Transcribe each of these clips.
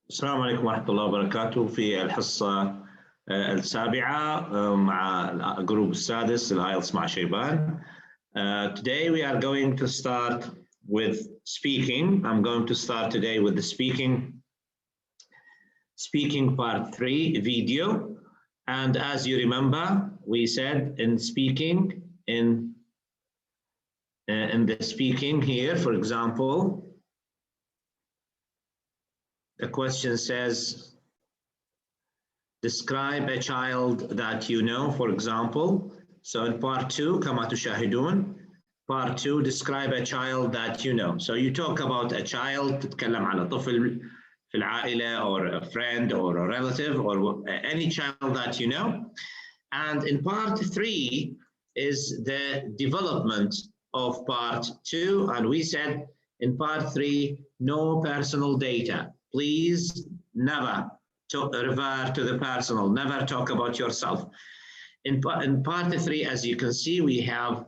السلام عليكم ورحمة الله وبركاته. في الحصة السابعة مع الجروب السادس الايلتس مع شيبان. Today we are going to start with speaking. I'm going to start today with the speaking part 3 video. And as you remember, we said in speaking, in the speaking here, for example, the question says, describe a child that you know, for example. So in part 2, كما تشاهدون, part 2, describe a child that you know. So you talk about a child, تتكلم على طفل في العائلة, or a friend, or a relative, or any child that you know. And in part 3 is the development of part 2. And we said in part 3, no personal data. Please never refer to the personal, never talk about yourself. In part 3, as you can see, we have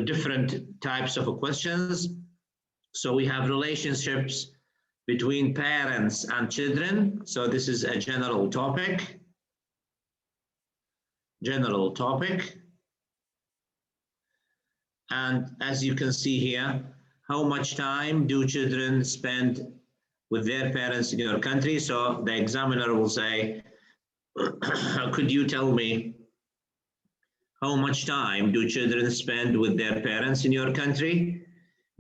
different types of questions. So we have relationships between parents and children. So this is a general topic. And as you can see here, how much time do children spend with their parents in your country? So the examiner will say, could you tell me how much time do children spend with their parents in your country?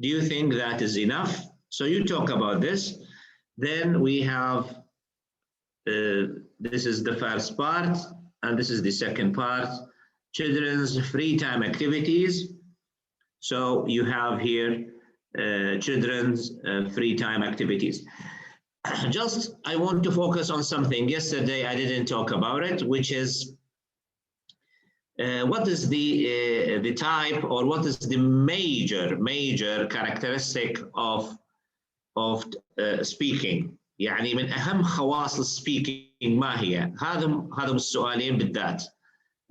Do you think that is enough? So you talk about this. Then we have, this is the first part, and this is the second part, children's free time activities. So you have here children's free time activities. Just I want to focus on something. Yesterday I didn't talk about it, which is what is the type, or what is the major characteristic of speaking. يعني من أهم خواص speaking ما هي؟ هذا السؤالين بالذات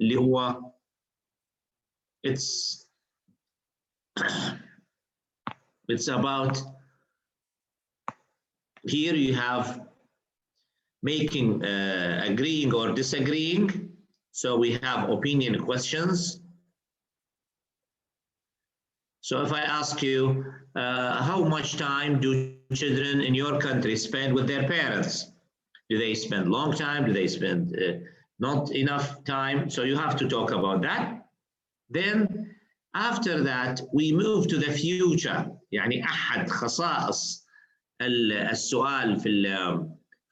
اللي هو it's about, here you have making, agreeing or disagreeing. So we have opinion questions. So if I ask you, how much time do children in your country spend with their parents? Do they spend long time? Do they spend not enough time? So you have to talk about that. Then after that, we move to the future. يعني أحد خصائص السؤال في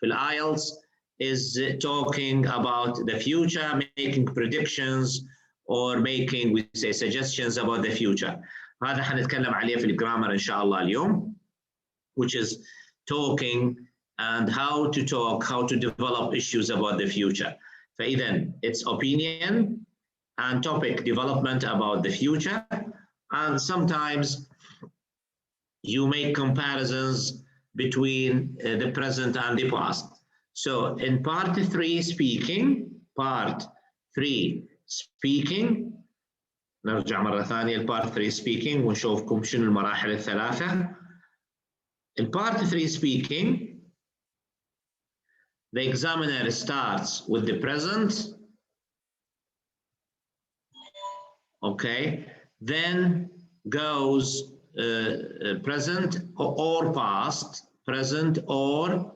الايلتس is talking about the future, making predictions, or making, we say, suggestions about the future. هذا حنتكلم عليه في الجرامر إن شاء الله اليوم, which is talking and how to talk, how to develop issues about the future. فإذا it's opinion and topic development about the future, and sometimes you make comparisons between the present and the past. So in part 3 speaking, نرجع مرة ثانية لبارت 3 speaking ونشوفكم شنو المراحل الثلاثة. In part 3 speaking, the examiner starts with the present. Okay, then goes present or past, present or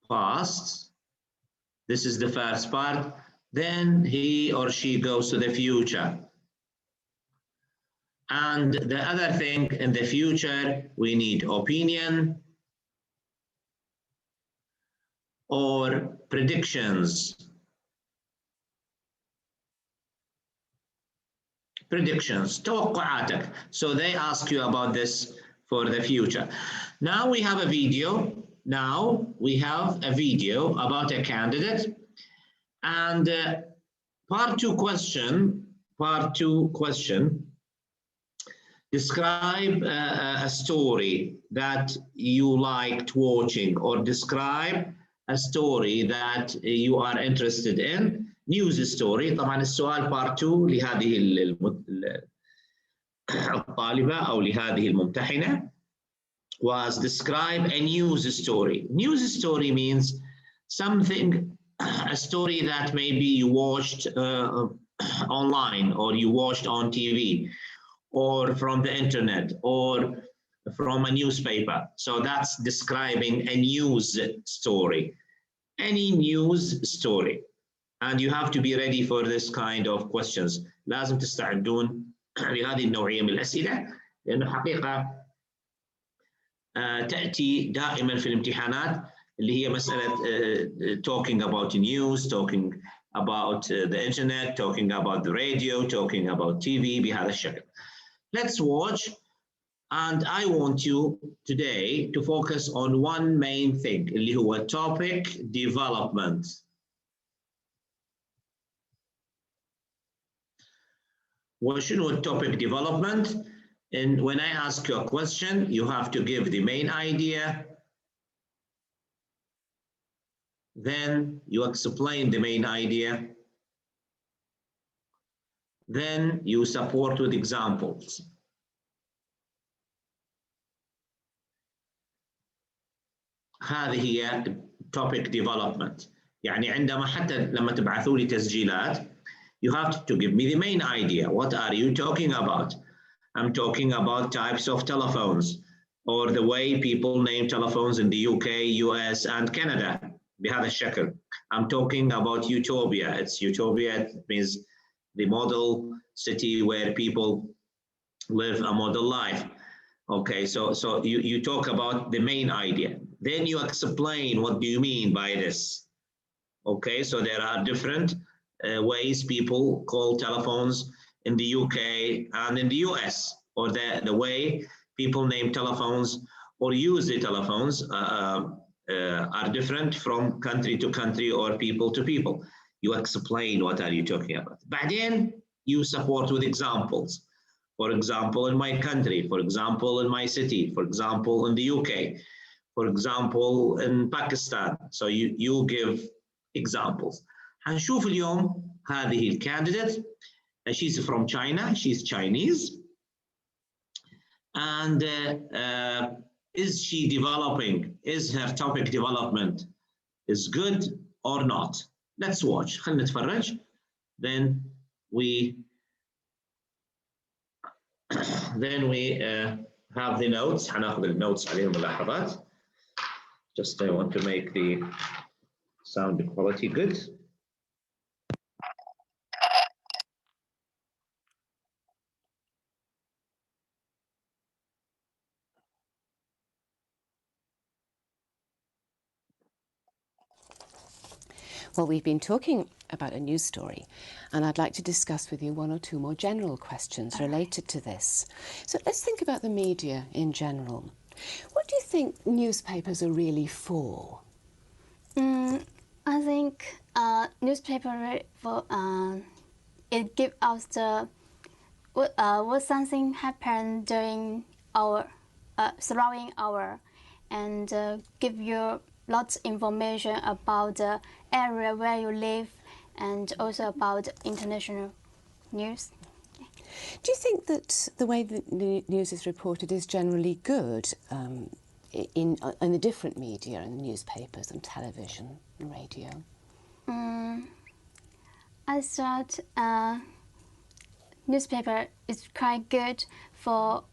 past. This is the first part. Then he or she goes to the future. And the other thing, in the future, we need opinion or predictions. توقعاتك. So they ask you about this for the future. Now we have a video. About a candidate. And part 2 question. Describe a story that you liked watching, or describe a story that you are interested in. News story. طبعا السؤال part 2 لهذه الطالبة أو لهذه الممتحنة. was describe a news story. News story means something, a story that maybe you watched online, or you watched on TV, or from the internet, or from a newspaper. So that's describing a news story, any news story. And you have to be ready for this kind of questions. لازم تستعدون لهذه النوعية من الأسئلة، لأنه حقيقة تأتي دائما في الامتحانات، اللي هي مسألة talking about news, talking about the internet, talking about the radio, talking about TV بهذا الشكل. Let's watch, and I want you today to focus on one main thing اللي هو topic development. وشنو topic development? And when I ask you a question, you have to give the main idea, then you explain the main idea, then you support with examples. هذه هي topic development. يعني عندما حتى لما تبعثوا لي تسجيلات, you have to give me the main idea. What are you talking about? I'm talking about types of telephones, or the way people name telephones in the UK, US, and Canada. بهذا الشكل. I'm talking about utopia. It's utopia, it means the model city where people live a model life. Okay, so you talk about the main idea. Then you explain what do you mean by this. Okay, so there are different ways people call telephones in the UK and in the US, or the way people name telephones or use the telephones are different from country to country or people to people. You explain what are you talking about. بعدين you support with examples. For example, in my country, for example, in my city, for example, in the UK, for example, in Pakistan. So you give examples. هنشوف اليوم هذه الكانديديت. She's from China, she's Chinese. And is she developing, is her topic development is good or not? Let's watch. خلينا نتفرج. Then we have the notes. هناخذ النوتس عليهم ملاحظات. Just I want to make the sound quality good. Well, we've been talking about a news story, and I'd like to discuss with you one or two more general questions related to this. So let's think about the media in general. What do you think newspapers are really for? I think newspaper for it gives us the what something happened during our surrounding our, and give you lots of information about the area where you live, and also about international news. Do you think that the way the news is reported is generally good in the different media, in newspapers and television and radio? I thought newspaper is quite good for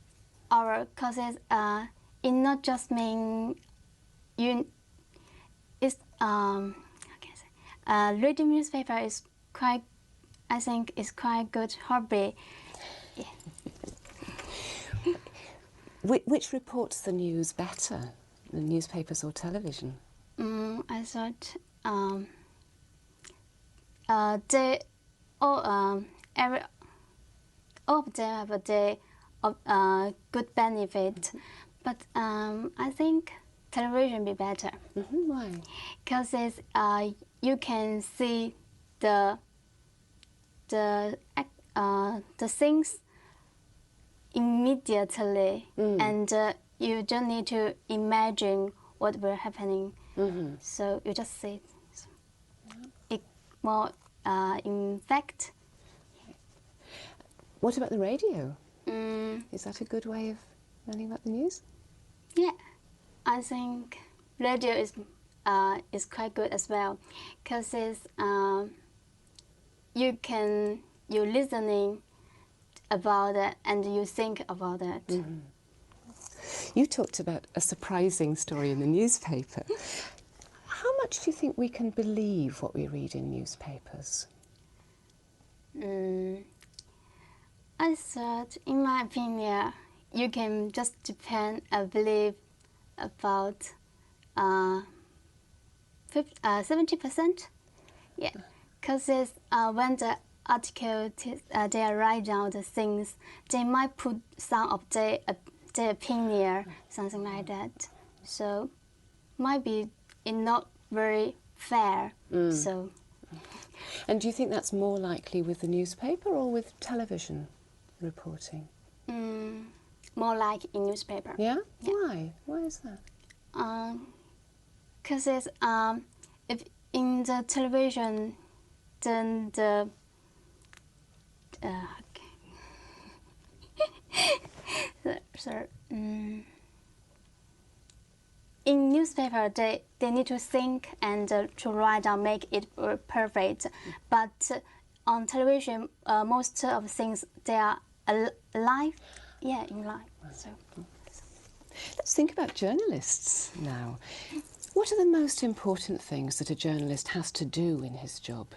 our causes. It not just mean you. It's how can I say? Reading newspaper is quite. I think is quite good hobby. Yeah. Which reports the news better, the newspapers or television? I thought they all of them have a good benefit, but I think television be better. Why? Because you can see the things immediately, and you don't need to imagine what will happening. So you just see it more in fact. What about the radio? Is that a good way of learning about the news? Yeah, I think radio is quite good as well, because it's you're listening about it and you think about it. Mm-hmm. You talked about a surprising story in the newspaper. How much do you think we can believe what we read in newspapers? I thought, in my opinion, you can just believe about 70%. Yeah, because when the article they write down the things, they might put some of their opinion, something like that. So might be not very fair. So. And do you think that's more likely with the newspaper or with television reporting? More like in newspaper. Yeah? Yeah. Why? Why is that? Because it's if in the television, then the in newspaper they need to think and to write down, make it perfect. But on television, most of things they are live. Yeah, in live. So. Let's think about journalists now. What are the most important things that a journalist has to do in his job,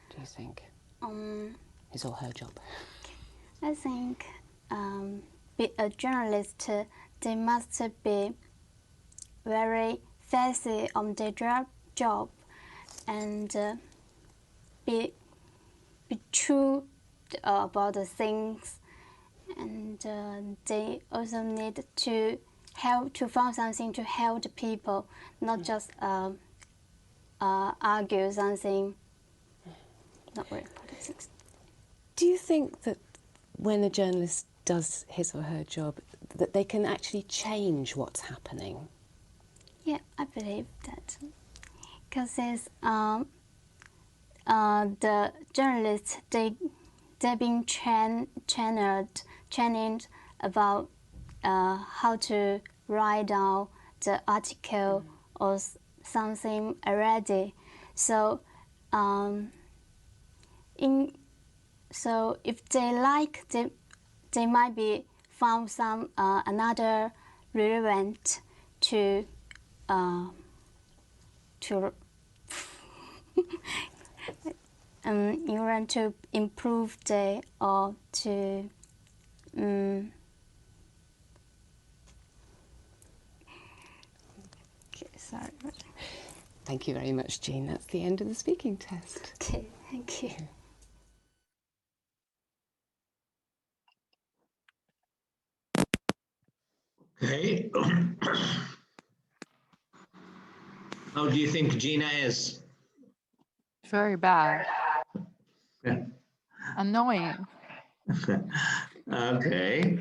do you think? His or her job? I think be a journalist, they must be very fancy on their job and be true about the things, and they also need to find something to help the people, not just argue something. Not very important things. Do you think that when a journalist does his or her job, that they can actually change what's happening? Yeah, I believe that, because it's the journalists they've been trained about how to write down the article or something already. So so if they like, they might be found some another relevant to in order to improve the or to sorry. Thank you very much, Jean. That's the end of the speaking test. Okay, thank you. Okay. How do you think Gina is? Very bad. Yeah. Annoying. Okay.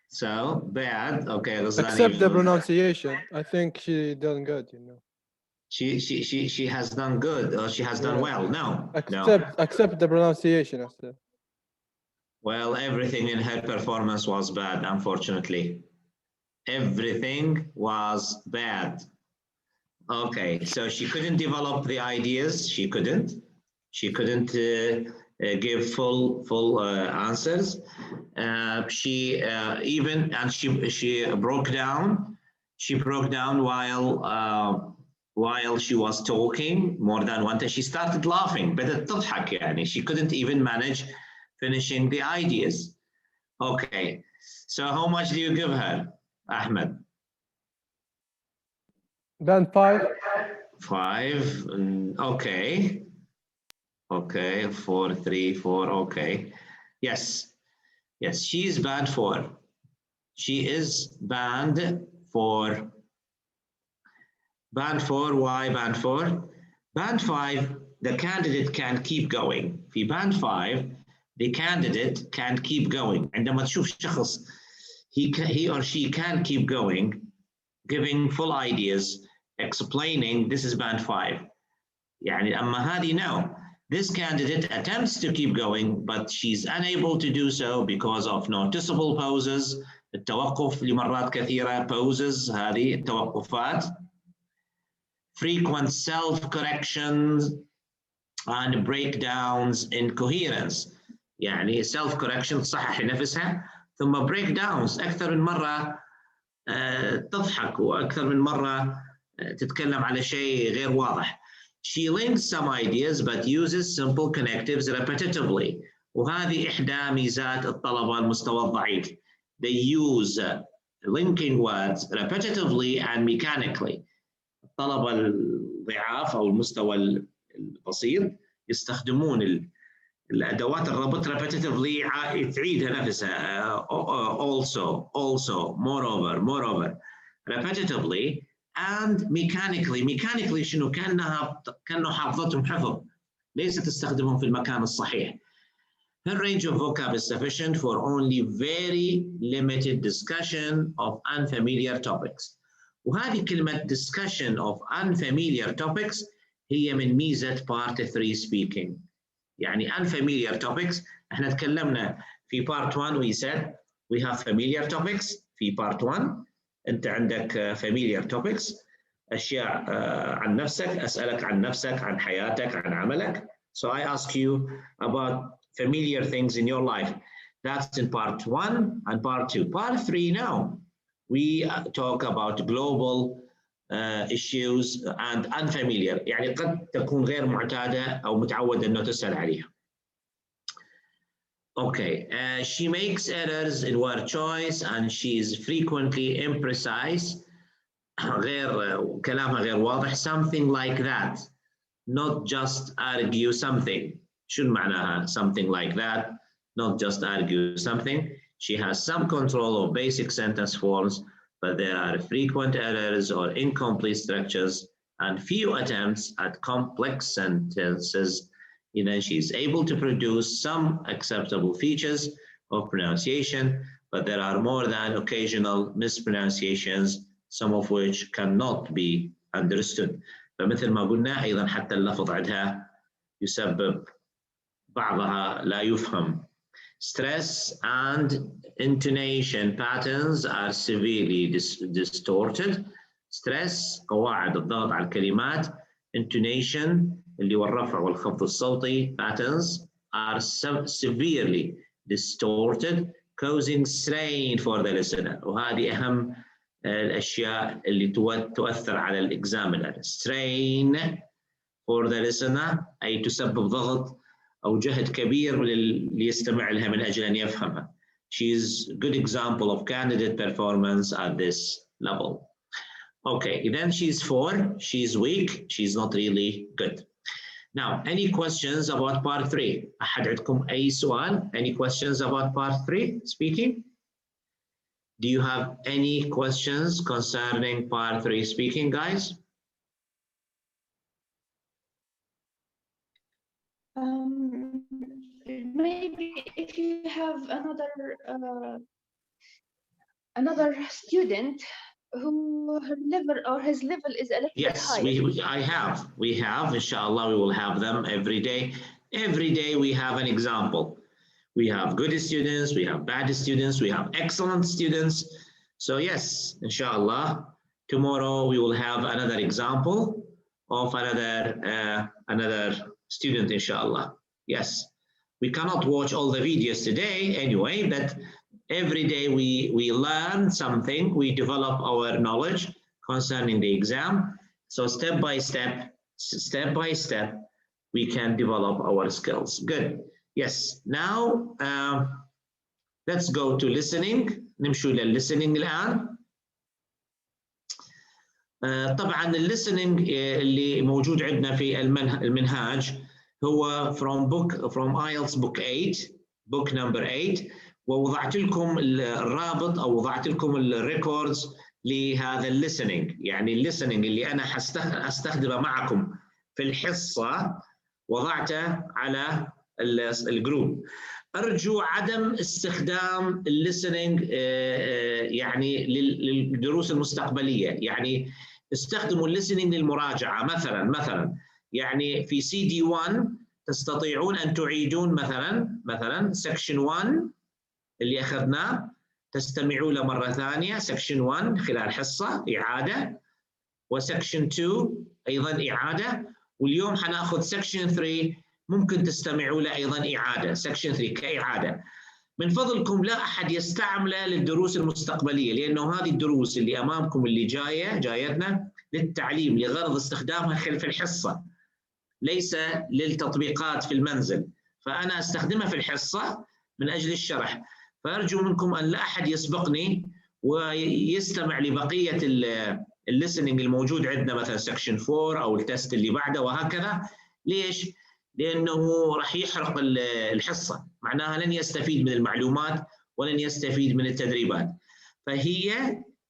So bad. Okay, Except the pronunciation. I think she done good, you know. She has done good, or she has done well. No. Except the pronunciation, I said. Well, everything in her performance was bad, unfortunately. Everything was bad. Okay, so she couldn't develop the ideas. She couldn't give full answers. She broke down. She broke down while she was talking more than one time. She started laughing. بدأت تضحك يعني. She couldn't even manage finishing the ideas. Okay, so how much do you give her, Ahmed? Band 5. 5. Okay. Okay, 4, 3, 4. Okay. Yes. Yes, she is band 4. She is band 4. Band 4, why band 4? Band 5, the candidate can keep going. في band 5, the candidate can keep going. عندما تشوف شخص he or she can keep going, giving full ideas, explaining, this is band 5. يعني أما هذه no. This candidate attempts to keep going, but she's unable to do so because of noticeable pauses, التوقف لمرات كثيرة pauses، هذه التوقفات. frequent self-corrections and breakdowns in coherence، يعني self-correction تصحح لنفسها، ثم breakdowns أكثر من مرة تضحك وأكثر من مرة تتكلم على شيء غير واضح. She links some ideas but uses simple connectives repetitively، وهذه إحدى ميزات الطلبة المستوى الضعيف. They use linking words repetitively and mechanically. الطلبة الضعاف أو المستوى البسيط يستخدمون الأدوات الربط repetitively، تعيدها نفسها also moreover repetitively and mechanically شنو كأنه حافظتهم حفظ، ليس تستخدمهم في المكان الصحيح. Her range of vocab is sufficient for only very limited discussion of unfamiliar topics. وهذه كلمة discussion of unfamiliar topics هي من ميزة part 3 speaking. يعني unfamiliar topics احنا تكلمنا في part 1 we said we have familiar topics في part 1. انت عندك familiar topics، اشياء عن نفسك، اسالك عن نفسك، عن حياتك، عن عملك. So I ask you about familiar things in your life. That's in part 1 and part 2. Part 3 now we talk about global issues and unfamiliar، يعني قد تكون غير معتادة أو متعودة إنه تسأل عليها. Okay, she makes errors in word choice and she is frequently imprecise. غير كلامها غير واضح. Something like that. Not just argue something. شو معناها something like that? Not just argue something. She has some control of basic sentence forms, but there are frequent errors or incomplete structures and few attempts at complex sentences. You know, she's able to produce some acceptable features of pronunciation, but there are more than occasional mispronunciations, some of which cannot be understood. فمثل ما قلنا أيضا حتى اللفظ عندها يسبب بعضها لا يفهم. Stress and intonation patterns are severely distorted. Stress قواعد الضغط على الكلمات. Intonation اللي هو الرفع والخفض الصوتي. Patterns are severely distorted, causing strain for the listener. وهذه أهم الأشياء اللي تؤثر على الإكزامينر. Strain for the listener أي تسبب ضغط أو جهد كبير اللي يستمع لها من أجل أن يفهمها. She's a good example of candidate performance at this level. Okay, then she's 4. She's weak. She's not really good. Now, any questions about part 3? أحد عندكم أي سؤال? Any questions about part 3 speaking? Do you have any questions concerning part 3 speaking, guys? Maybe if you have another student who her level or his level is a little bit higher. Yes, we have, inshallah, we will have them every day. Every day we have an example. We have good students, we have bad students, we have excellent students. So yes, inshallah, tomorrow we will have another example of another student, inshallah. Yes, we cannot watch all the videos today anyway, but every day we learn something, we develop our knowledge concerning the exam. So step by step, we can develop our skills. Good. Yes, now let's go to listening. نمشوا للlistening الآن. طبعا listening اللي موجود عندنا في المنهاج هو from IELTS book 8, book number 8. ووضعت لكم الرابط أو وضعت لكم الريكوردز لهذا listening. يعني listening اللي أنا أستخدمه معكم في الحصة وضعته على الجروب. أرجو عدم استخدام listening يعني للدروس المستقبلية. يعني استخدموا listening للمراجعة. مثلا يعني في CD1 تستطيعون أن تعيدون مثلا section 1 اللي أخذناه، تستمعوا له مرة ثانية. سكشن 1 خلال حصة إعادة، وسكشن 2 أيضا إعادة، واليوم حناخذ سكشن 3 ممكن تستمعوا له أيضا إعادة. سكشن 3 كإعادة. من فضلكم لا أحد يستعمله للدروس المستقبلية، لأنه هذه الدروس اللي أمامكم اللي جايتنا للتعليم لغرض استخدامها خلف الحصة، ليس للتطبيقات في المنزل. فأنا أستخدمها في الحصة من أجل الشرح، فأرجو منكم أن لا أحد يسبقني ويستمع لبقية الليسننج الموجود عندنا، مثلا سكشن 4 أو التست اللي بعده وهكذا. ليش؟ لأنه راح يحرق الحصة، معناها لن يستفيد من المعلومات ولن يستفيد من التدريبات. فهي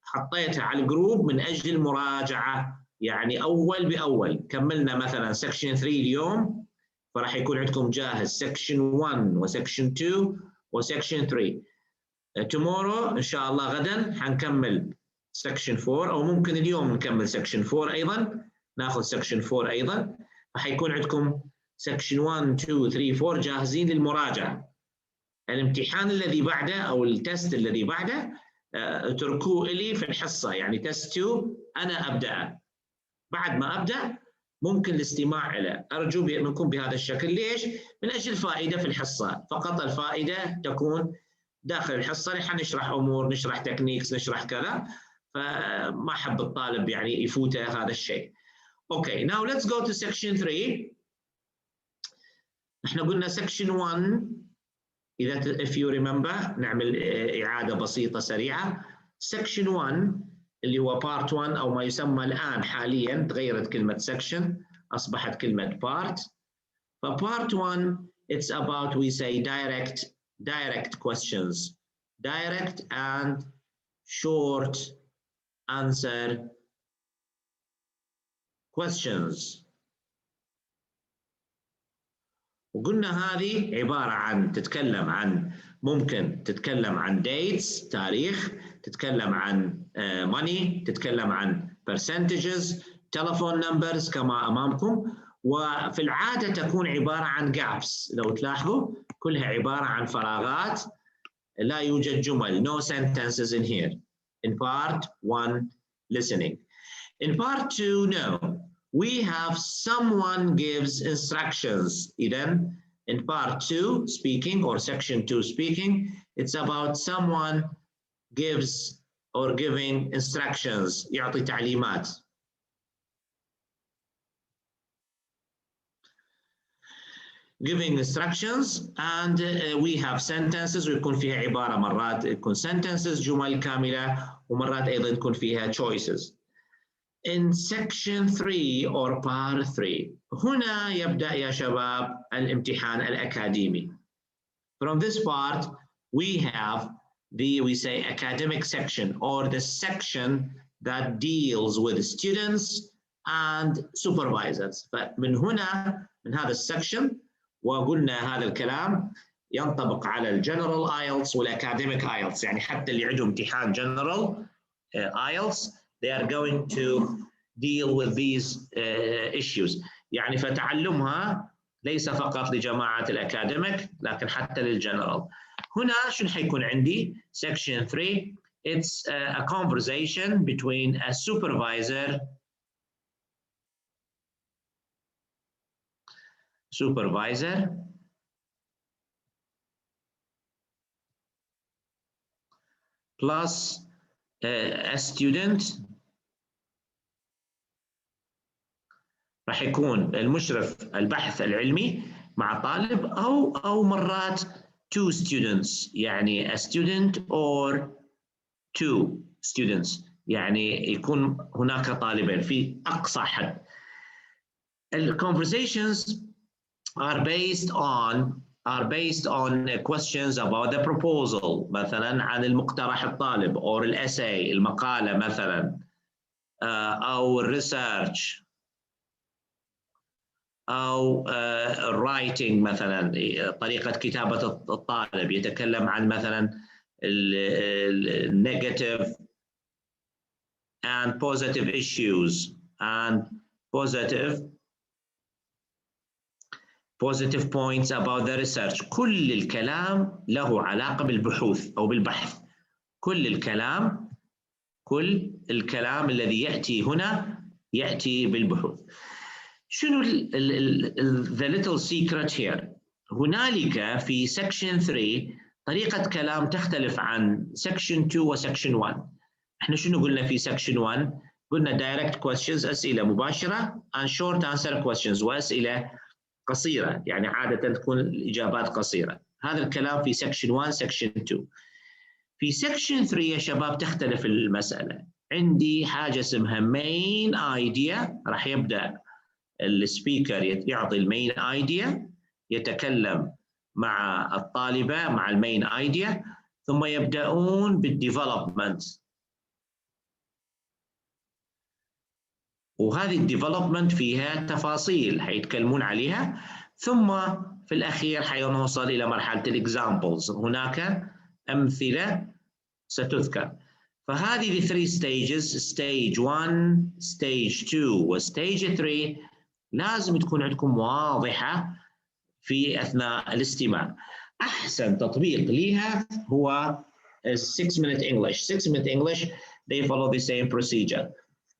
حطيتها على الجروب من أجل المراجعة، يعني أول بأول. كملنا مثلا سكشن 3 اليوم، فراح يكون عندكم جاهز سكشن 1 وسكشن 2 وسكشن 3. tomorrow إن شاء الله غدا حنكمل سكشن 4، أو ممكن اليوم نكمل سكشن 4 أيضا، ناخذ سكشن 4 أيضا. فحيكون عندكم سكشن 1 2 3 4 جاهزين للمراجعة. الامتحان الذي بعده أو التست الذي بعده اتركوه لي في الحصة، يعني تست 2 أنا أبدأ. بعد ما أبدأ ممكن الاستماع له. أرجو منكم بهذا الشكل. ليش؟ من أجل الفائدة في الحصة، فقط الفائدة تكون داخل الحصة. حنشرح أمور، نشرح تكنيكس، نشرح كذا، فما حب الطالب يعني يفوته هذا الشيء. Okay, now let's go to section 3. احنا قلنا section 1 إذا if you remember نعمل إعادة بسيطة سريعة. section 1 اللي هو part 1 أو ما يسمى الآن حاليا، تغيرت كلمة section أصبحت كلمة part. part 1 it's about we say direct questions, direct and short answer questions. وقلنا هذه عبارة عن ممكن تتكلم عن dates تاريخ، تتكلم عن money، تتكلم عن percentages، telephone numbers كما أمامكم. وفي العادة تكون عبارة عن gaps، لو تلاحظوا كلها عبارة عن فراغات، لا يوجد جمل. no sentences in here in part 1 listening. In part 2 no, we have someone gives instructions. Then in part 2 speaking or section 2 speaking, it's about someone gives or giving instructions، يعطي تعليمات. giving instructions. And we have sentences ويكون فيها عبارة، مرات يكون sentences جمل كاملة، ومرات أيضا يكون فيها choices. In section 3 or part 3 هنا يبدأ يا شباب الامتحان الأكاديمي. From this part we have we say academic section, or the section that deals with students and supervisors. فمن هنا من هذا السكشن، وقلنا هذا الكلام ينطبق على الجنرال ايلتس والاكاديميك ايلتس، يعني حتى اللي عندهم امتحان جنرال ايلتس they are going to deal with these issues. يعني فتعلمها ليس فقط لجماعة الأكاديميك لكن حتى للجنرال. هنا شنو حيكون عندي؟ section 3 it's a conversation between a supervisor plus a student. راح يكون المشرف البحث العلمي مع طالب أو مرات two students، يعني a student or two students، يعني يكون هناك طالبين في أقصى حد. Conversations are based on questions about the proposal، مثلا عن المقترح الطالب، or الاساي المقالة مثلا، أو الريسيرش، أو writing مثلا طريقة كتابة الطالب، يتكلم عن مثلا negative and positive issues and positive points about the research. كل الكلام له علاقة بالبحوث أو بالبحث، كل الكلام الذي يأتي هنا يأتي بالبحوث. شنو the little secret here؟ هنالك في section 3 طريقة كلام تختلف عن section 2 و section 1. احنا شنو قلنا في section 1؟ قلنا direct questions أسئلة مباشرة and short answer questions وأسئلة قصيرة، يعني عادة تكون الإجابات قصيرة. هذا الكلام في section 1 section 2. في section 3 يا شباب تختلف المسألة. عندي حاجة اسمها main idea، راح يبدأ السبيكر يعطي المين ايديا، يتكلم مع الطالبة مع المين ايديا، ثم يبدأون بالديفلوبمنت. وهذه الديفلوبمنت فيها تفاصيل حيتكلمون عليها، ثم في الأخير حنوصل إلى مرحلة الإكزامبلز. هناك أمثلة ستذكر. فهذه 3 stages، stage 1 stage 2 و stage 3 لازم تكون عندكم واضحة في أثناء الاستماع. أحسن تطبيق لها هو 6-minute English. 6-minute English they follow the same procedure.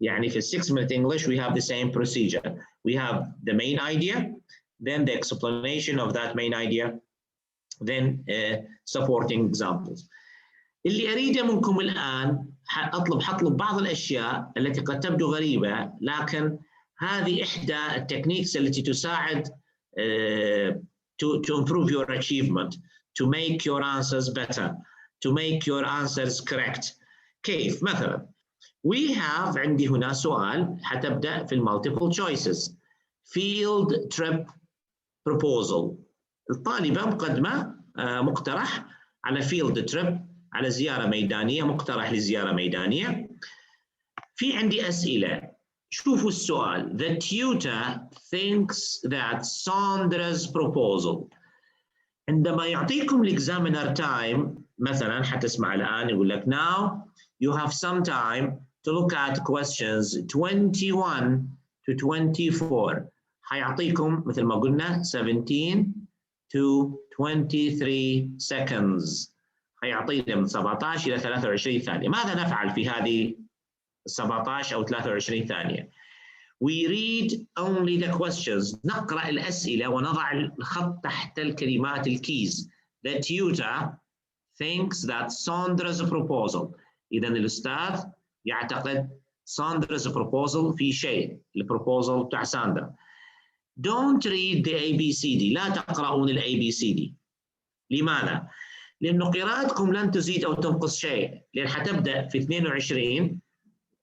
يعني في 6-minute English we have the same procedure. We have the main idea, then the explanation of that main idea, then supporting examples. اللي أريده منكم الآن حطلب بعض الأشياء التي قد تبدو غريبة، لكن هذه إحدى التكنيكس التي تساعد to improve your achievement, to make your answers better, to make your answers correct. كيف؟ مثلا we have عندي هنا سؤال حتبدأ في multiple choices. field trip proposal. الطالبة مقترح على field trip، على زيارة ميدانية، مقترح لزيارة ميدانية. في عندي أسئلة. شوفوا السؤال. The tutor thinks that Sandra's proposal. عندما يعطيكم الإكزامينر تايم مثلا، حتسمع الآن يقول لك now you have some time to look at questions 21 to 24. حيعطيكم مثل ما قلنا 17 to 23 seconds. حيعطينا من 17 إلى 23 ثانية. ماذا نفعل في هذه 17 أو 23 ثانية؟ We read only the questions. نقرأ الأسئلة ونضع الخط تحت الكلمات الكيز. The tutor thinks that Sandra's proposal. إذن الأستاذ يعتقد Sandra's proposal في شيء، البروبوزل بتاع ساندرا. Don't read the ABCD. لا تقرؤون ال ABCD. لماذا؟ لأنه قراءتكم لن تزيد أو تنقص شيء، لأن حتبدأ في 22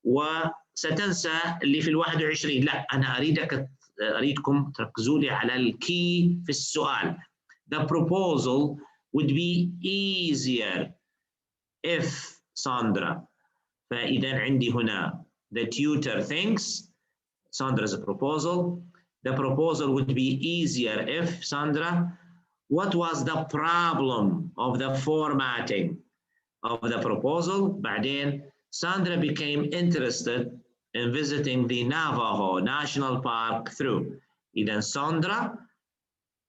وستنسى اللي في 21. لا، أنا أريدكم تركزوا لي على الكي في السؤال. The proposal would be easier if Sandra. فإذا عندي هنا the tutor thinks Sandra's proposal. The proposal would be easier if Sandra. What was the problem of the formatting of the proposal? بعدين Sandra became interested in visiting the Navajo National Park through. إذا Sandra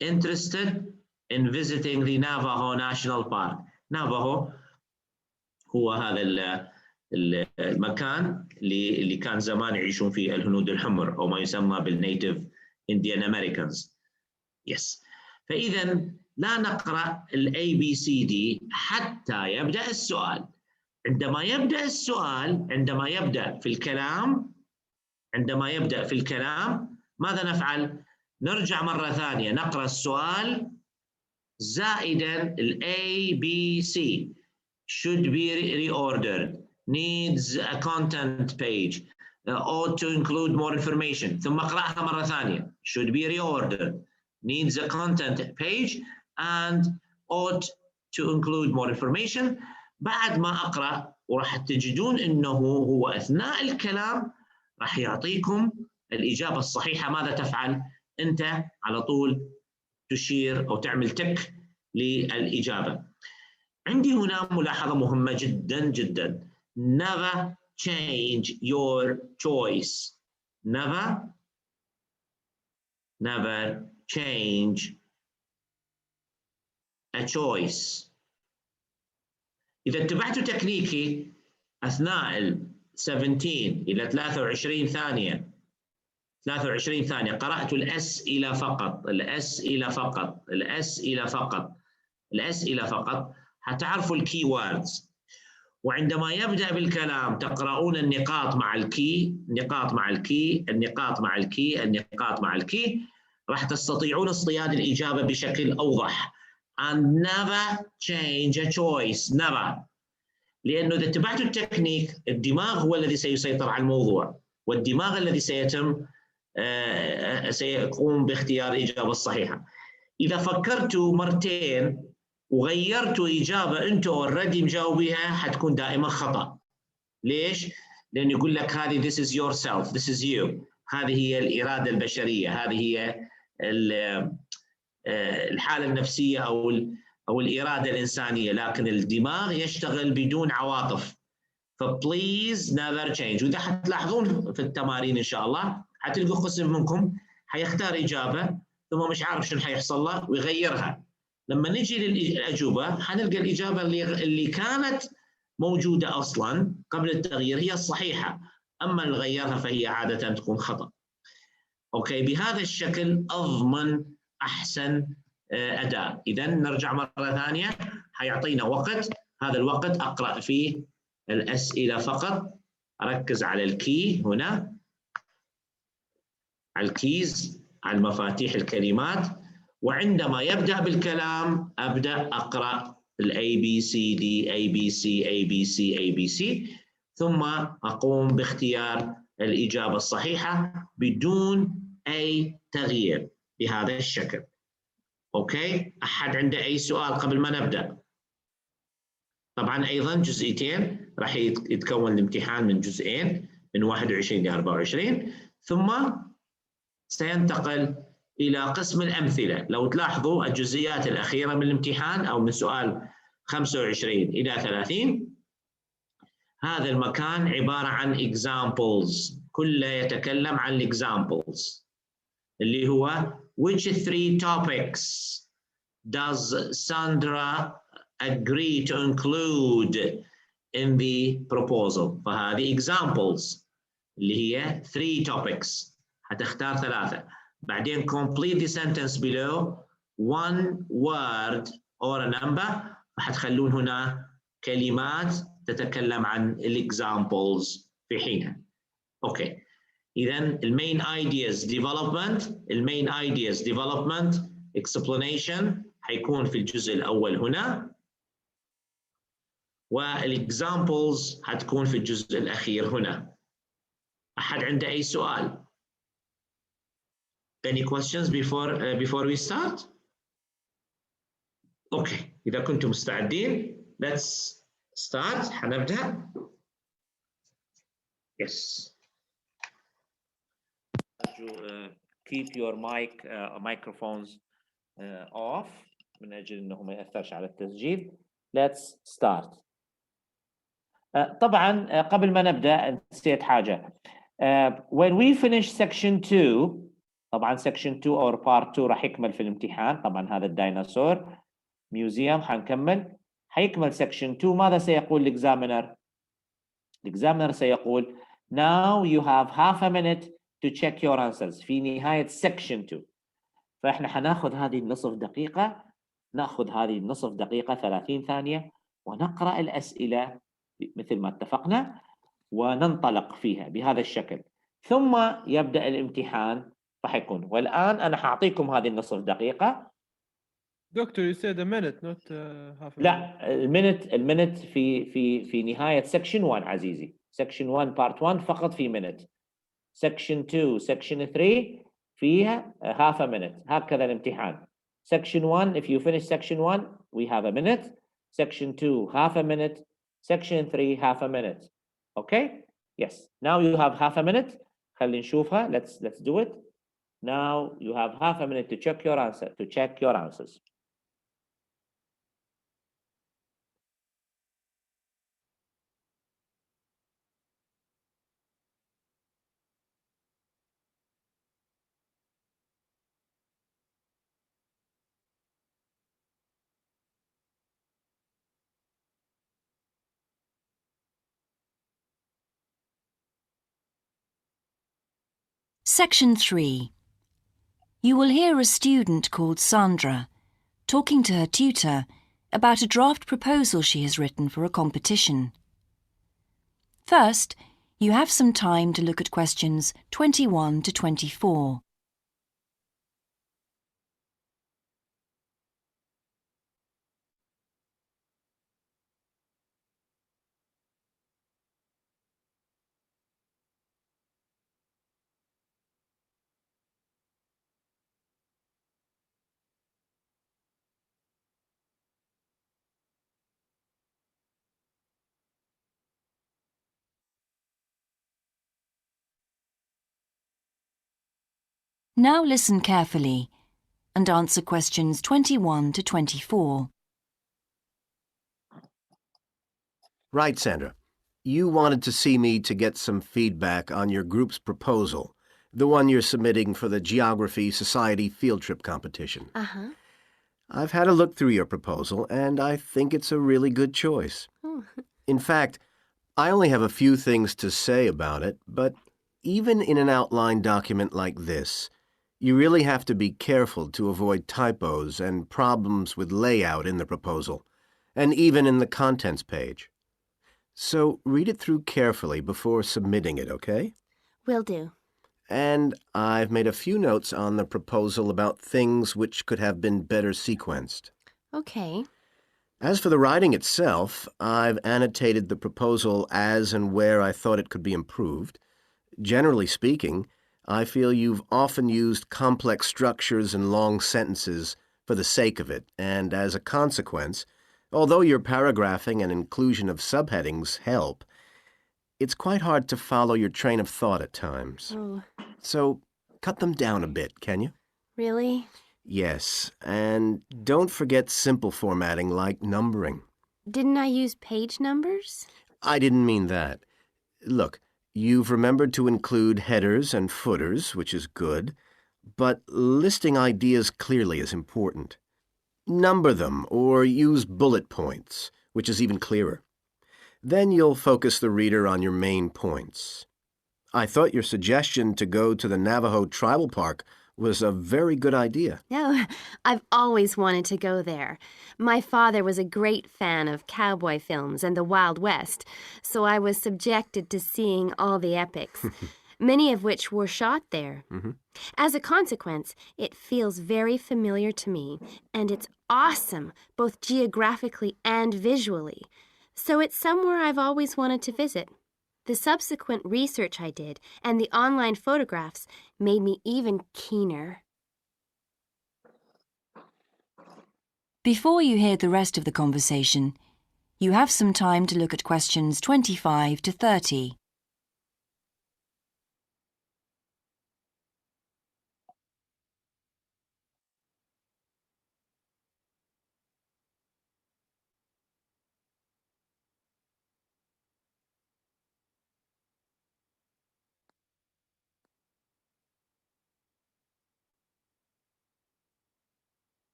interested in visiting the Navajo National Park. Navajo هو هذا المكان اللي كان زمان يعيشون فيه الهنود الحمر أو ما يسمى بالنيتيف Indian Americans. Yes. فإذا لا نقرأ ال ABCD حتى يبدأ السؤال. عندما يبدأ السؤال، عندما يبدأ في الكلام ماذا نفعل؟ نرجع مرة ثانية نقرأ السؤال زائدا ال ABC. Should be reordered, needs a content page, ought to include more information. ثم اقرأها مرة ثانية. Should be reordered, needs a content page, and ought to include more information. بعد ما أقرأ وراح تجدون أنه هو أثناء الكلام راح يعطيكم الإجابة الصحيحة. ماذا تفعل؟ أنت على طول تشير أو تعمل تك للإجابة. عندي هنا ملاحظة مهمة جدا جدا. Never change your choice. Never change a choice. إذا اتبعتوا تكنيكي أثناء ال 17 إلى 23 ثانية 23 ثانية قرأتوا الأسئلة فقط، الأسئلة فقط، الأسئلة فقط، الأسئلة فقط، حتعرفوا الكي واردز. وعندما يبدأ بالكلام تقرؤون النقاط مع الكي، النقاط مع الكي، النقاط مع الكي، النقاط مع الكي، راح تستطيعون اصطياد الإجابة بشكل أوضح. And never change a choice, never. لأنه إذا اتبعتوا التكنيك الدماغ هو الذي سيسيطر على الموضوع، والدماغ الذي سيقوم باختيار الإجابة الصحيحة. إذا فكرتوا مرتين وغيرتوا إجابة أنتوا أوريدي مجاوبيها حتكون دائما خطأ. ليش؟ لأنه يقول لك هذه this is yourself, this is you. هذه هي الإرادة البشرية، هذه هي الحالة النفسية أو الإرادة الإنسانية، لكن الدماغ يشتغل بدون عواطف. فبليز never change. وإذا حتلاحظون في التمارين إن شاء الله حتلقوا قسم منكم حيختار إجابة ثم مش عارف شنو حيحصل له ويغيرها. لما نجي للأجوبة حنلقى الإجابة اللي كانت موجودة أصلاً قبل التغيير هي الصحيحة، أما اللي غيرها فهي عادة تكون خطأ. أوكي، بهذا الشكل أضمن أحسن أداء. إذا نرجع مرة ثانية، حيعطينا وقت، هذا الوقت أقرأ فيه الأسئلة فقط، أركز على الكي هنا، على الكيز، على المفاتيح الكلمات، وعندما يبدأ بالكلام أبدأ أقرأ A B C D A B C A B C A B C، ثم أقوم باختيار الإجابة الصحيحة بدون أي تغيير بهذا الشكل. أوكي، أحد عنده أي سؤال قبل ما نبدأ؟ طبعا أيضا جزئيتين، راح يتكون الامتحان من جزئين من 21 ل 24، ثم سينتقل إلى قسم الأمثلة. لو تلاحظوا الجزئيات الأخيرة من الامتحان أو من سؤال 25 إلى 30 هذا المكان عبارة عن examples، كله يتكلم عن examples، اللي هو which three topics does Sandra agree to include in the proposal. فهذه examples اللي هي 3 topics، هتختار 3. بعدين complete the sentence below 1 word or a number، فحتخلون هنا كلمات تتكلم عن examples في حينها. اوكي، إذا المين ideas development، المين ideas development explanation حيكون في الجزء الأول هنا، والexamples حتكون في الجزء الأخير هنا. أحد عنده أي سؤال؟ Any questions before we start? أوكي، إذا كنتم مستعدين let's start. حنبدأ. Yes. Keep your microphones off من أجل أنه ما يأثرش على التسجيل. Let's start. طبعا قبل ما نبدأ نسيت حاجة. When we finish section 2، طبعا section 2 or part 2 راح يكمل في الامتحان. طبعا هذا الديناصور ميوزيوم حنكمل، حيكمل section 2. ماذا سيقول الإكزامينر؟ الإكزامينر سيقول now you have half a minute to check your answers في نهاية section 2. فإحنا حناخذ هذه النصف دقيقة، ناخذ هذه النصف دقيقة 30 ثانية ونقرأ الأسئلة مثل ما اتفقنا وننطلق فيها بهذا الشكل، ثم يبدأ الامتحان فحيكون. والآن أنا حأعطيكم هذه النصف دقيقة. Doctor, you said a minute, not half a minute. لا، المنت في نهاية section 1 عزيزي. section 1 part 1 فقط في minute. section 2 section 3 فيها half a minute. هكذا الامتحان. section 1 if you finish section 1 we have a minute. section 2 half a minute. section 3 half a minute. Okay? Yes. Now you have half a minute. خلينا نشوفها. Let's do it. Now you have half a minute to check your answers. Section 3. You will hear a student called Sandra talking to her tutor about a draft proposal she has written for a competition. First, you have some time to look at questions 21 to 24. Now listen carefully and answer questions 21 to 24. Right, Sandra. You wanted to see me to get some feedback on your group's proposal, the one you're submitting for the Geography Society field trip competition. Uh-huh. I've had a look through your proposal, and I think it's a really good choice. Oh. In fact, I only have a few things to say about it, but even in an outline document like this, you really have to be careful to avoid typos and problems with layout in the proposal, and even in the contents page. So read it through carefully before submitting it, okay? Will do. And I've made a few notes on the proposal about things which could have been better sequenced. Okay. As for the writing itself, I've annotated the proposal as and where I thought it could be improved. Generally speaking, I feel you've often used complex structures and long sentences for the sake of it, and as a consequence, although your paragraphing and inclusion of subheadings help, it's quite hard to follow your train of thought at times. Oh. So cut them down a bit, can you? Really? Yes, and don't forget simple formatting like numbering. Didn't I use page numbers? I didn't mean that. Look, you've remembered to include headers and footers, which is good, but listing ideas clearly is important. Number them or use bullet points, which is even clearer. Then you'll focus the reader on your main points. I thought your suggestion to go to the Navajo Tribal Park was a very good idea. No, I've always wanted to go there. My father was a great fan of cowboy films and the Wild West, so I was subjected to seeing all the epics, many of which were shot there. Mm-hmm. As a consequence, it feels very familiar to me, and it's awesome, both geographically and visually. So it's somewhere I've always wanted to visit. The subsequent research I did and the online photographs made me even keener. Before you hear the rest of the conversation, you have some time to look at questions 25 to 30.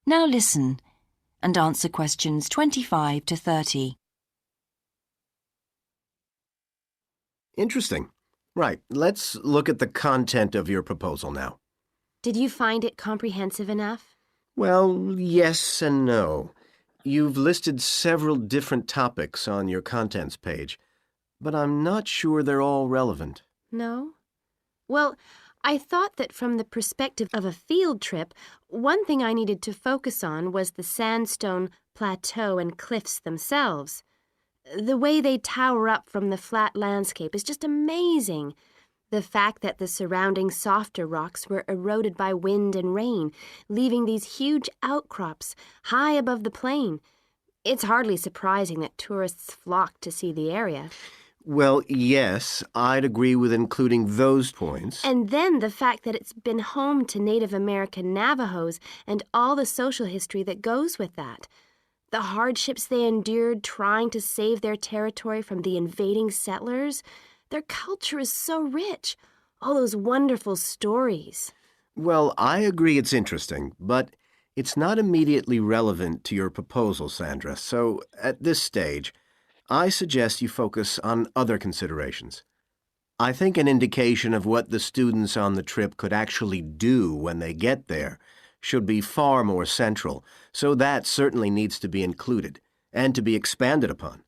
Now listen and answer questions 25 to 30. Interesting. Right, let's look at the content of your proposal now. Did you find it comprehensive enough? Well, yes and no. You've listed several different topics on your contents page, but I'm not sure they're all relevant. No? Well, I thought that from the perspective of a field trip, one thing I needed to focus on was the sandstone plateau and cliffs themselves. The way they tower up from the flat landscape is just amazing. The fact that the surrounding softer rocks were eroded by wind and rain, leaving these huge outcrops high above the plain. It's hardly surprising that tourists flock to see the area. Well, yes, I'd agree with including those points. And then the fact that it's been home to Native American Navajos and all the social history that goes with that. The hardships they endured trying to save their territory from the invading settlers. Their culture is so rich. All those wonderful stories. Well, I agree it's interesting, but It's not immediately relevant to your proposal, Sandra, so at this stage, I suggest you focus on other considerations. I think an indication of what the students on the trip could actually do when they get there should be far more central, so that certainly needs to be included and to be expanded upon.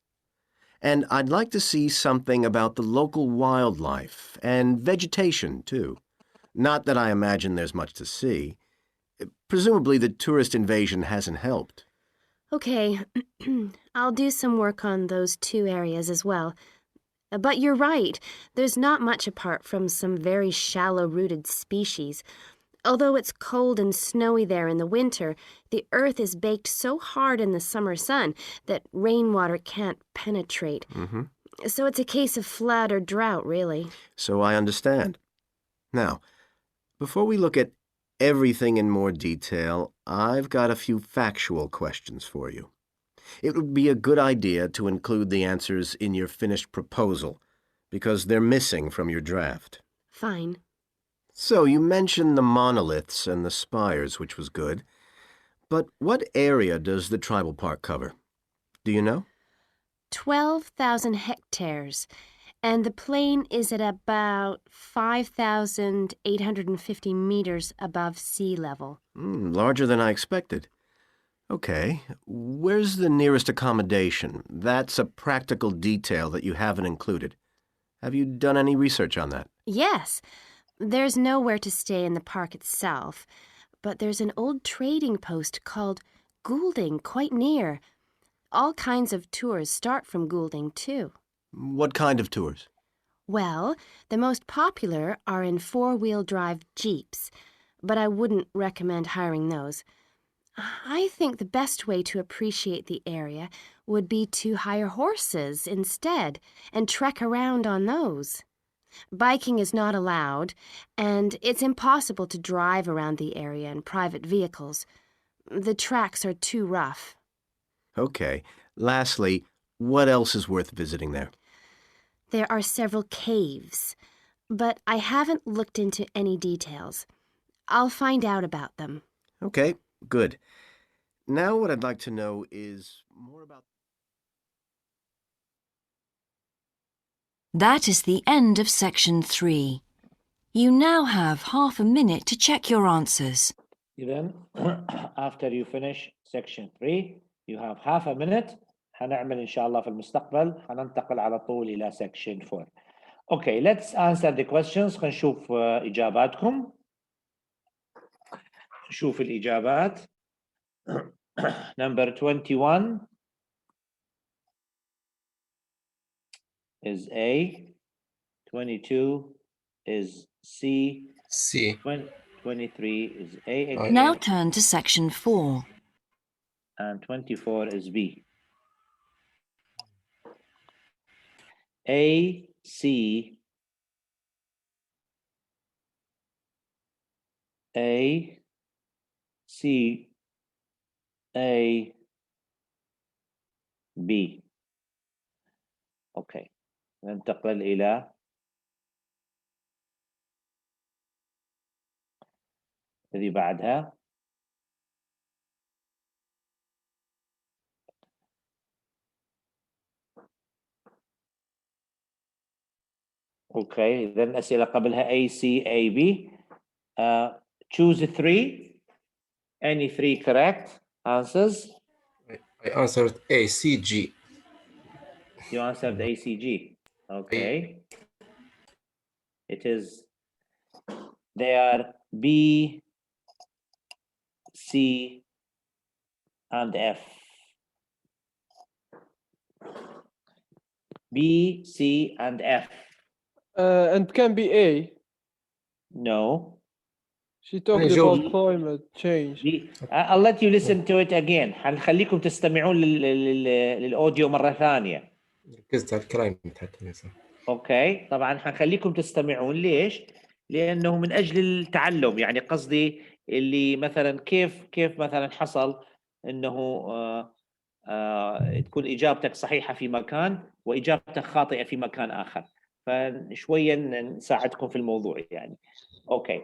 And I'd like to see something about the local wildlife and vegetation, too. Not that I imagine there's much to see. Presumably the tourist invasion hasn't helped. Okay, I'll do some work on those two areas as well. But you're right, there's not much apart from some very shallow-rooted species. Although it's cold and snowy there in the winter, the earth is baked so hard in the summer sun that rainwater can't penetrate. So it's a case of flood or drought, really. So I understand. Now, before we look at everything in more detail, I've got a few factual questions for you. It would be a good idea to include the answers in your finished proposal, because they're missing from your draft. Fine. So you mentioned the monoliths and the spires, which was good. But what area does the tribal park cover? Do you know? 12,000 hectares, and the plain is at about 5,850 meters above sea level. Larger than I expected. Okay, where's the nearest accommodation? That's a practical detail that you haven't included. Have you done any research on that? Yes. There's nowhere to stay in the park itself, but there's an old trading post called Goulding quite near. All kinds of tours start from Goulding, too. What kind of tours? Well, the most popular are in four-wheel drive Jeeps, but I wouldn't recommend hiring those. I think the best way to appreciate the area would be to hire horses instead and trek around on those. Biking is not allowed, and it's impossible to drive around the area in private vehicles. The tracks are too rough. Okay. Lastly, what else is worth visiting there? There are several caves, but I haven't looked into any details. I'll find out about them. Okay, good. Now what I'd like to know is more about... That is the end of section 3. You now have half a minute to check your answers. Then, after you finish section 3, you have half a minute. هنعمل إن شاء الله في المستقبل هننتقل على طول إلى section 4. Okay, let's answer the questions. نشوف إجاباتكم. نشوف الإجابات. Number 21 is A, 22 is C, 23 is A again. Now turn to section 4. And 24 is B. A, C, A, C, A, B. Okay. ننتقل إلى الذي بعدها. Okay, then أسئلة قبلها A, C, A, B. Choose 3. Any 3 correct answers? I answered A, C, G. You answered A, C, G. Okay. It is, they are B, C, and F. B, C, and F. And can be A. No. She talked about climate change. I'll let you listen to it again. حنخليكم تستمعون للأوديو مرة ثانية. ركزت على الكلام حتى. اوكي، طبعا حنخليكم تستمعون. ليش؟ لأنه من أجل التعلم، يعني قصدي اللي مثلا كيف مثلا حصل إنه تكون إجابتك صحيحة في مكان وإجابتك خاطئة في مكان آخر، فشوية نساعدكم في الموضوع يعني. اوكي.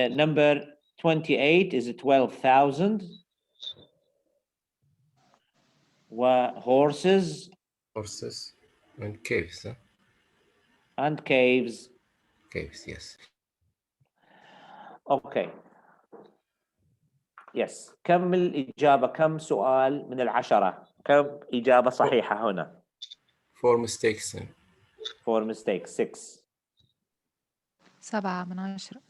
Number 28 is 12,000. horses and caves. Huh? and caves. Caves, yes. Okay. Yes. كم الإجابة؟ كم سؤال من 10؟ كم إجابة صحيحة هنا؟ 4 mistakes. 4 mistakes. 6. 7 من 10.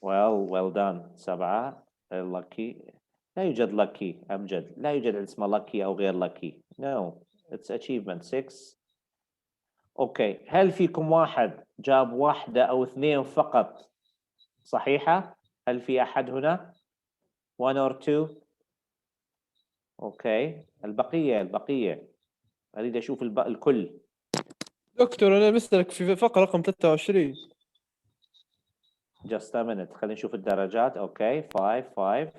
Well done. 7. lucky. لا يوجد lucky أمجد. لا يوجد اسمه lucky أو غير lucky. No. It's achievement. 6. Okay. هل فيكم واحد جاب 1 أو 2 فقط صحيحة؟ هل في أحد هنا؟ 1 or 2. اوكي. البقية اريد اشوف الكل. دكتور انا بسألك في فقرة رقم 23. Just a minute. خلينا نشوف الدرجات. اوكي. 5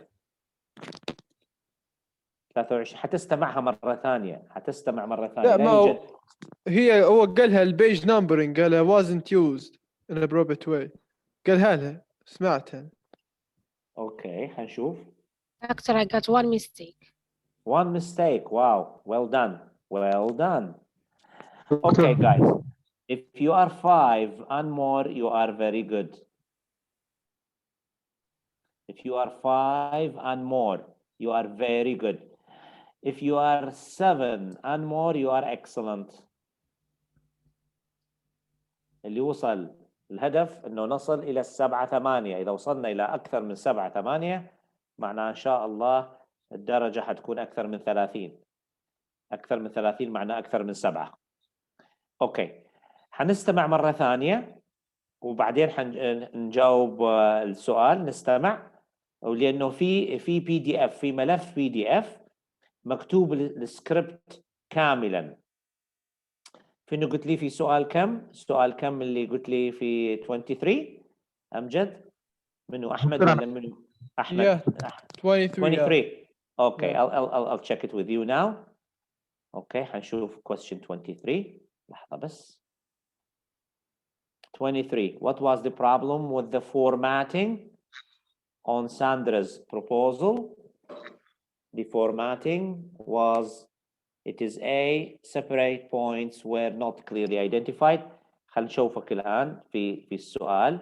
23. حتستمع مرة ثانية. لا ما يوجد. هو قالها البيج نمبرنج، قالها wasn't used in a appropriate way. قالها لها سمعتها. اوكي حنشوف. Doctor, I got 1 mistake. 1 mistake. Wow. Well done. Okay guys. If you are 5 and more, you are very good. If you are 5 and more, you are very good. If you are 7 and more, you are excellent. اللي وصل الهدف انه نصل الى 7 8. اذا وصلنا الى اكثر من 7 8 معناه ان شاء الله الدرجة حتكون اكثر من 30. اكثر من 30 معناه اكثر من 7. اوكي. حنستمع مرة ثانية وبعدين حنجاوب السؤال. نستمع ولانه في PDF، في ملف PDF مكتوب السكريبت كاملا. فينو قلت لي في سؤال كم اللي قلت لي في 23 أمجد؟ منو أحمد ولا منو؟ أحمد. 23. Okay. I'll check it with you now. Okay. حنشوف question 23. لحظة بس. 23. What was the problem with the formatting on Sandra's proposal? The formatting was, it is A, separate points were not clearly identified. خلينا نشوفك الآن في السؤال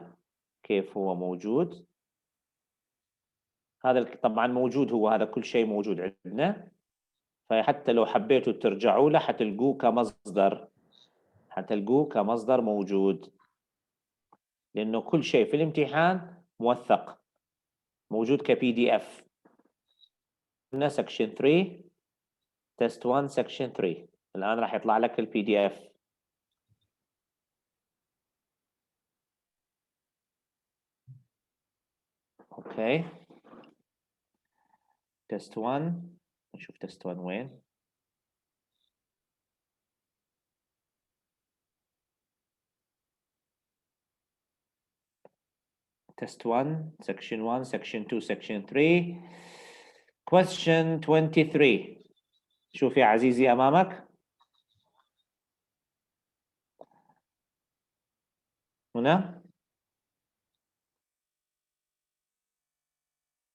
كيف هو موجود. هذا طبعا موجود، هو هذا كل شيء موجود عندنا، فحتى لو حبيتوا ترجعوا له حتلقوه كمصدر موجود، لأنه كل شيء في الامتحان موثق موجود كPDF. هنا section 3 test 1 section 3. الآن راح يطلع لك الPDF. اوكي. test 1. نشوف test 1 وين. test 1 section 1 section 2 section 3 question 23. شوف يا عزيزي أمامك هنا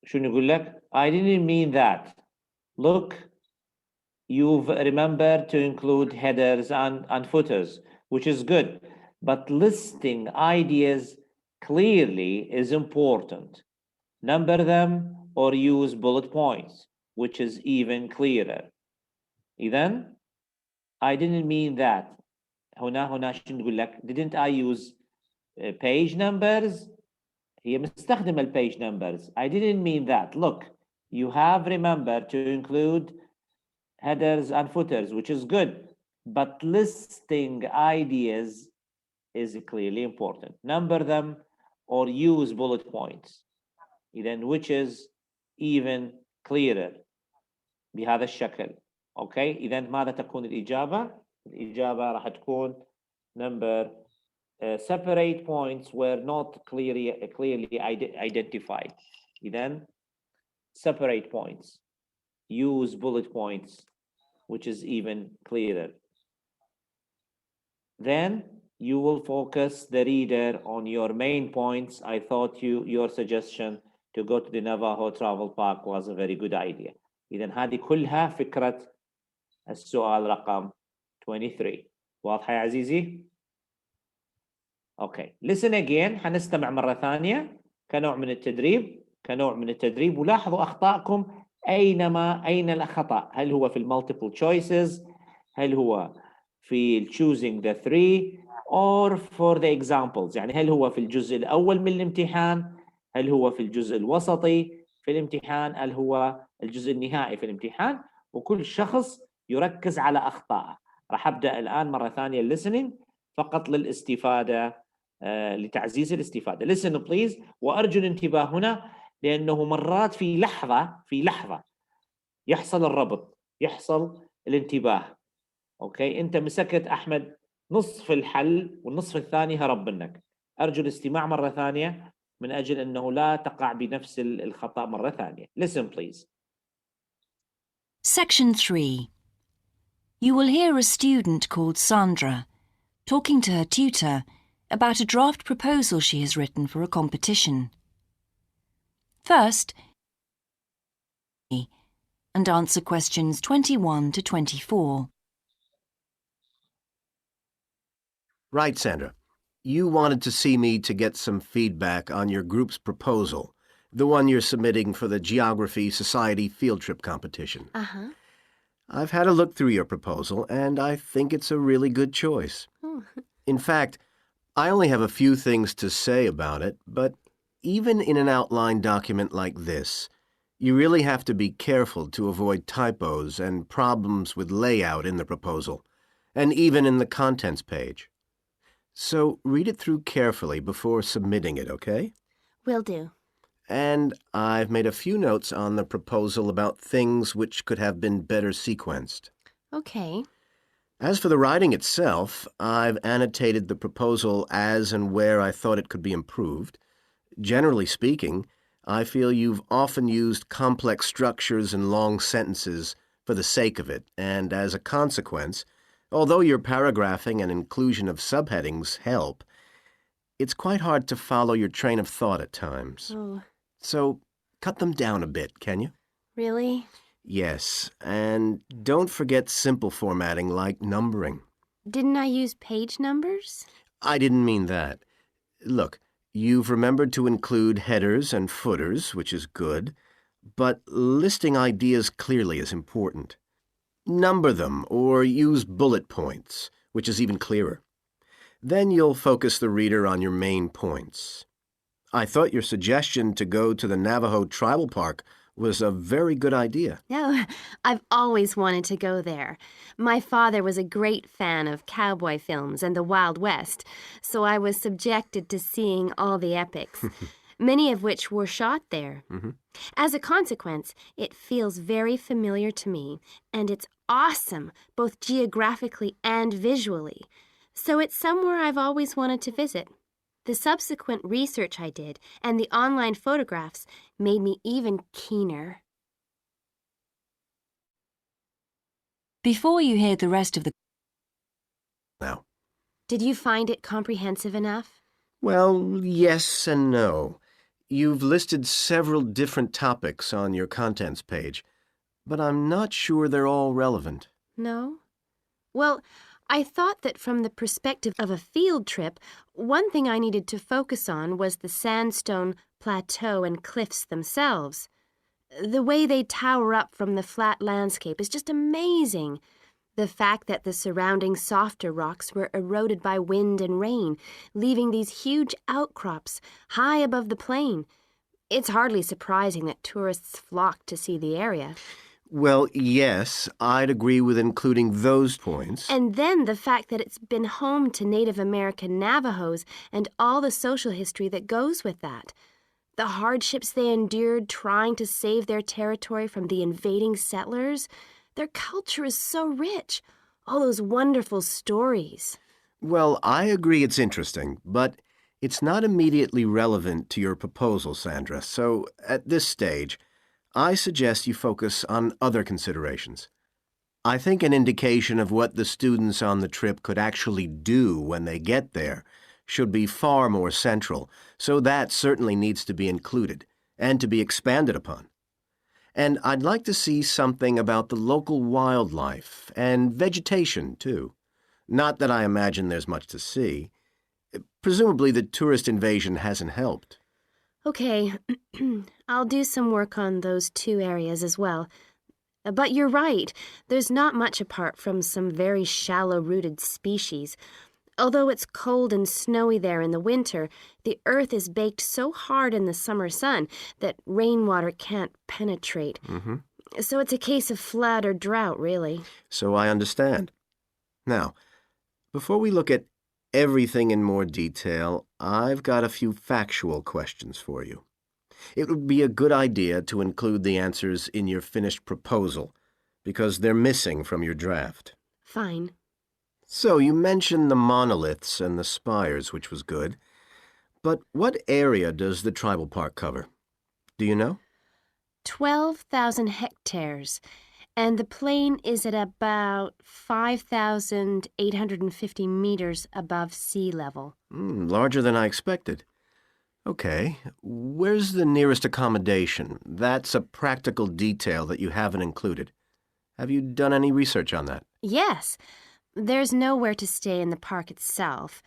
شو نقول لك؟ I didn't mean that. Look, you've remembered to include headers and footers, which is good, but listing ideas clearly is important. Number them or use bullet points, which is even clearer. إذن I didn't mean that. هنا شو نقول لك؟ Didn't I use page numbers? هي مستخدمة page numbers. I didn't mean that. Look, you have remembered to include headers and footers, which is good, but listing ideas is clearly important. Number them or use bullet points. إذن which is even clearer. بهذا الشكل. Okay. إذن ماذا تكون الإجابة؟ الإجابة راح تكون number separate points were not clearly identified. إذن separate points. Use bullet points, which is even clearer. Then you will focus the reader on your main points. I thought your suggestion to go to the Navajo Travel Park was a very good idea. إذن هذه كلها فكرة السؤال رقم 23. واضحة يا عزيزي؟ اوكي. listen again. حنستمع مرة ثانية كنوع من التدريب ولاحظوا أخطائكم أين الخطأ؟ هل هو في multiple choices؟ هل هو في choosing the three or for the examples؟ يعني هل هو في الجزء الأول من الامتحان؟ هل هو في الجزء الوسطي في الامتحان؟ هل هو الجزء النهائي في الامتحان؟ وكل شخص يركز على أخطائه. راح أبدأ الآن مرة ثانية listening فقط للاستفادة، لتعزيز الاستفادة. listen please. وأرجو الانتباه هنا لأنه مرات في لحظة يحصل الربط، يحصل الانتباه. أوكي، أنت مسكت أحمد نصف الحل والنصف الثاني هرب منك. أرجو الاستماع مرة ثانية من أجل أنه لا تقع بنفس الخطأ مرة ثانية. listen please. Section 3. You will hear a student called Sandra talking to her tutor about a draft proposal she has written for a competition. First, and answer questions 21 to 24. Right, Sandra. You wanted to see me to get some feedback on your group's proposal, the one you're submitting for the Geography Society field trip competition. Uh-huh. I've had a look through your proposal, and I think it's a really good choice. Oh. In fact, I only have a few things to say about it, but even in an outline document like this, you really have to be careful to avoid typos and problems with layout in the proposal, and even in the contents page. So read it through carefully before submitting it, okay? Will do. And I've made a few notes on the proposal about things which could have been better sequenced. Okay. As for the writing itself, I've annotated the proposal as and where I thought it could be improved. Generally speaking, I feel you've often used complex structures and long sentences for the sake of it, and as a consequence, although your paragraphing and inclusion of subheadings help, it's quite hard to follow your train of thought at times. Oh. So cut them down a bit, can you? Really? Yes, and don't forget simple formatting like numbering. Didn't I use page numbers? I didn't mean that. Look, you've remembered to include headers and footers, which is good, but listing ideas clearly is important. Number them or use bullet points, which is even clearer. Then you'll focus the reader on your main points. I thought your suggestion to go to the Navajo Tribal Park was a very good idea. No, I've always wanted to go there. My father was a great fan of cowboy films and the Wild West, so I was subjected to seeing all the epics, many of which were shot there. Mm-hmm. As a consequence, it feels very familiar to me, and it's awesome, both geographically and visually. So it's somewhere I've always wanted to visit. The subsequent research I did and the online photographs made me even keener. Before you hear the rest of the... Now. Did you find it comprehensive enough? Well, yes and no. You've listed several different topics on your contents page, but I'm not sure they're all relevant. No? Well, I thought that from the perspective of a field trip, one thing I needed to focus on was the sandstone plateau and cliffs themselves. The way they tower up from the flat landscape is just amazing. The fact that the surrounding softer rocks were eroded by wind and rain, leaving these huge outcrops high above the plain. It's hardly surprising that tourists flock to see the area. Well, yes, I'd agree with including those points. And then the fact that it's been home to Native American Navajos and all the social history that goes with that. The hardships they endured trying to save their territory from the invading settlers. Their culture is so rich. All those wonderful stories. Well, I agree it's interesting, but it's not immediately relevant to your proposal, Sandra. So, at this stage, I suggest you focus on other considerations. I think an indication of what the students on the trip could actually do when they get there should be far more central, so that certainly needs to be included and to be expanded upon. And I'd like to see something about the local wildlife and vegetation, too. Not that I imagine there's much to see. Presumably the tourist invasion hasn't helped. Okay, I'll do some work on those two areas as well. But you're right, there's not much apart from some very shallow-rooted species. Although it's cold and snowy there in the winter, the earth is baked so hard in the summer sun that rainwater can't penetrate. So it's a case of flood or drought, really. So I understand. Now, before we look at everything in more detail, I've got a few factual questions for you. It would be a good idea to include the answers in your finished proposal, because they're missing from your draft. Fine. So you mentioned the monoliths and the spires, which was good. But what area does the tribal park cover? Do you know? 12,000 hectares, and the plain is at about 5,850 meters above sea level. Larger than I expected. Okay, where's the nearest accommodation? That's a practical detail that you haven't included. Have you done any research on that? Yes. There's nowhere to stay in the park itself,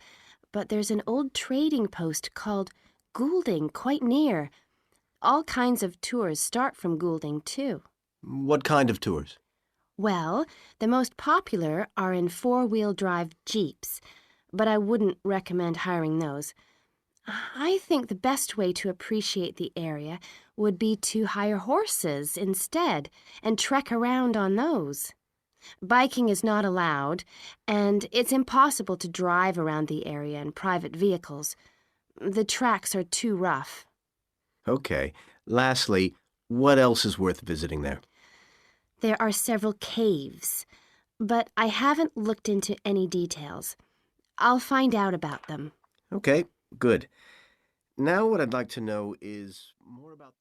but there's an old trading post called Goulding quite near. All kinds of tours start from Goulding, too. What kind of tours? Well, the most popular are in four-wheel drive Jeeps, but I wouldn't recommend hiring those. I think the best way to appreciate the area would be to hire horses instead and trek around on those. Biking is not allowed, and it's impossible to drive around the area in private vehicles. The tracks are too rough. Okay. Lastly, what else is worth visiting there? There are several caves, but I haven't looked into any details. I'll find out about them. Okay, good. Now what I'd like to know is more about...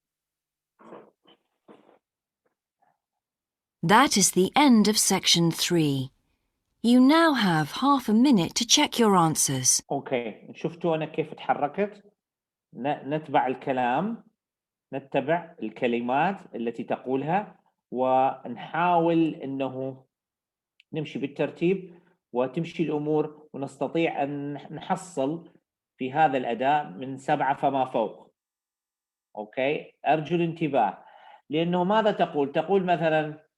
That is the end of section 3. You now have half a minute to check your answers. اوكي، شفتوا انا كيف تحركت؟ نتبع الكلام، نتبع الكلمات التي تقولها، ونحاول انه نمشي بالترتيب وتمشي الامور، ونستطيع ان نحصل في هذا الاداء من 7 فما فوق. اوكي، ارجو الانتباه، لانه ماذا تقول؟ تقول مثلا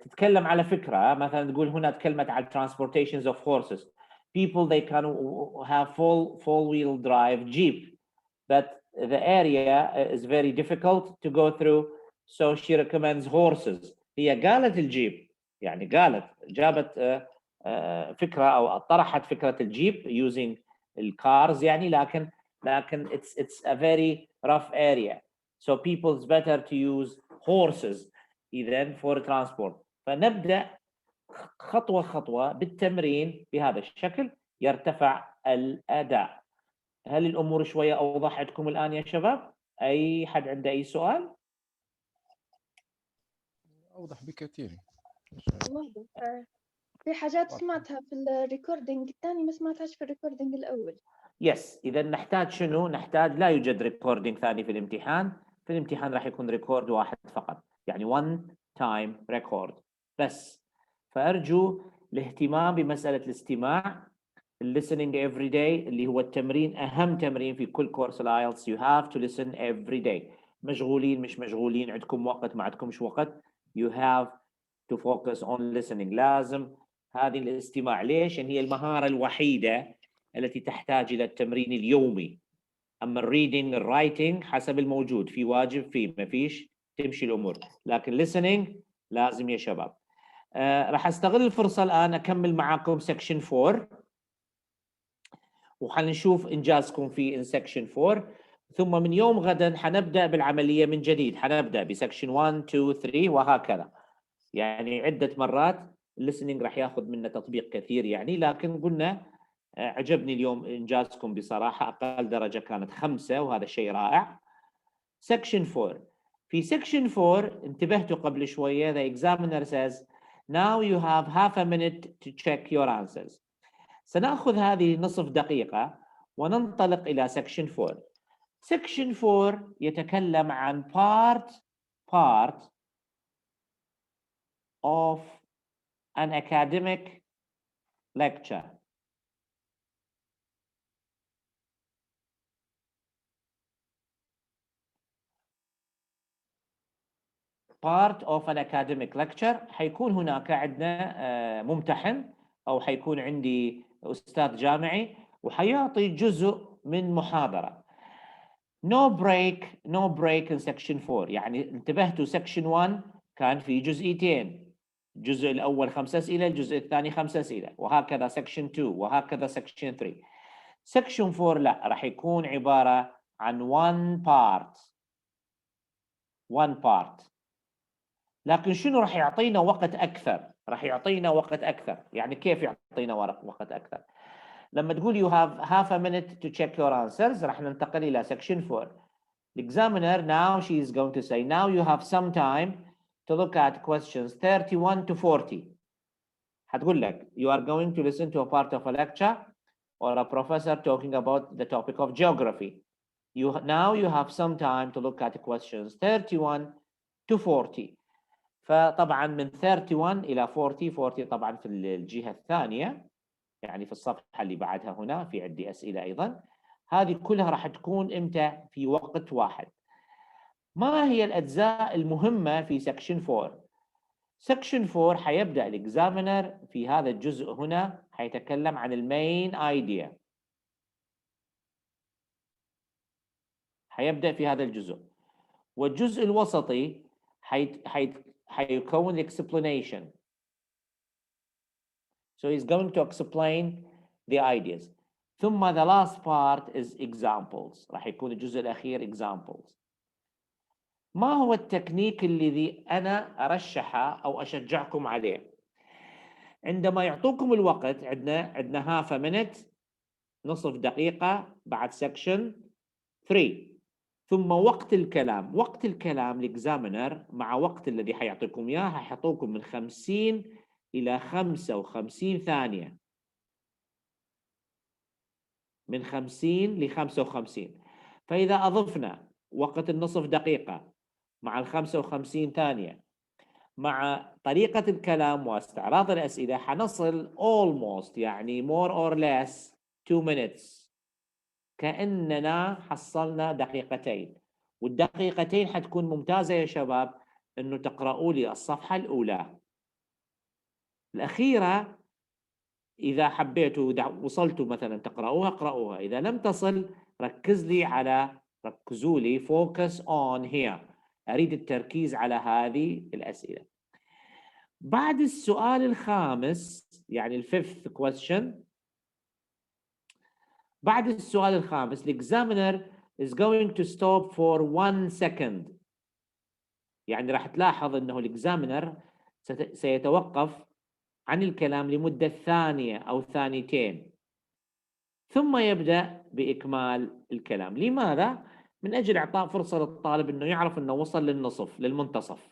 تتكلم على فكرة، مثلا تقول هنا تكلمت على transportations of horses. People they can have four wheel drive jeep, but the area is very difficult to go through, so she recommends horses. هي قالت الجيب، يعني جابت فكرة أو طرحت فكرة الجيب using الكارز يعني، لكن it's a very rough area, so people it's better to use horses إذن for transport. فنبدأ خطوة خطوة بالتمرين بهذا الشكل يرتفع الأداء. هل الأمور شوية أوضح عندكم الآن يا شباب؟ أي حد عنده أي سؤال؟ أوضح بكثير. في حاجات سمعتها في الريكوردينج الثاني ما سمعتهاش في الريكوردينج الأول. يس، إذا نحتاج شنو؟ نحتاج لا يوجد ريكوردينج ثاني في الامتحان. في الامتحان راح يكون ريكورد واحد فقط، يعني one time record بس. فأرجو الاهتمام بمسألة الاستماع، listening every day اللي هو التمرين، أهم تمرين في كل كورس الايلتس. you have to listen every day. مشغولين مش مشغولين، عندكم وقت ما عندكمش وقت، you have to focus on listening. لازم هذه الاستماع. ليش؟ لأن هي المهارة الوحيدة التي تحتاج إلى التمرين اليومي. أما الريدينج الرايتينج حسب الموجود، في واجب فيه ما فيش تمشي الأمور، لكن listening لازم يا شباب. راح أستغل الفرصة الآن أكمل معاكم section 4 وحنشوف إنجازكم في section 4، ثم من يوم غدا حنبدأ بالعملية من جديد، حنبدأ بsection 1 2 3 وهكذا، يعني عدة مرات. listening راح ياخذ منا تطبيق كثير يعني، لكن قلنا عجبني اليوم إنجازكم بصراحة، أقل درجة كانت 5 وهذا شيء رائع. section 4. في section 4 انتبهتوا قبل شوية the examiner says now you have half a minute to check your answers. سنأخذ هذه نصف دقيقة وننطلق إلى section 4. section 4 يتكلم عن part part of an academic lecture. part of an academic lecture حيكون هناك عندنا ممتحن أو حيكون عندي أستاذ جامعي وحيعطي جزء من محاضرة. no break in section 4. يعني انتبهتوا section 1 كان في جزئيتين، الجزء الأول 5 أسئلة، الجزء الثاني 5 أسئلة، وهكذا section 2 وهكذا section 3. section 4 لا، راح يكون عبارة عن one part. لكن شنو راح يعطينا وقت أكثر؟ راح يعطينا وقت أكثر. يعني كيف يعطينا وقت أكثر؟ لما تقول you have half a minute to check your answers راح ننتقل إلى section 4. The examiner now she is going to say now you have some time to look at questions 31 to 40. هتقول لك you are going to listen to a part of a lecture or a professor talking about the topic of geography. Now you have some time to look at questions 31 to 40. فطبعا من 31 إلى 40 طبعا في الجهة الثانية، يعني في الصفحة اللي بعدها هنا في عندي أسئلة أيضا. هذه كلها راح تكون إمتى؟ في وقت واحد. ما هي الأجزاء المهمة في section 4؟ section 4 حيبدأ الإكزامينر في هذا الجزء هنا حيتكلم عن المين ايديا، حيبدأ في هذا الجزء. والجزء الوسطي حيكون explanation. So he's going to explain the ideas. ثم the last part is examples. راح يكون الجزء الأخير examples. ما هو التكنيك الذي أنا أرشحه أو أشجعكم عليه؟ عندما يعطوكم الوقت عندنا half a minute، نصف دقيقة بعد section 3. ثم وقت الكلام الإكزامينر مع وقت الذي حيعطيكم إياه حيعطوكم من 50 إلى 55 ثانية. من 50 ل 55. فإذا أضفنا وقت النصف دقيقة مع ال 55 ثانية مع طريقة الكلام واستعراض الأسئلة حنصل almost يعني more or less 2 minutes. كأننا حصلنا دقيقتين، والدقيقتين حتكون ممتازة يا شباب إنه تقرأوا لي الصفحة الأولى. الأخيرة إذا حبيتوا إذا وصلتوا مثلا تقرأوها اقرأوها، إذا لم تصل ركزوا لي focus on here. أريد التركيز على هذه الأسئلة. بعد السؤال الخامس يعني الفifth question، بعد السؤال الخامس the examiner is going to stop for 1 second. يعني راح تلاحظ أنه الإكزامينر سيتوقف عن الكلام لمدة ثانية أو ثانيتين، ثم يبدأ بإكمال الكلام. لماذا؟ من أجل إعطاء فرصة للطالب أنه يعرف أنه وصل للمنتصف.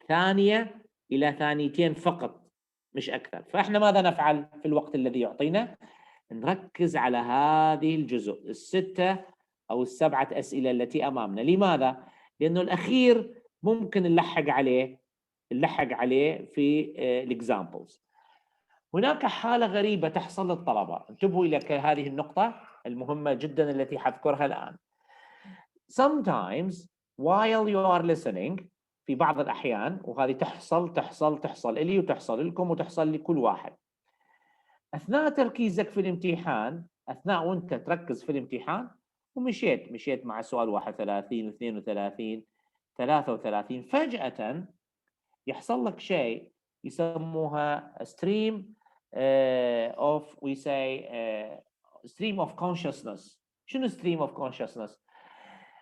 ثانية إلى ثانيتين فقط مش أكثر. فإحنا ماذا نفعل في الوقت الذي يعطينا؟ نركز على هذه الجزء 6 أو 7 أسئلة التي أمامنا. لماذا؟ لأنه الأخير ممكن نلحق عليه في الإكزامبلز. هناك حالة غريبة تحصل للطلبة، انتبهوا إلى هذه النقطة المهمة جدا التي حذكرها الآن. Sometimes while you are listening، في بعض الأحيان، وهذه تحصل إلي وتحصل لكم وتحصل لكل واحد، أثناء تركيزك في الامتحان، أثناء وأنت تركز في الامتحان ومشيت مع سؤال 31 32 33 فجأة يحصل لك شيء يسموها stream of consciousness. شنو stream of consciousness؟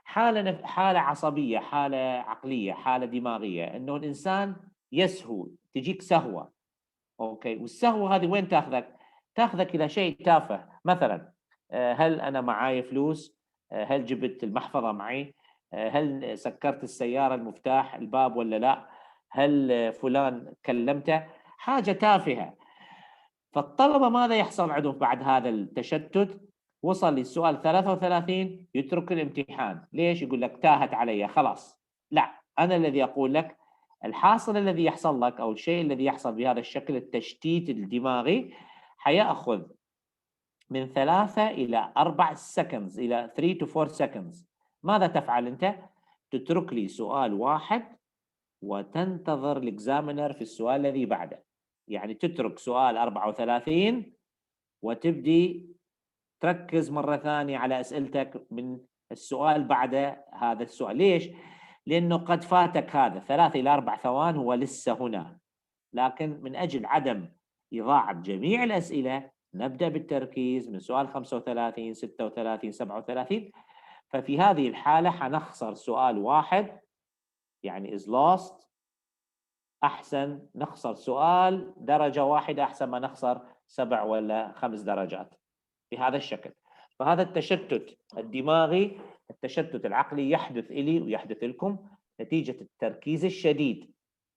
حالة عصبية، حالة عقلية، حالة دماغية، إنه الإنسان يسهو، تجيك سهوة. أوكي، والسهوة هذه وين تأخذك إلى شيء تافه. مثلا هل أنا معاي فلوس؟ هل جبت المحفظة معي؟ هل سكرت السيارة المفتاح الباب ولا لا؟ هل فلان كلمته؟ حاجة تافهة. فالطلبة ماذا يحصل عندهم بعد هذا التشتت؟ وصل للسؤال 33 يترك الامتحان. ليش؟ يقول لك تاهت علي خلاص. لا، أنا الذي أقول لك الحاصل الذي يحصل لك أو الشيء الذي يحصل بهذا الشكل التشتيت الدماغي حيأخذ من 3 إلى 4 seconds إلى 3 to 4 seconds. ماذا تفعل أنت؟ تترك لي سؤال واحد وتنتظر الإكزامينر في السؤال الذي بعده. يعني تترك سؤال 34 وتبدي تركز مرة ثانية على أسئلتك من السؤال بعد هذا السؤال. ليش؟ لأنه قد فاتك هذا 3 إلى 4 ثوان هو لسه هنا، لكن من أجل عدم إضاعة جميع الأسئلة نبدأ بالتركيز من سؤال 35 36 37. ففي هذه الحالة حنخسر سؤال واحد يعني is lost، أحسن نخسر سؤال درجة واحدة أحسن ما نخسر 7 ولا 5 درجات بهذا الشكل. فهذا التشتت الدماغي التشتت العقلي يحدث إلي ويحدث لكم نتيجة التركيز الشديد.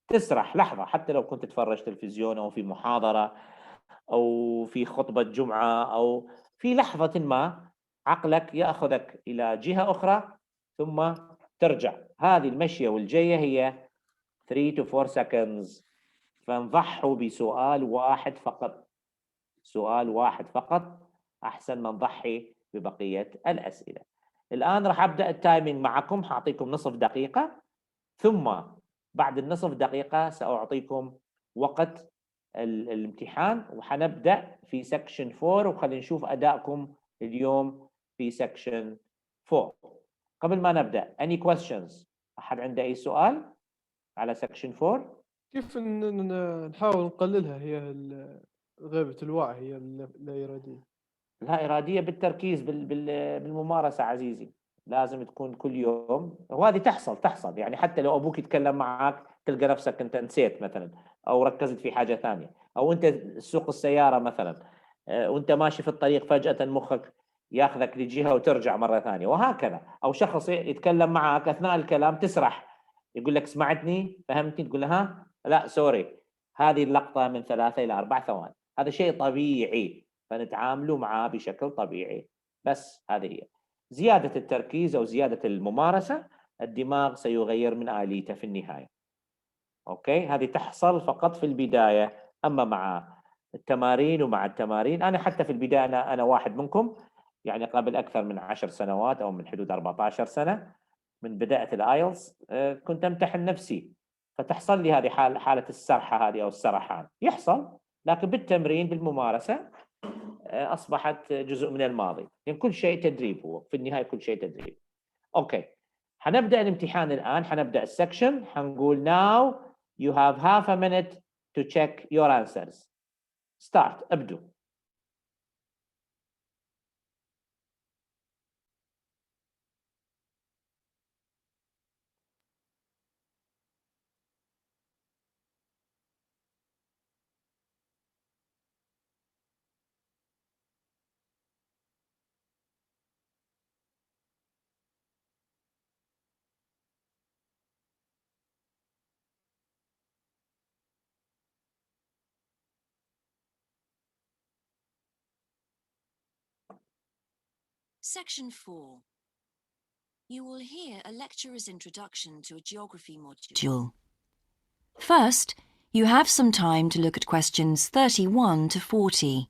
تسرح لحظة حتى لو كنت تتفرج تلفزيون أو في محاضرة أو في خطبة جمعة أو في لحظة ما عقلك يأخذك إلى جهة أخرى ثم ترجع. هذه المشية والجية هي 3 to 4 seconds. فنضحوا بسؤال واحد فقط، سؤال واحد فقط أحسن ما نضحي ببقية الأسئلة. الآن راح أبدأ التايمينج معكم، حأعطيكم نصف دقيقة ثم بعد النصف دقيقة سأعطيكم وقت الامتحان وحنبدأ في سكشن 4 وخلينا نشوف أدائكم اليوم في سكشن 4. قبل ما نبدأ any questions؟ أحد عنده أي سؤال على سكشن 4؟ كيف نحاول نقللها هي غيبة الوعي هي اللا إرادية؟ لا إرادية بالتركيز بالممارسة عزيزي، لازم تكون كل يوم، وهذه تحصل يعني حتى لو أبوك يتكلم معك تلقى نفسك أنت نسيت مثلا أو ركزت في حاجة ثانية، أو أنت تسوق السيارة مثلا وأنت ماشي في الطريق فجأة مخك ياخذك لجهة وترجع مرة ثانية وهكذا. أو شخص يتكلم معك أثناء الكلام تسرح يقول لك سمعتني فهمتني تقول له ها لا سوري هذه اللقطة من 3 إلى 4 ثواني. هذا شيء طبيعي فنتعاملوا معاه بشكل طبيعي. بس هذه هي زيادة التركيز أو زيادة الممارسة الدماغ سيغير من آليته في النهاية. أوكي هذه تحصل فقط في البداية. أما مع التمارين ومع التمارين أنا حتى في البداية أنا واحد منكم يعني قبل أكثر من 10 سنوات أو من حدود 14 سنة من بداية الايلتس كنت أمتحن نفسي فتحصل لي هذه حالة السرحة هذه أو السرحان يحصل، لكن بالتمرين بالممارسة أصبحت جزء من الماضي. يعني كل شيء تدريب، هو في النهاية كل شيء تدريب. أوكي حنبدأ الامتحان الآن، حنبدأ السكشن. حنقول now you have half a minute to check your answers. start أبدو. Section 4. You will hear a lecturer's introduction to a geography module. First, you have some time to look at questions 31 to 40.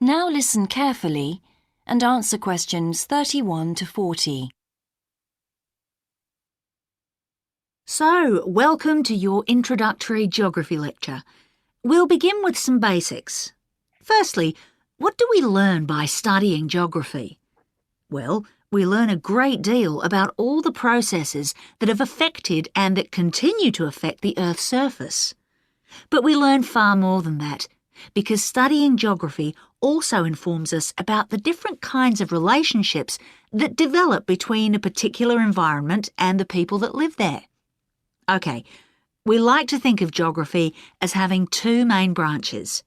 Now listen carefully and answer questions 31 to 40. So, welcome to your introductory geography lecture. We'll begin with some basics. Firstly, what do we learn by studying geography? Well, we learn a great deal about all the processes that have affected and that continue to affect the Earth's surface. But we learn far more than that, because studying geography also informs us about the different kinds of relationships that develop between a particular environment and the people that live there. Okay, we like to think of geography as having two main branches.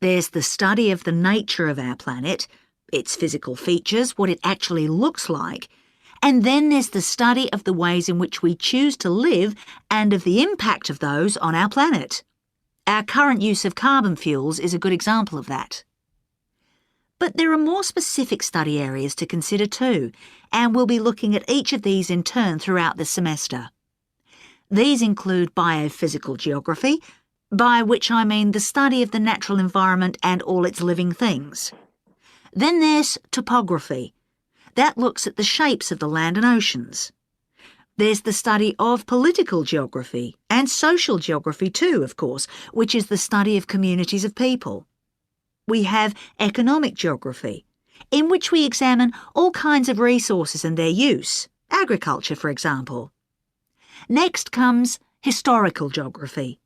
There's the study of the nature of our planet, its physical features, what it actually looks like, and then there's the study of the ways in which we choose to live and of the impact of those on our planet. Our current use of carbon fuels is a good example of that. But there are more specific study areas to consider too, and we'll be looking at each of these in turn throughout the semester. These include biophysical geography, by which I mean the study of the natural environment and all its living things. Then there's topography. That looks at the shapes of the land and oceans. There's the study of political geography and social geography too, of course, which is the study of communities of people. We have economic geography, in which we examine all kinds of resources and their use, agriculture, for example. Next comes historical geography,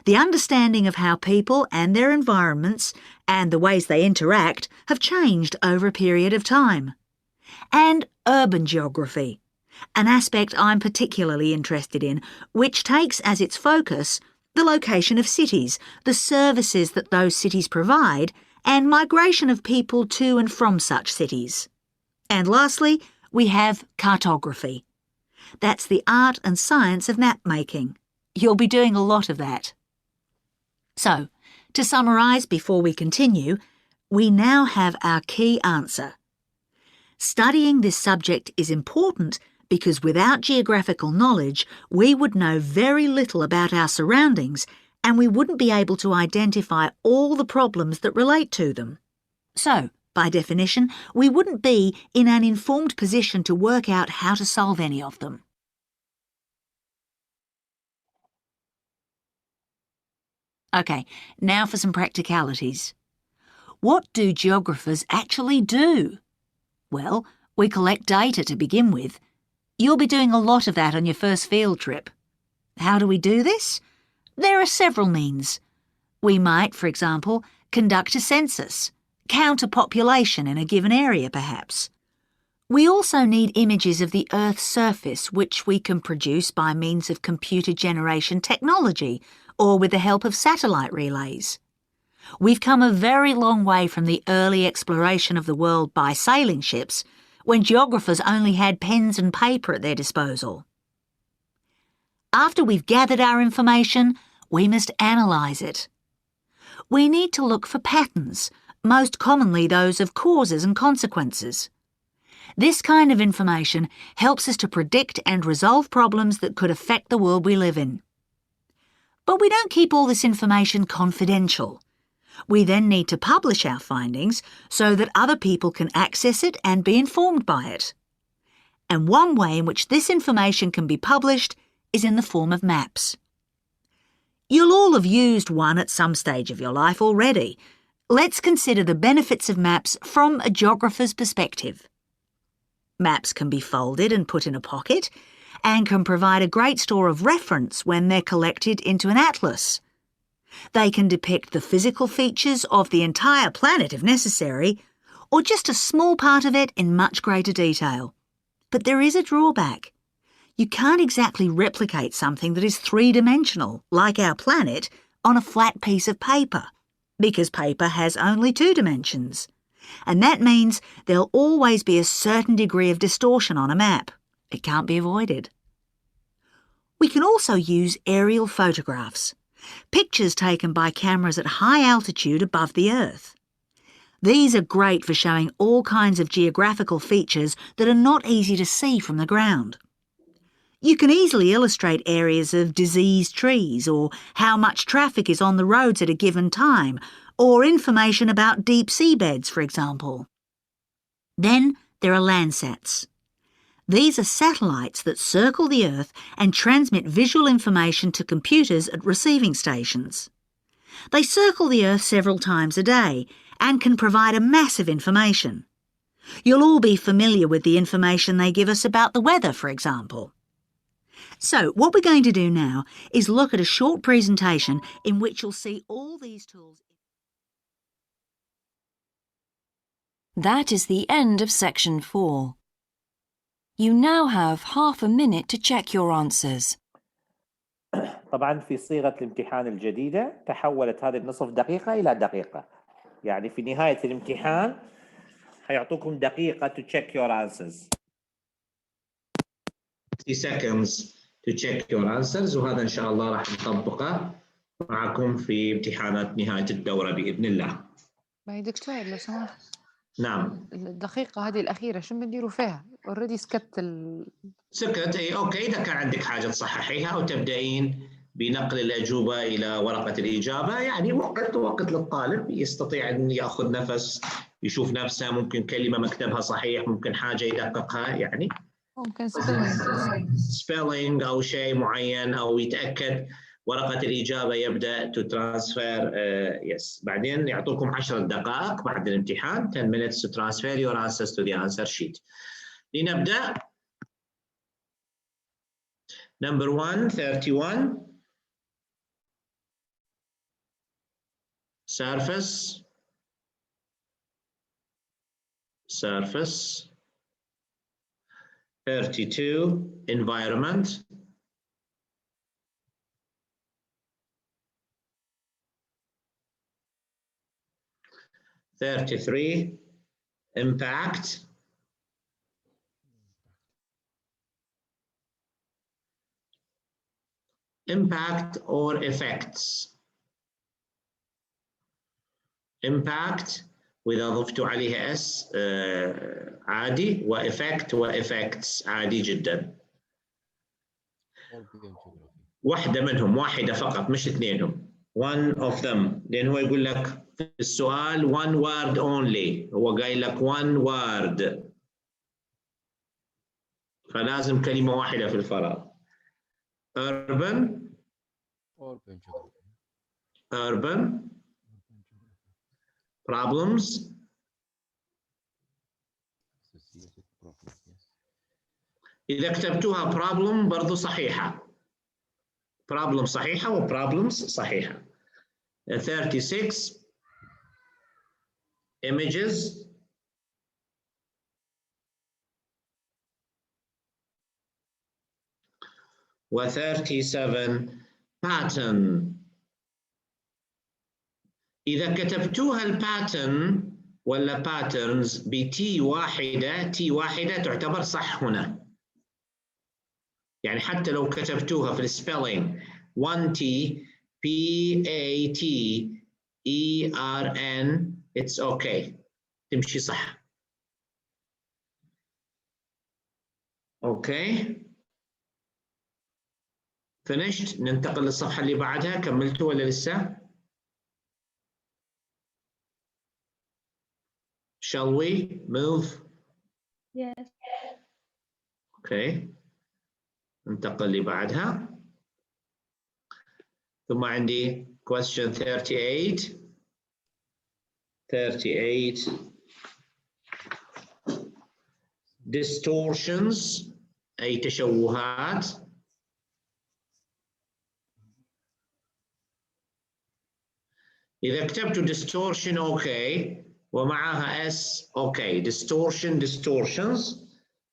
the understanding of how people and their environments and the ways they interact have changed over a period of time. And urban geography, an aspect I'm particularly interested in, which takes as its focus the location of cities, the services that those cities provide, and migration of people to and from such cities. And lastly, we have cartography. That's the art and science of map making. You'll be doing a lot of that. So, to summarise before we continue, we now have our key answer. Studying this subject is important because without geographical knowledge, we would know very little about our surroundings and we wouldn't be able to identify all the problems that relate to them. So, by definition, we wouldn't be in an informed position to work out how to solve any of them. Okay, now for some practicalities. What do geographers actually do? Well, we collect data to begin with. You'll be doing a lot of that on your first field trip. How do we do this? There are several means. We might, for example, conduct a census, count a population in a given area perhaps. We also need images of the Earth's surface which we can produce by means of computer generation technology or with the help of satellite relays. We've come a very long way from the early exploration of the world by sailing ships, when geographers only had pens and paper at their disposal. After we've gathered our information, we must analyse it. We need to look for patterns, most commonly those of causes and consequences. This kind of information helps us to predict and resolve problems that could affect the world we live in. But we don't keep all this information confidential. We then need to publish our findings so that other people can access it and be informed by it. And one way in which this information can be published is in the form of maps. You'll all have used one at some stage of your life already. Let's consider the benefits of maps from a geographer's perspective. Maps can be folded and put in a pocket and can provide a great store of reference when they're collected into an atlas. They can depict the physical features of the entire planet if necessary, or just a small part of it in much greater detail. But there is a drawback. You can't exactly replicate something that is three-dimensional, like our planet, on a flat piece of paper, because paper has only 2 dimensions. And that means there'll always be a certain degree of distortion on a map. It can't be avoided. We can also use aerial photographs, pictures taken by cameras at high altitude above the Earth. These are great for showing all kinds of geographical features that are not easy to see from the ground. You can easily illustrate areas of diseased trees or how much traffic is on the roads at a given time, or information about deep seabeds, for example. Then there are Landsats. These are satellites that circle the Earth and transmit visual information to computers at receiving stations. They circle the Earth several times a day and can provide a massive information. You'll all be familiar with the information they give us about the weather, for example. So, what we're going to do now is look at a short presentation in which you'll see all these tools. That is the end of section 4. You now have half a minute to check your answers. طبعا في صيغة الامتحان الجديدة تحولت هذه النصف دقيقة إلى دقيقة. يعني في نهاية الامتحان حيعطوكم دقيقة to check your answers. 60 seconds to check your answers، وهذا إن شاء الله راح نطبقه معكم في امتحانات نهاية الدورة بإذن الله. باي دكتور لو سمحت. نعم. الدقيقة هذه الأخيرة شو بنديروا فيها؟ اوريدي سكت سكت اي اوكي. إذا كان عندك حاجة تصححيها أو تبدأين بنقل الأجوبة إلى ورقة الإجابة، يعني وقت للطالب يستطيع أن يأخذ نفس، يشوف نفسه، ممكن كلمة مكتبها صحيح، ممكن حاجة يدققها، يعني ممكن spelling أو شيء معين، أو يتأكد ورقة الإجابة يبدأ to transfer yes. بعدين يعطوكم 10 دقائق بعد الامتحان 10 minutes to transfer your answers to the answer sheet. لنبدأ. Number 1 31. Surface. 32 environment. 33 impact. 'Impact or effects'. impact وإذا ضفت عليها s عادي، وeffect وeffects عادي جدا. واحدة منهم، واحدة فقط مش اثنينهم. one of them، لأن هو يقول لك في السؤال one word only، هو قايل لك one word، فلازم كلمة واحدة في الفراغ. urban. problems. إذا كتبتوها problem برضو صحيحة. problem صحيحة و problems صحيحة. 36 images. 37 pattern. إذا كتبتوها الباترن ولا patterns بتي واحدة، تي واحدة تعتبر صح هنا. يعني حتى لو كتبتوها في السبيلينج 1T PATERN it's okay، تمشي صح. اوكي finished. ننتقل للصفحة اللي بعدها. كملتوا ولا لسه؟ Shall we move? Yes. Okay. ننتقل اللي بعدها. ثم عندي question 38. 38 distortions أي تشوهات. إذا كتبتوا distortion okay ومعها S okay. distortions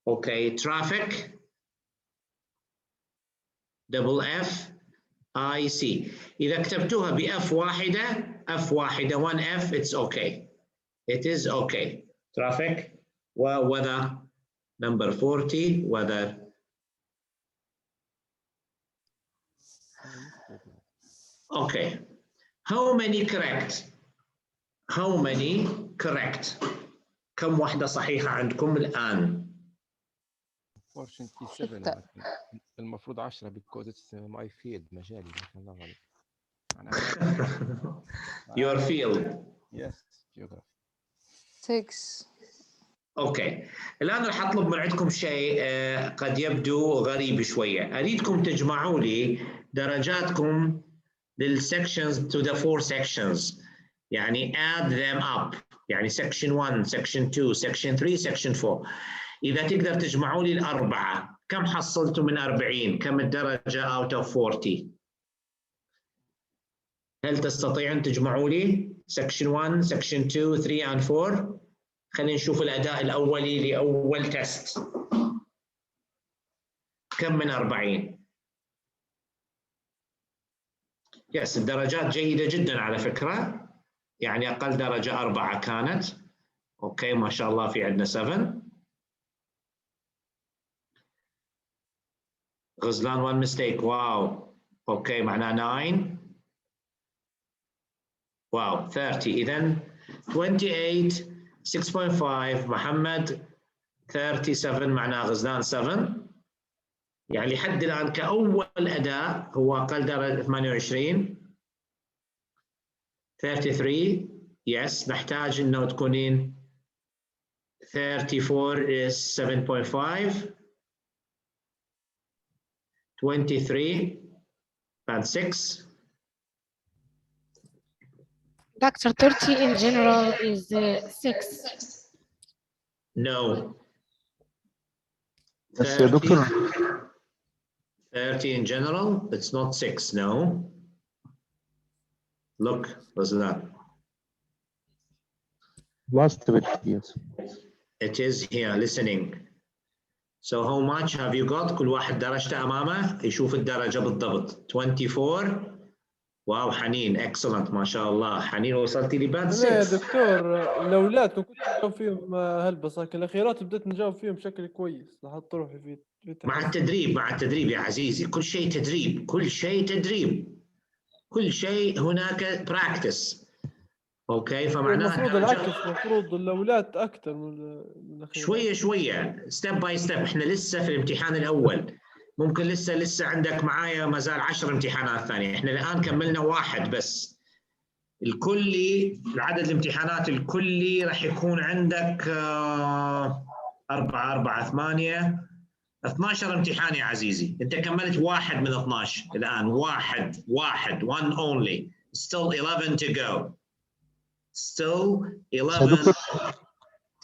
okay. traffic double F I C. إذا كتبتوها بF واحدة F واحدة 1F it's okay. it is okay. traffic weather number 40 weather. okay. how many correct? how many correct؟ كم واحدة صحيحة عندكم الآن؟ 47. المفروض 10 because it's my field مجالي. your field. yes geography. 6. اوكي الآن راح أطلب من عندكم شيء قد يبدو غريب شوية. أريدكم تجمعوا لي درجاتكم للسections to the 4 sections، يعني add them up. يعني section 1 section 2 section 3 section 4. إذا تقدر تجمعوا لي الأربعة، كم حصلتوا من 40؟ كم الدرجة out of 40؟ هل تستطيعون تجمعوا لي section 1 section 2 3 and 4؟ خلينا نشوف الأداء الأولي لأول تست. كم من 40؟ يس، الدرجات جيدة جدا على فكرة، يعني أقل درجة 4 كانت. أوكي ما شاء الله، في عندنا 7. غزلان 1 mistake. واو. أوكي معناه 9. واو 30. إذن 28 6.5. محمد 37 معناه غزلان 7. يعني لحد الآن كأول أداء هو أقل درجة 28. 33 يس، نحتاج إنه تكونين 34 is 7.5. 23 and 6. Doctor, 30 in general is 6. No. Yes, Doctor. 30 in general, it's not 6, no. Look, what's that? Last bit, yes. It is here, listening. So how much have you got? كل واحد درجته أمامه يشوف الدرجة بالضبط. 24. واو حنين، excellent ما شاء الله. حنين وصلتي لي بعد 6. يا دكتور الأولاد كنت نجاوب فيهم هلبس، لكن الأخيرات بدأت نجاوب فيهم بشكل كويس. لاحظت روحي في مع التدريب، مع التدريب يا عزيزي، كل شيء تدريب، كل شيء تدريب، كل شيء هناك براكتس. اوكي فمعناها المفروض العكس، المفروض الاولاد اكثر من الاخيرات. شويه شويه، ستيب باي ستيب. احنا لسه في الامتحان الاول، ممكن لسه عندك معايا ما زال 10 امتحانات ثانيه. احنا الان كملنا 1 بس. الكلي، العدد الامتحانات الكلي راح يكون عندك 4 4 8 12 امتحان يا عزيزي. انت كملت 1 من 12 الان. 1 only. Still 11 to go. Still 11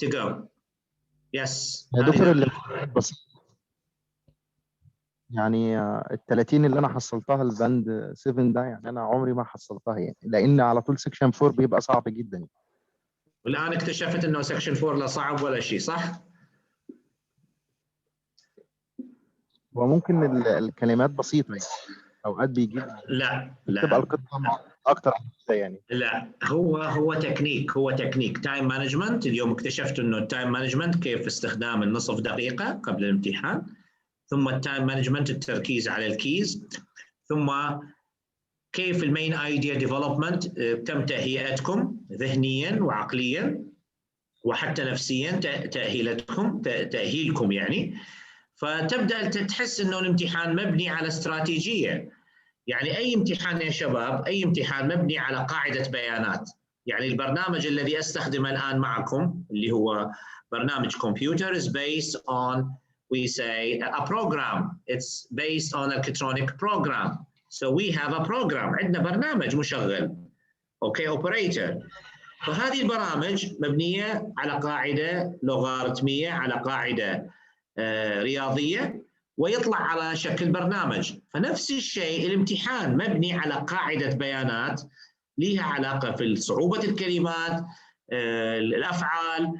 to go. Yes. يا دكتور اللي بس يعني ال 30 اللي انا حصلتها البند 7 ده، يعني انا عمري ما حصلتها، يعني لان على طول سكشن 4 بيبقى صعب جدا. والان اكتشفت انه سكشن 4 لا صعب ولا شيء، صح؟ وممكن الكلمات بسيطه يعني اوقات بيجيب لا تبقى القطه اكتر يعني. لا، هو تكنيك تايم مانجمنت. اليوم اكتشفت انه التايم مانجمنت كيف استخدام النصف دقيقه قبل الامتحان، ثم التايم مانجمنت التركيز على الكيز، ثم كيف المين ايديا ديفلوبمنت، تم تهيئتكم ذهنيا وعقليا وحتى نفسيا، تاهيلكم يعني. فتبدا تحس انه الامتحان مبني على استراتيجيه. يعني اي امتحان يا شباب، اي امتحان مبني على قاعده بيانات. يعني البرنامج الذي استخدمه الان معكم اللي هو برنامج كمبيوتر is based on, we say, a program. It's based on electronic program. So we have a program. عندنا برنامج مشغل. اوكي اوبريتور. فهذه البرامج مبنيه على قاعده لوغاريتميه، على قاعده رياضيه، ويطلع على شكل برنامج. فنفس الشيء الامتحان مبني على قاعده بيانات لها علاقه في صعوبه الكلمات، الافعال،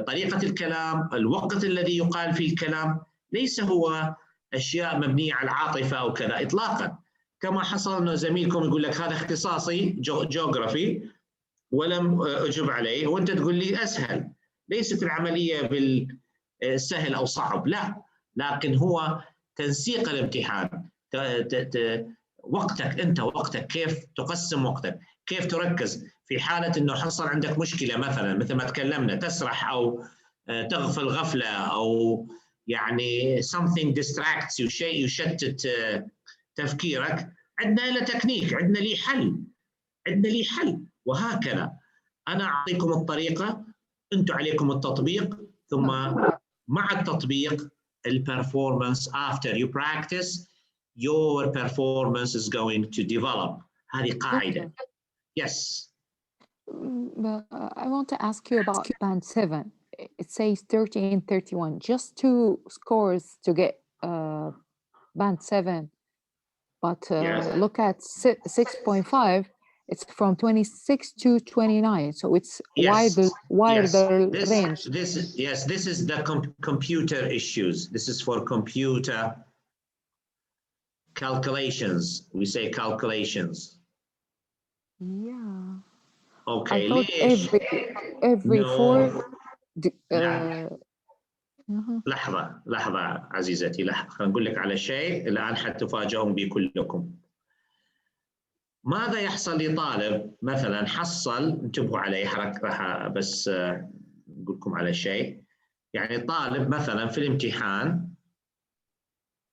طريقه الكلام، الوقت الذي يقال فيه الكلام. ليس هو اشياء مبنيه على العاطفه او كذا اطلاقا. كما حصل انه زميلكم يقول لك هذا اختصاصي جغرافي ولم اجب عليه وانت تقول لي اسهل. ليست العمليه بالسهل او صعب، لا، لكن هو تنسيق الامتحان. وقتك انت، وقتك كيف تقسم وقتك، كيف تركز في حاله انه حصل عندك مشكله مثلا مثل ما تكلمنا، تسرح او تغفل غفله او يعني something distracts you، شيء يشتت تفكيرك. عندنا له تكنيك، عندنا ليه حل، وهكذا. انا اعطيكم الطريقه، انتم عليكم التطبيق، ثم مع التطبيق البرفورمانس after you practice your performance is going to develop. هذه قاعده. Yes. I want to ask you about band 7. It says 30 and 31. Just 2 scores to get band 7. But look at 6.5. It's from 26 to 29. So it's wider range. This is the computer issues. This is for computer calculations. We say calculations. Yeah. Okay. I thought every no. 4 لحظة عزيزتي، لحظة، خلينا نقول لك على شيء الآن حتفاجئون به كلكم. ماذا يحصل لطالب مثلا حصل، انتبهوا علي، راح بس نقول لكم على شيء. يعني طالب مثلا في الامتحان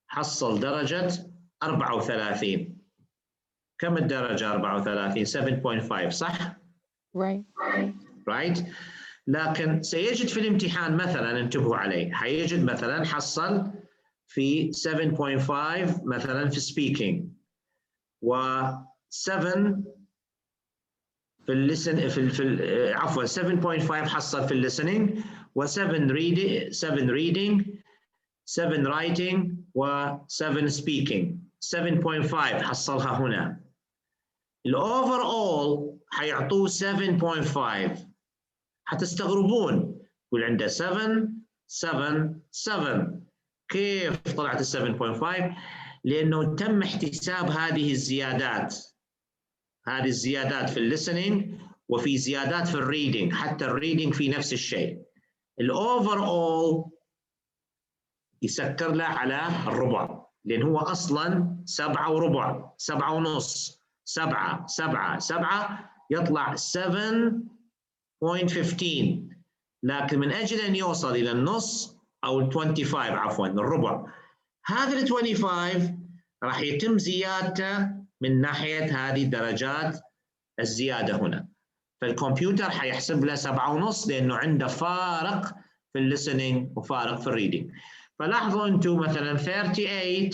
حصل درجة 34. كم الدرجة 34؟ 7.5 صح؟ right. لكن سيجد في الامتحان مثلا، انتبهوا علي، حيجد مثلا حصل في 7.5 مثلا في speaking، و7 في الليسن في عفوا 7.5 حصل في listening، و7 reading 7 writing و7 speaking. 7.5 حصلها هنا. الأوفر أول حيعطوه 7.5. حتستغربون، يقول عنده 7. كيف طلعت 7.5؟ لأنه تم احتساب هذه الزيادات. هذه الزيادات في الليسننج وفي زيادات في الريدنج، حتى الريدنج في نفس الشيء. الأوفر أول يسكر له على الربع، لأن هو أصلاً 7 وربع، 7 ونص، 7 يطلع 7.15. لكن من أجل أن يوصل إلى النص أو 25 عفواً الربع، هذا ال 25 راح يتم زيادته من ناحية هذه الدرجات الزيادة هنا. فالكمبيوتر حيحسب له 7.5 لأنه عنده فارق في الليسننج وفارق في الريدنج. فلاحظوا أنتم مثلاً 38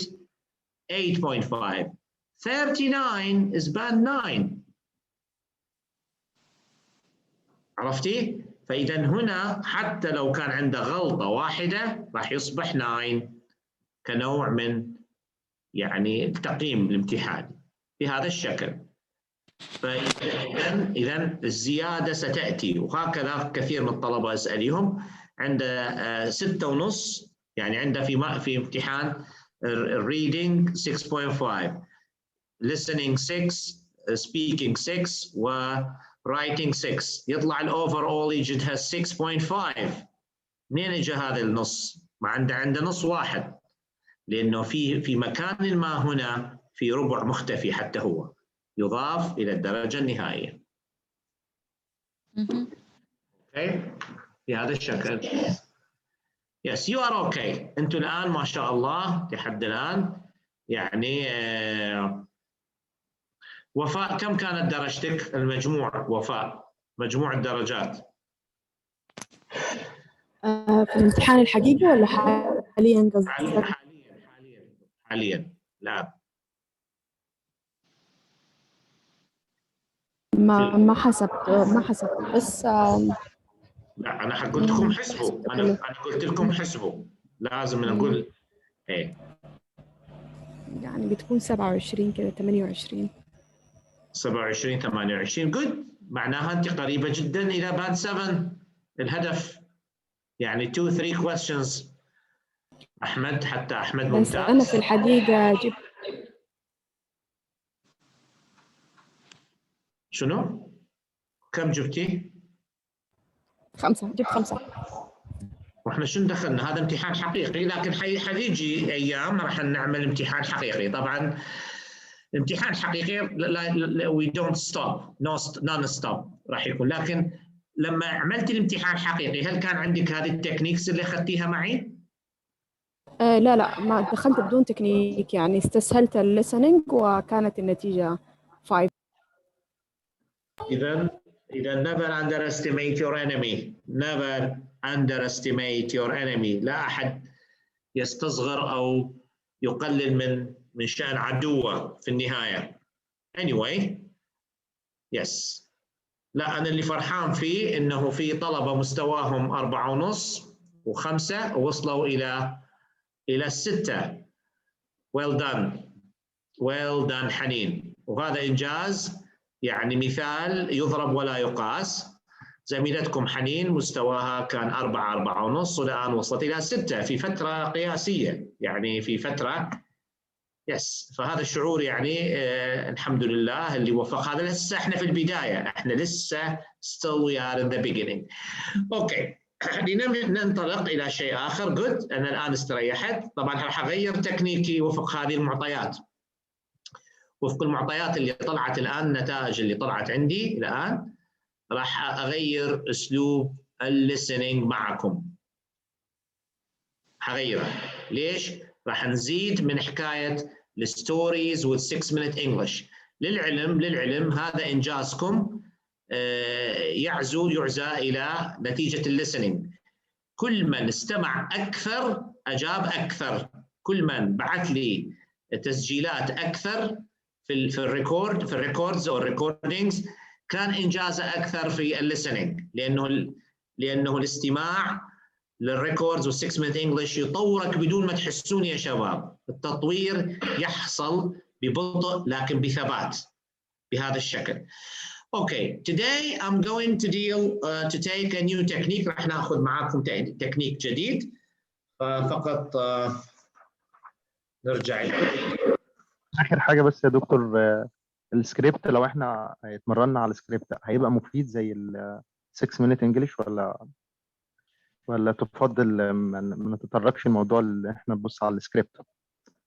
8.5، 39 is band 9. عرفتي؟ فإذا هنا حتى لو كان عنده غلطة واحدة راح يصبح 9 كنوع من يعني التقييم الامتحاني بهذا الشكل. فإذا الزيادة ستأتي، وهكذا كثير من الطلبة أسألهم عنده 6.5، يعني عنده في امتحان reading 6.5، listening 6، speaking 6 و writing 6، يطلع الأوفر أول يجدها 6.5. منين اجى هذا النص؟ ما عنده نص واحد، لأنه في مكان ما هنا في ربع مختفي حتى هو يضاف إلى الدرجة النهائية. Okay. بهذا الشكل. Yes, you are okay. أنتم الآن ما شاء الله لحد الآن يعني وفاء، كم كانت درجتك المجموع وفاء؟ مجموع الدرجات في الامتحان الحقيقي ولا حاليا قصدك؟ حاليا لا ما حسبت بس لا انا قلت لكم حسبوا، انا قلت لكم حسبوا، لازم نقول ايه يعني بتكون 27 كده 28 28 جود، معناها انت قريبه جدا الى باد 7 الهدف، يعني 2-3 questions. احمد، حتى احمد ممتاز. بس انا في الحقيقه جبت شنو؟ كم جبتي؟ 5. جبت 5. واحنا شنو دخلنا؟ هذا امتحان حقيقي، لكن حيجي ايام راح نعمل امتحان حقيقي. طبعا امتحان حقيقي we don't stop non stop راح يكون، لكن لما عملت الامتحان حقيقي هل كان عندك هذه التكنيكس اللي اخذتيها معي؟ لا ما دخلت بدون تكنيك، يعني استسهلت الليسننج وكانت النتيجة 5. إذا never underestimate your enemy. never underestimate your enemy. لا أحد يستصغر أو يقلل من شأن عدوه في النهاية. Anyway, yes. لا أنا اللي فرحان فيه إنه في طلبة مستواهم 4.5 و5 ووصلوا إلى 6. well done حنين، وهذا إنجاز يعني مثال يضرب ولا يقاس. زميلتكم حنين مستواها كان 4.5 والآن وصلت إلى 6 في فترة قياسية، يعني في فترة فهذا الشعور يعني الحمد لله اللي وفق. هذا لسه احنا في البداية، احنا لسه still we are in the beginning. اوكي ننطلق إلى شيء آخر. good. أنا الآن استريحت. طبعا راح أغير تكنيكي وفق هذه المعطيات، وفق المعطيات اللي طلعت الآن، النتائج اللي طلعت عندي الآن راح أغير أسلوب الليسننج معكم. هغيره. ليش؟ راح نزيد من حكاية الستوريز وال6 minute English. للعلم هذا إنجازكم يعزى إلى نتيجة الليسننج. كل من استمع أكثر أجاب أكثر، كل من بعث لي تسجيلات أكثر في الريكوردز أو الريكوردينجز كان إنجازه أكثر في الليسننج، لأنه الاستماع للريكوردز وال6 minute English يطورك بدون ما تحسون يا شباب. التطوير يحصل ببطء لكن بثبات بهذا الشكل. Okay, today I'm going to take a new technique. راح ناخذ معاكم تكنيك جديد. فقط نرجع آخر حاجة بس يا دكتور، السكريبت لو احنا اتمرنا على السكريبت هيبقى مفيد زي ال 6 minute English ولا تفضل ما نتطرقش الموضوع اللي احنا نبص على السكريبت؟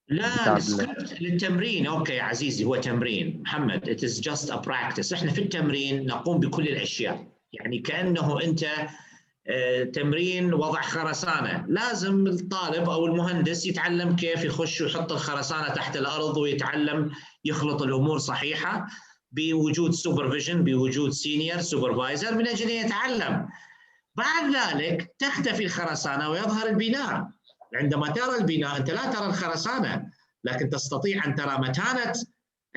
لا السكريبت للتمرين. اوكي يا عزيزي، هو تمرين محمد. it is just a practice. احنا في التمرين نقوم بكل الاشياء، يعني كانه انت تمرين وضع خرسانه. لازم الطالب او المهندس يتعلم كيف يخش ويحط الخرسانه تحت الارض، ويتعلم يخلط الامور صحيحه بوجود سوبرفيجن، بوجود سينيور سوبرفايزر من اجل ان يتعلم. بعد ذلك تختفي الخرسانه ويظهر البناء. عندما ترى البناء انت لا ترى الخرسانه، لكن تستطيع ان ترى متانه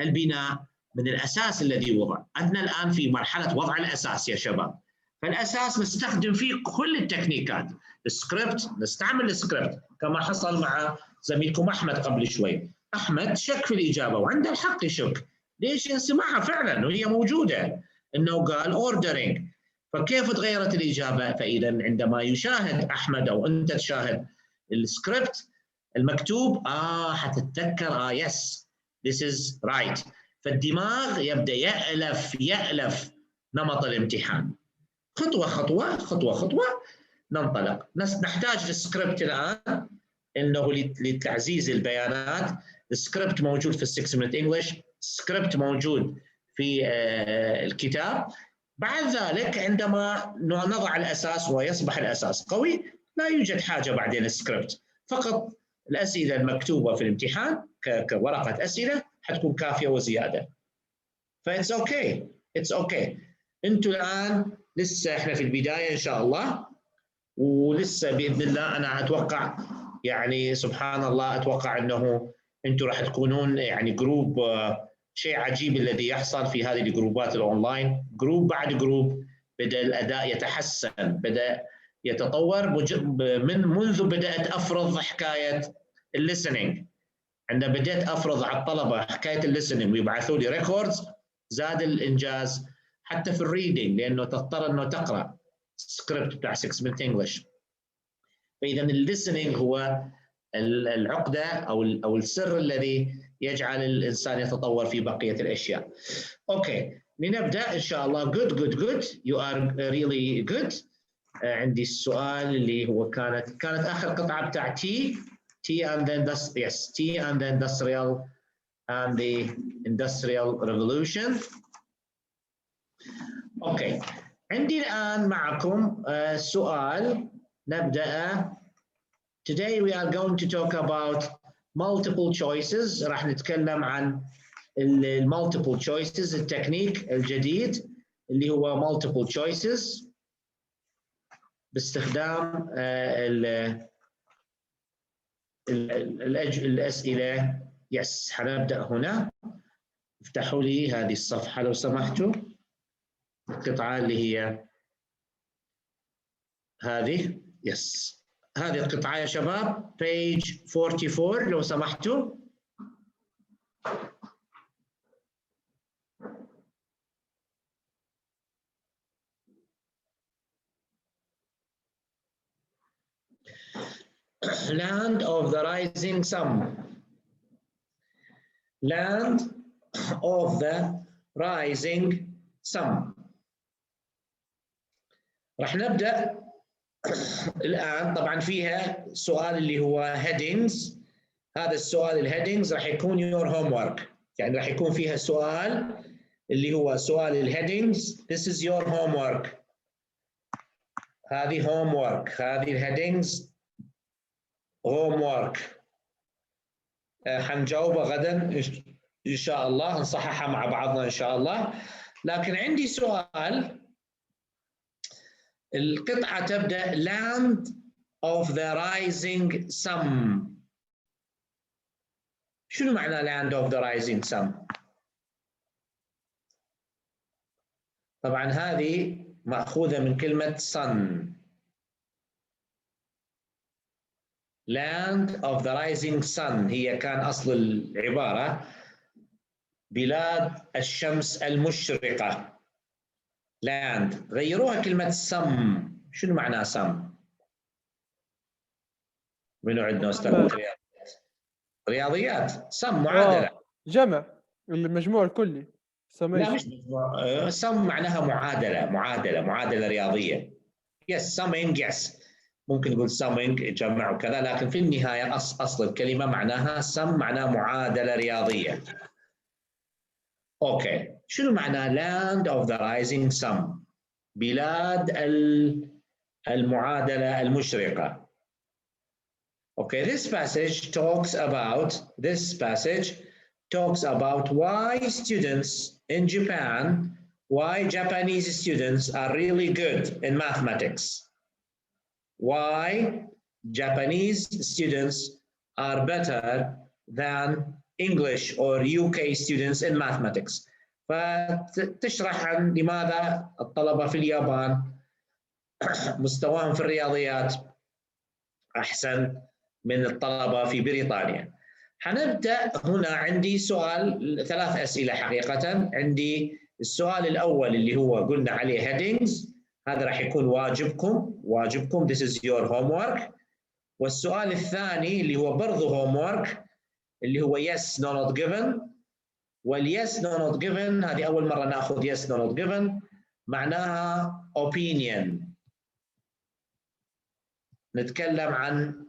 البناء من الاساس الذي وضع. احنا الان في مرحله وضع الاساس يا شباب. فالاساس نستخدم فيه كل التكنيكات. السكريبت نستعمل السكريبت كما حصل مع زميلكم احمد قبل شوي. احمد شك في الاجابه وعنده الحق يشك. ليش؟ يسمعها فعلا وهي موجوده، انه قال اوردرينج. فكيف تغيرت الاجابه؟ فاذا عندما يشاهد احمد او انت تشاهد السكريبت المكتوب حتتذكر يس this is right. فالدماغ يبدا يألف نمط الامتحان. خطوه خطوه خطوه خطوه ننطلق. نحتاج السكريبت الان انه لتعزيز البيانات. السكريبت موجود في ال6 minute English، السكريبت موجود في الكتاب. بعد ذلك عندما نضع الاساس ويصبح الاساس قوي لا يوجد حاجه بعدين السكريبت، فقط الاسئله المكتوبه في الامتحان كورقه اسئله حتكون كافيه وزياده. فإتس اوكي، اتس اوكي. انتم الان لسه احنا في البدايه ان شاء الله، ولسه باذن الله انا اتوقع يعني سبحان الله اتوقع انه انتم راح تكونون يعني جروب. شيء عجيب الذي يحصل في هذه الجروبات الاونلاين، جروب بعد جروب بدا الاداء يتحسن، بدا يتطور. منذ بدات افرض حكايه الليسننج، عندما بدات افرض على الطلبه حكايه الليسننج ويبعثوا لي ريكوردز زاد الانجاز حتى في الريدنج، لانه تضطر انه تقرا السكريبت بتاع 6 minute English. فاذا الليسننج هو العقده او السر الذي يجعل الانسان يتطور في بقيه الاشياء. اوكي لنبدا ان شاء الله. good you are really good. عندي السؤال اللي هو كانت اخر قطعه بتاع T and then T and the industrial revolution. اوكي عندي الان معكم سؤال نبدا. Today we are going to talk about multiple choices. راح نتكلم عن multiple choices، التكنيك الجديد اللي هو multiple choices باستخدام الأسئلة. يس حنبدأ هنا. افتحوا لي هذه الصفحة لو سمحتوا. القطعة اللي هي هذه. يس، هذه القطعة يا شباب page 44 لو سمحتوا. Land of the rising sun. Land of the rising sun. راح نبدأ الآن. طبعا فيها سؤال اللي هو headings. هذا السؤال الهيدنجز راح يكون your homework، يعني راح يكون فيها سؤال اللي هو سؤال الهيدنجز. This is your homework. هذه homework، هذه الهيدنجز homework. حنجاوبه غدا إن شاء الله، نصححها مع بعضنا إن شاء الله. لكن عندي سؤال. القطعة تبدأ land of the rising sun. شنو معنى land of the rising sun؟ طبعا هذه مأخوذة من كلمة sun. land of the rising sun هي كان أصل العبارة بلاد الشمس المشرقة. land غيروها كلمة some. شنو معنى some؟ منو عندنا أستاذ رياضيات؟ some معادلة. جمع المجموع الكلي. لا مش مجموع. some معناها معادلة رياضية. yes summing yes. ممكن نقول summing جمع وكذا، لكن في النهاية أصل الكلمة معناها some، معناها معادلة رياضية. أوكي، شنو معنى land of the rising sun؟ بلاد المعادلة المشرقة. Okay, this passage talks about why students in Japan, why Japanese students are really good in mathematics. Why Japanese students are better than English or UK students in mathematics. فتشرح عن لماذا الطلبة في اليابان مستواهم في الرياضيات أحسن من الطلبة في بريطانيا. حنبدأ هنا. عندي سؤال، 3 أسئلة حقيقة. عندي السؤال الأول اللي هو قلنا عليه headings، هذا راح يكون واجبكم this is your homework. والسؤال الثاني اللي هو برضه homework اللي هو yes no not given. واليس no not given هذه أول مرة نأخذ yes no not given، معناها opinion. نتكلم عن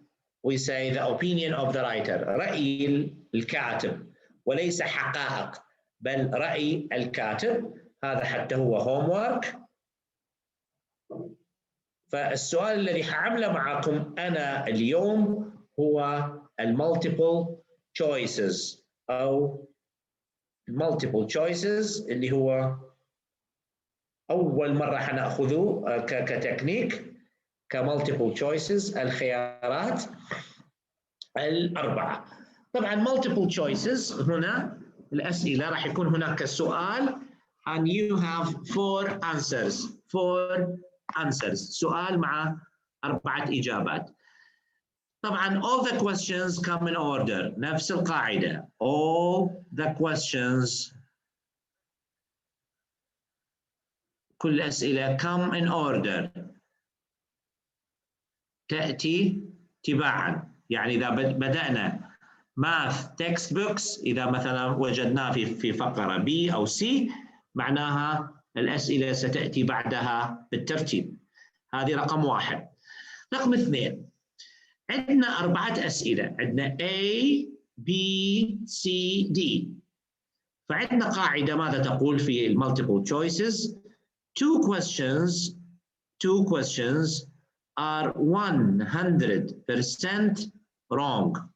we say the opinion of the writer، رأي الكاتب وليس حقائق بل رأي الكاتب. هذا حتى هو homework. فالسؤال الذي حعمله معكم أنا اليوم هو multiple choices أو multiple choices اللي هو أول مرة حنأخذه كتكنيك multiple choices، الخيارات الأربعة. طبعا multiple choices هنا الأسئلة راح يكون هناك سؤال and you have 4 answers. سؤال مع 4 إجابات. طبعا all the questions come in order. نفس القاعدة. all the questions كل الأسئلة come in order. تأتي تباعا. يعني إذا بدأنا math textbooks، إذا مثلا وجدناه في فقرة B أو C، معناها الأسئلة ستأتي بعدها بالترتيب. هذه رقم 1. رقم 2، عندنا 4 أسئلة. عندنا A B C D. فعندنا قاعدة ماذا تقول في multiple choices؟ two questions are 100% wrong.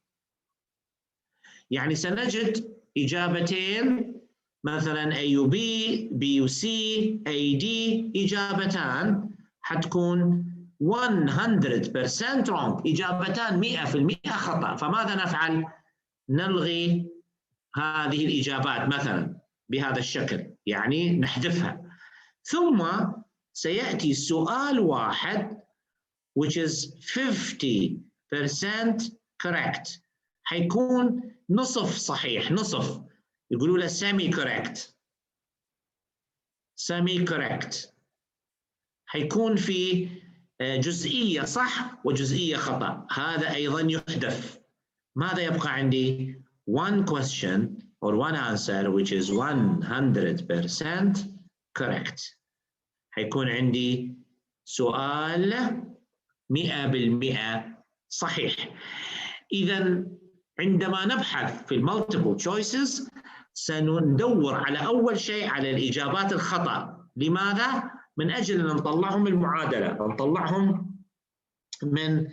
يعني سنجد إجابتين، مثلا A و B، B و C، A D، إجابتان حتكون 100% wrong، إجابتان 100% خطأ. فماذا نفعل؟ نلغي هذه الإجابات مثلا بهذا الشكل، يعني نحذفها. ثم سيأتي سؤال واحد which is 50% correct، حيكون نصف صحيح، نصف، يقولوا له semi correct. semi correct حيكون في جزئية صح وجزئية خطأ، هذا أيضا يحذف. ماذا يبقى عندي؟ one question or one answer which is 100% correct. حيكون عندي سؤال 100% صحيح. إذا عندما نبحث في multiple choices سندور على أول شيء على الإجابات الخطأ. لماذا؟ من أجل أن نطلعهم من المعادلة، نطلعهم من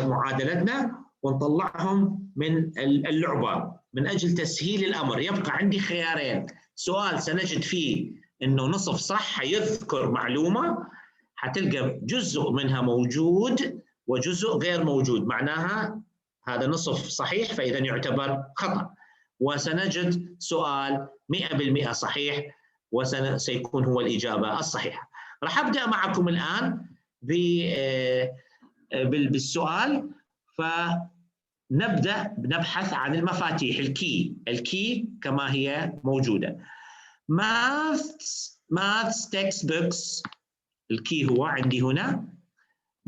معادلتنا ونطلعهم من اللعبة من أجل تسهيل الأمر. يبقى عندي خيارين، سؤال سنجد فيه أنه نصف صح، يذكر معلومة حتلقى جزء منها موجود وجزء غير موجود، معناها هذا نصف صحيح فإذا يعتبر خطأ. وسنجد سؤال 100% صحيح وسيكون هو الإجابة الصحيحة. راح أبدأ معكم الآن بالسؤال. فنبدأ بنبحث عن المفاتيح، الكي كما هي موجودة. Maths textbooks، الكي هو عندي هنا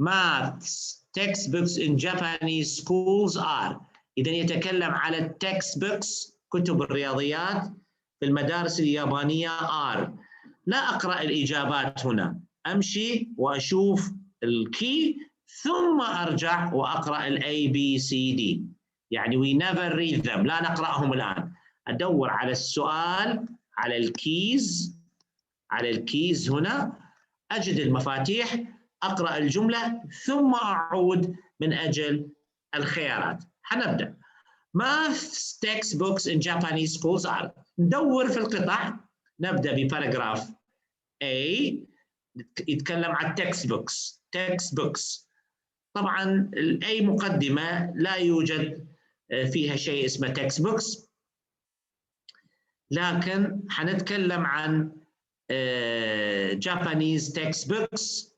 Maths textbooks in Japanese schools are. إذا يتكلم على التكست كتب الرياضيات في المدارس اليابانية are. لا أقرأ الإجابات هنا، أمشي وأشوف الكي ثم أرجع وأقرأ A B C D. يعني we never read them، لا نقرأهم الآن. أدور على السؤال على الكيز هنا، أجد المفاتيح، أقرأ الجملة ثم أعود من أجل الخيارات. حنبدأ. Maths textbooks in Japanese schools are. ندور في القطع، نبدأ بباراجراف A يتكلم عن textbooks. طبعا A مقدمة لا يوجد فيها شيء اسمه textbooks، لكن حنتكلم عن Japanese textbooks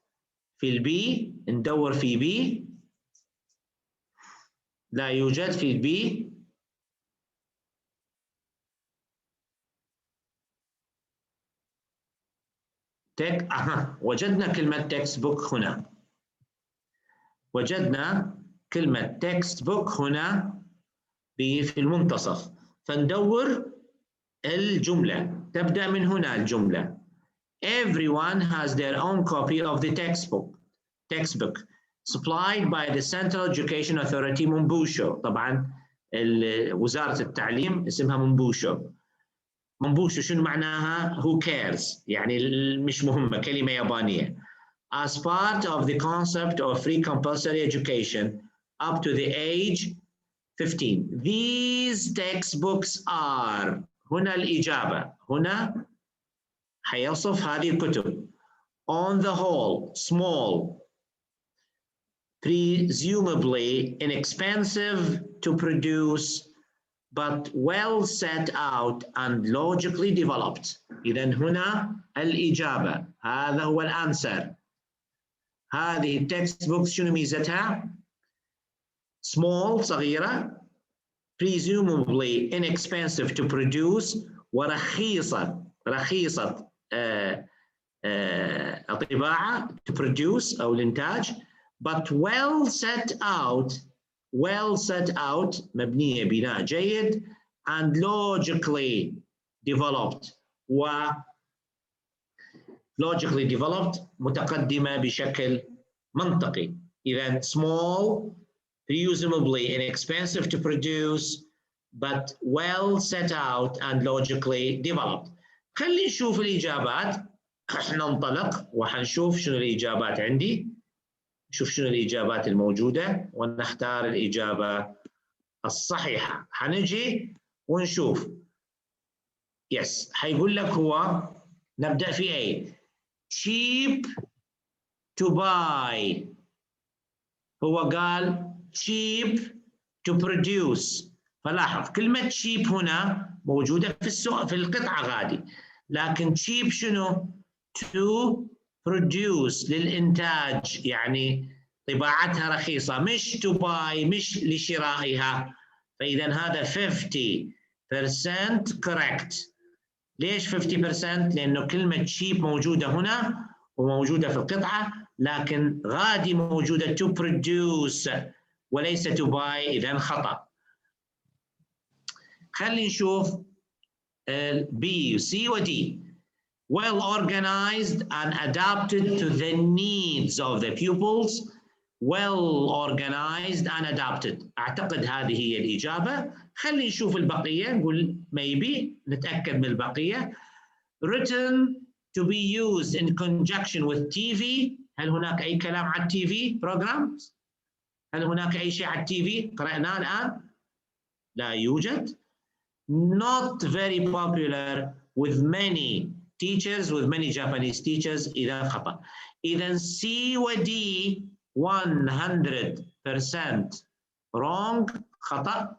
في البي. ندور في بي، لا يوجد في البي. وجدنا كلمة textbook هنا، وجدنا كلمة textbook هنا في المنتصف. فندور الجملة، تبدأ من هنا الجملة. Everyone has their own copy of the textbook supplied by the Central Education Authority منبوشو. طبعا وزارة التعليم اسمها منبوشو. شنو معناها؟ who cares، يعني مش مهمة، كلمة يابانية. As part of the concept of free compulsory education up to the age 15. These textbooks are. هنا الإجابة، هنا حيصف هذه الكتب. On the whole, small, presumably inexpensive to produce, but well set out and logically developed. إذن هنا الإجابة، هذا هو الأنسر. هذه التكست بوكس شنو ميزتها؟ small صغيرة، presumably inexpensive to produce ورخيصة الطباعة to produce أو الإنتاج، but well set out مبنية بناء جيد and logically developed متقدمة بشكل منطقي. إذن small, presumably inexpensive to produce, but well set out and logically developed. خلي نشوف الإجابات. ننطلق وحنشوف شنو الإجابات عندي، نشوف شنو الإجابات الموجودة ونختار الإجابة الصحيحة. حنجي ونشوف. يس، حيقول لك هو، نبدأ في A. cheap to buy. هو قال cheap to produce. فلاحظ كلمة cheap هنا موجودة في القطعة غادي، لكن cheap شنو؟ to produce للإنتاج، يعني طباعتها رخيصة، مش to buy، مش لشرائها. فإذا هذا 50% correct. ليش 50%؟ لأنه كلمة cheap موجودة هنا وموجودة في القطعة، لكن غادي موجودة to produce وليس to buy، إذا خطأ. خلينا نشوف B, C و D. Well organized and adapted to the needs of the pupils. Well organized and adapted. أعتقد هذه هي الإجابة. خلينا نشوف البقية، نقول maybe، نتأكد من البقية. Written to be used in conjunction with TV. هل هناك أي كلام على TV programs؟ هل هناك أي شيء على TV قرأناه الآن؟ لا يوجد. Not very popular with many teachers, with many Japanese teachers. إذا خطأ. إذا C و D 100% wrong، خطأ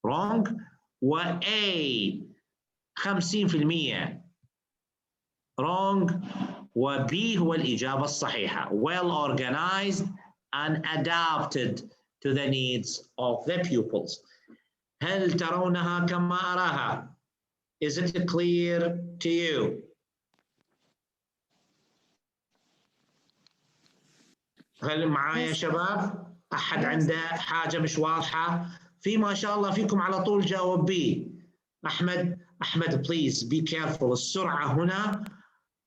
wrong، و A 50% wrong، و B هو الإجابة الصحيحة. Well organized and adapted to the needs of the pupils. هل ترونها كما أراها؟ Is it clear to you? هل معايا شباب؟ أحد عنده حاجة مش واضحة؟ في ما شاء الله فيكم على طول جاوب بي. أحمد please be careful. السرعة هنا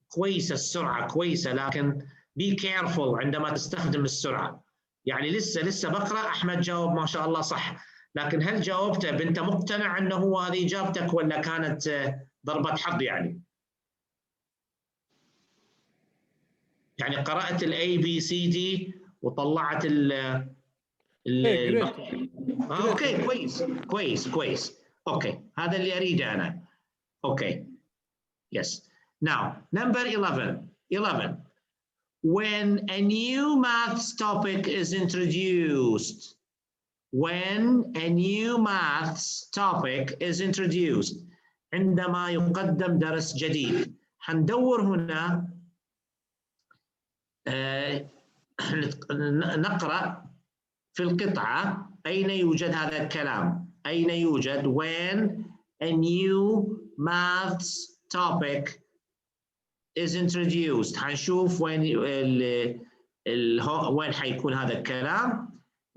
كويسة، السرعة كويسة، لكن be careful عندما تستخدم السرعة. يعني لسه بقرأ. أحمد جاوب ما شاء الله صح، لكن هل جاوبته بأنت مقتنع أنه هو هذه إجابتك ولا كانت ضربة حظ؟ يعني قرأت ال A B C D وطلعت اوكي كويس. اوكي هذا اللي اريده انا. اوكي yes. Now number 11. When a new maths topic is introduced. When a new maths topic is introduced. عندما يقدم درس جديد. حندور هنا نقرأ في القطعة أين يوجد هذا الكلام. أين يوجد when a new maths topic is introduced. حنشوف وين حيكون هذا الكلام.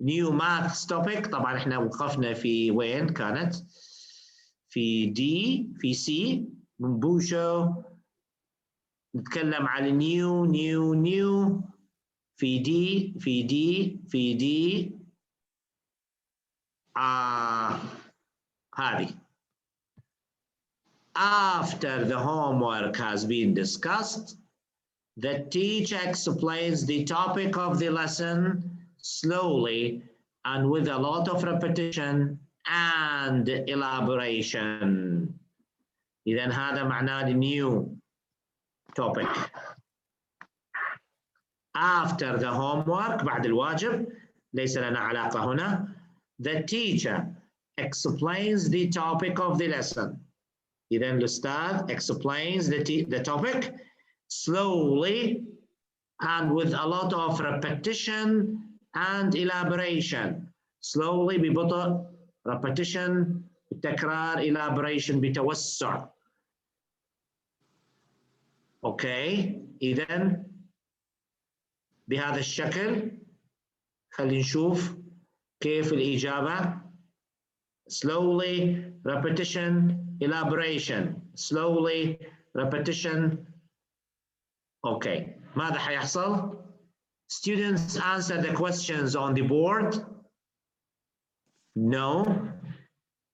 new maths topic. طبعا احنا وقفنا في وين كانت؟ في D، في C من بوشو. نتكلم على new في دي هذه. After the homework has been discussed, the teacher explains the topic of the lesson slowly and with a lot of repetition and elaboration. إذن هذا معناه new topic. After the homework، بعد الواجب، ليس لنا علاقة هنا. The teacher explains the topic of the lesson. إذن الأستاذ explains the topic slowly and with a lot of repetition and elaboration. Slowly ببطء، repetition بتكرار، elaboration بتوسع. أوكي إذن بهذا الشكل خلينا نشوف كيف الإجابة. slowly repetition elaboration. slowly repetition. أوكي ماذا حيحصل؟ Students answer the questions on the board. No.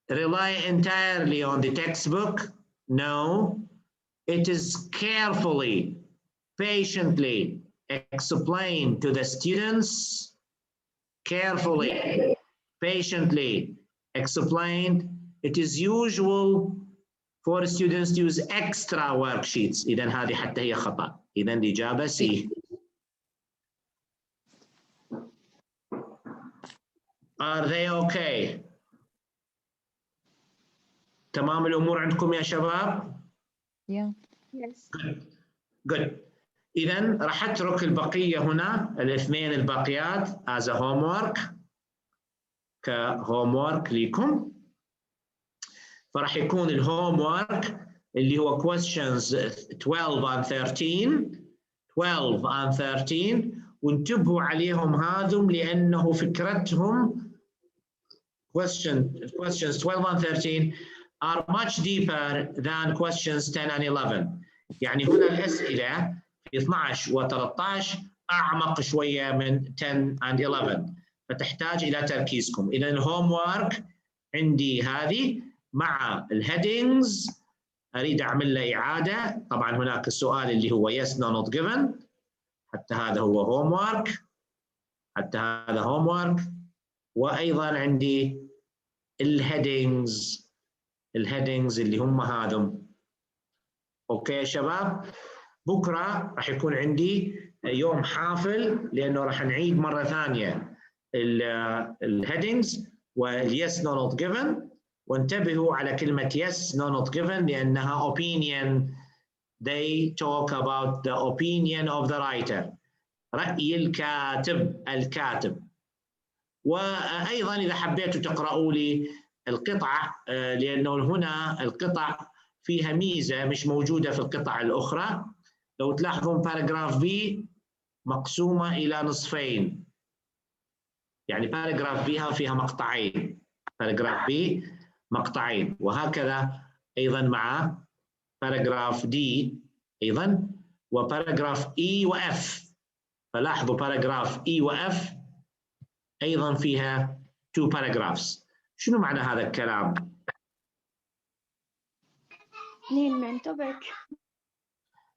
Rely entirely on the textbook. No. It is carefully, patiently explained to the students. Carefully, patiently explained. It is usual for students to use extra worksheets. إذن هذه حتى هي خطأ. إذن الإجابة C. Are they okay? تمام الأمور عندكم يا شباب؟ Yeah. Yes. Good. إذا راح أترك البقية هنا، الاثنين الباقيات as a homework، كhomework لكم. فراح يكون الهومورك اللي هو questions 12 and 13 وانتبهوا عليهم هذم، لأنه فكرتهم questions 12 and 13 are much deeper than questions 10 and 11. يعني هنا الأسئلة في 12 و 13 أعمق شوية من 10 and 11، فتحتاج إلى تركيزكم. إذا الهوم وورك عندي هذه مع الهيدنجز، أريد أعمل له إعادة. طبعا هناك السؤال اللي هو yes no not given، حتى هذا هو هوم وورك، حتى هذا هوم وورك. وأيضا عندي الهيدنجز اللي هم هذم. أوكي يا شباب، بكرة راح يكون عندي يوم حافل، لأنه راح نعيد مرة ثانية الهيدنجز واليس نو نوت جيفن. وانتبهوا على كلمة yes no not given لأنها opinion. They talk about the opinion of the writer، رأي الكاتب. وأيضا إذا حبيتوا تقرأوا لي القطع، لأنه هنا القطع فيها ميزة مش موجودة في القطع الأخرى. لو تلاحظون باراجراف بي مقسومة إلى نصفين، يعني باراجراف بيها فيها مقطعين، باراجراف بي مقطعين، وهكذا أيضا مع باراجراف دي أيضا، وباراجراف إي وإف. فلاحظوا باراجراف إي وإف أيضا فيها 2 paragraphs. شنو معنى هذا الكلام؟ نين من توبك.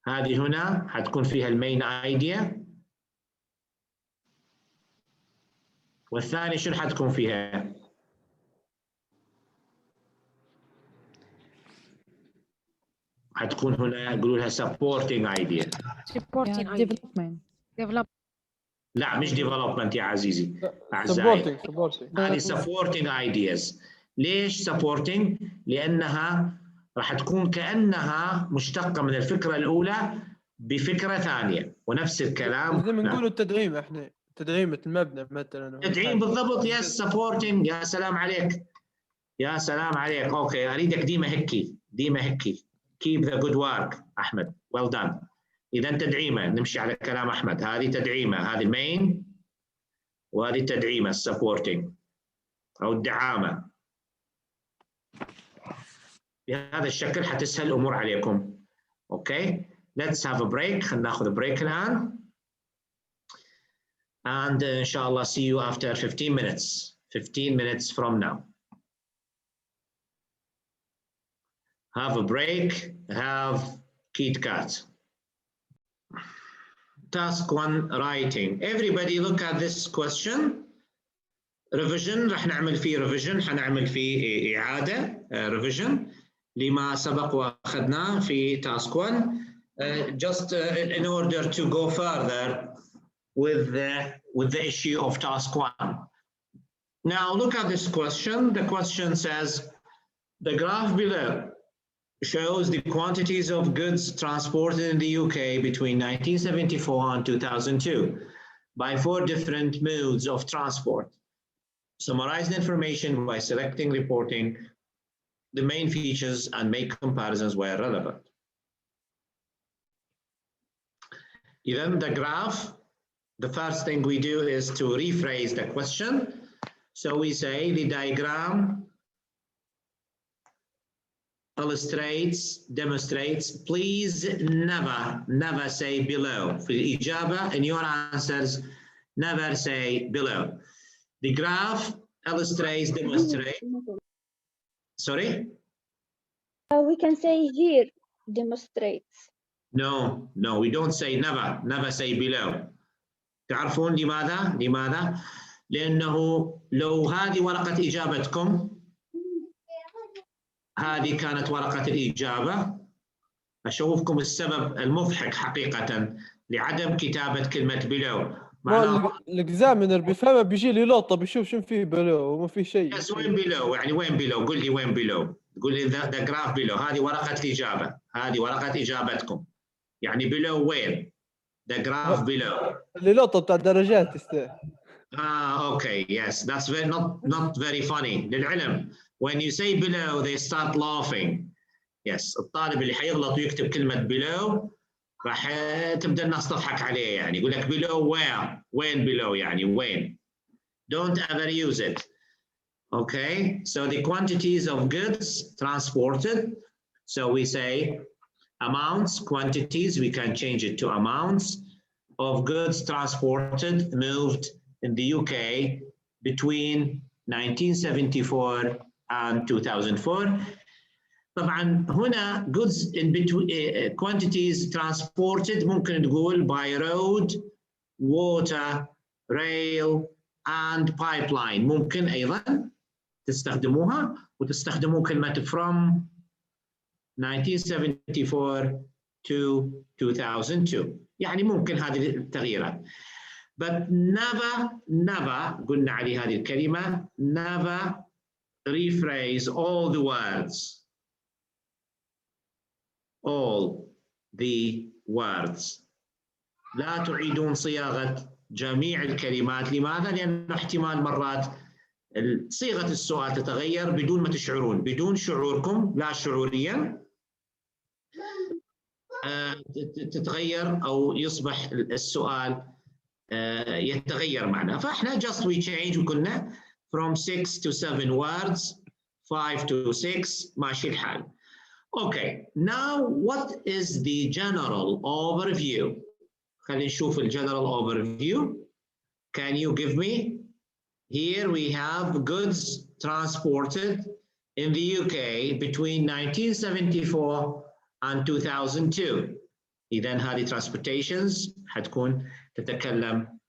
هذه هنا حتكون فيها المين ايديا، والثاني شنو حتكون فيها؟ حتكون هنا يقولوا لها supporting idea. لا مش development يا عزيزي أعزائي، هذه supporting ideas. ليش supporting؟ لأنها راح تكون كأنها مشتقة من الفكرة الأولى بفكرة ثانية، ونفس الكلام زي ما نقول التدعيم، احنا تدعيمة المبنى مثلا. تدعيم بالضبط. يس supporting. يا سلام عليك، يا سلام عليك. اوكي اريدك ديما هيك keep the good work احمد. well done. اذا تدعيمة، نمشي على كلام احمد. هذه تدعيمة، هذه المين، وهذه التدعيمة السبورتنج او الدعامة. بهذا الشكل حتسهل الامور عليكم. اوكي let's have a break. خلينا ناخذ بريك الان. And inshallah see you after 15 minutes. 15 minutes from now. Have a break. Have KitKat. Task 1 writing. Everybody look at this question. Revision. راح نعمل فيه revision. حنعمل فيه إعادة revision لما سبق وأخذناه في task 1. Just in order to go further with the issue of task 1. Now look at this question. The question says, the graph below shows the quantities of goods transported in the UK between 1974 and 2002 by 4 different modes of transport. Summarize the information by selecting, reporting the main features and make comparisons where relevant. Even the graph, the first thing we do is to rephrase the question. So we say the diagram illustrates, demonstrates. Please never say below. في الإجابة in your answers, never say below. The graph illustrates, demonstrates. Sorry? We can say here, demonstrates. No, we don't say never say below. تعرفون لماذا؟ لأنه لو هذه ورقة إجابتكم، هذه كانت ورقة الإجابة، أشوفكم السبب المضحك حقيقة لعدم كتابة كلمة below. الإكزامينر بيفهمها، بيجي لي لقطة بيشوف شنو فيه below وما في شيء. بس وين below؟ يعني وين below؟ قل لي وين below؟ قل لي the graph below. هذه ورقة الإجابة، هذه ورقة إجابتكم. يعني below where the graph below. اللي لقطة بتاع الدرجات يستاهل. Okay, yes, that's very not very funny. للعلم when you say below they start laughing. Yes, الطالب اللي حيغلط ويكتب كلمة below راح تبدأ الناس تضحك عليه، يعني يقول لك below where؟ وين below يعني وين؟ Don't ever use it. Okay, so the quantities of goods transported. So we say amounts, quantities, we can change it to amounts of goods transported, moved in the UK between 1974 and 2004. طبعا هنا goods in between quantities transported ممكن تقول by road, water, rail and pipeline. ممكن أيضا تستخدموها وتستخدموا كلمة from 1974 to 2002. يعني ممكن هذه التغييرات. But never قلنا عليه هذه الكلمة never rephrase all the words. All the words. لا تعيدون صياغة جميع الكلمات. لماذا؟ لأن احتمال مرات صيغة السؤال تتغير بدون ما تشعرون، بدون شعوركم لا شعوريا تتغير أو يصبح السؤال يتغير معناه. فاحنا just we change وقلنا from 6 to 7 words 5 to 6 ماشي الحال. Okay, now what is the general overview? خلينا نشوف ال general overview. Can you give me? Here we have goods transported in the UK between 1974 and 2002. إذن هذه transportations حتكون تتكلم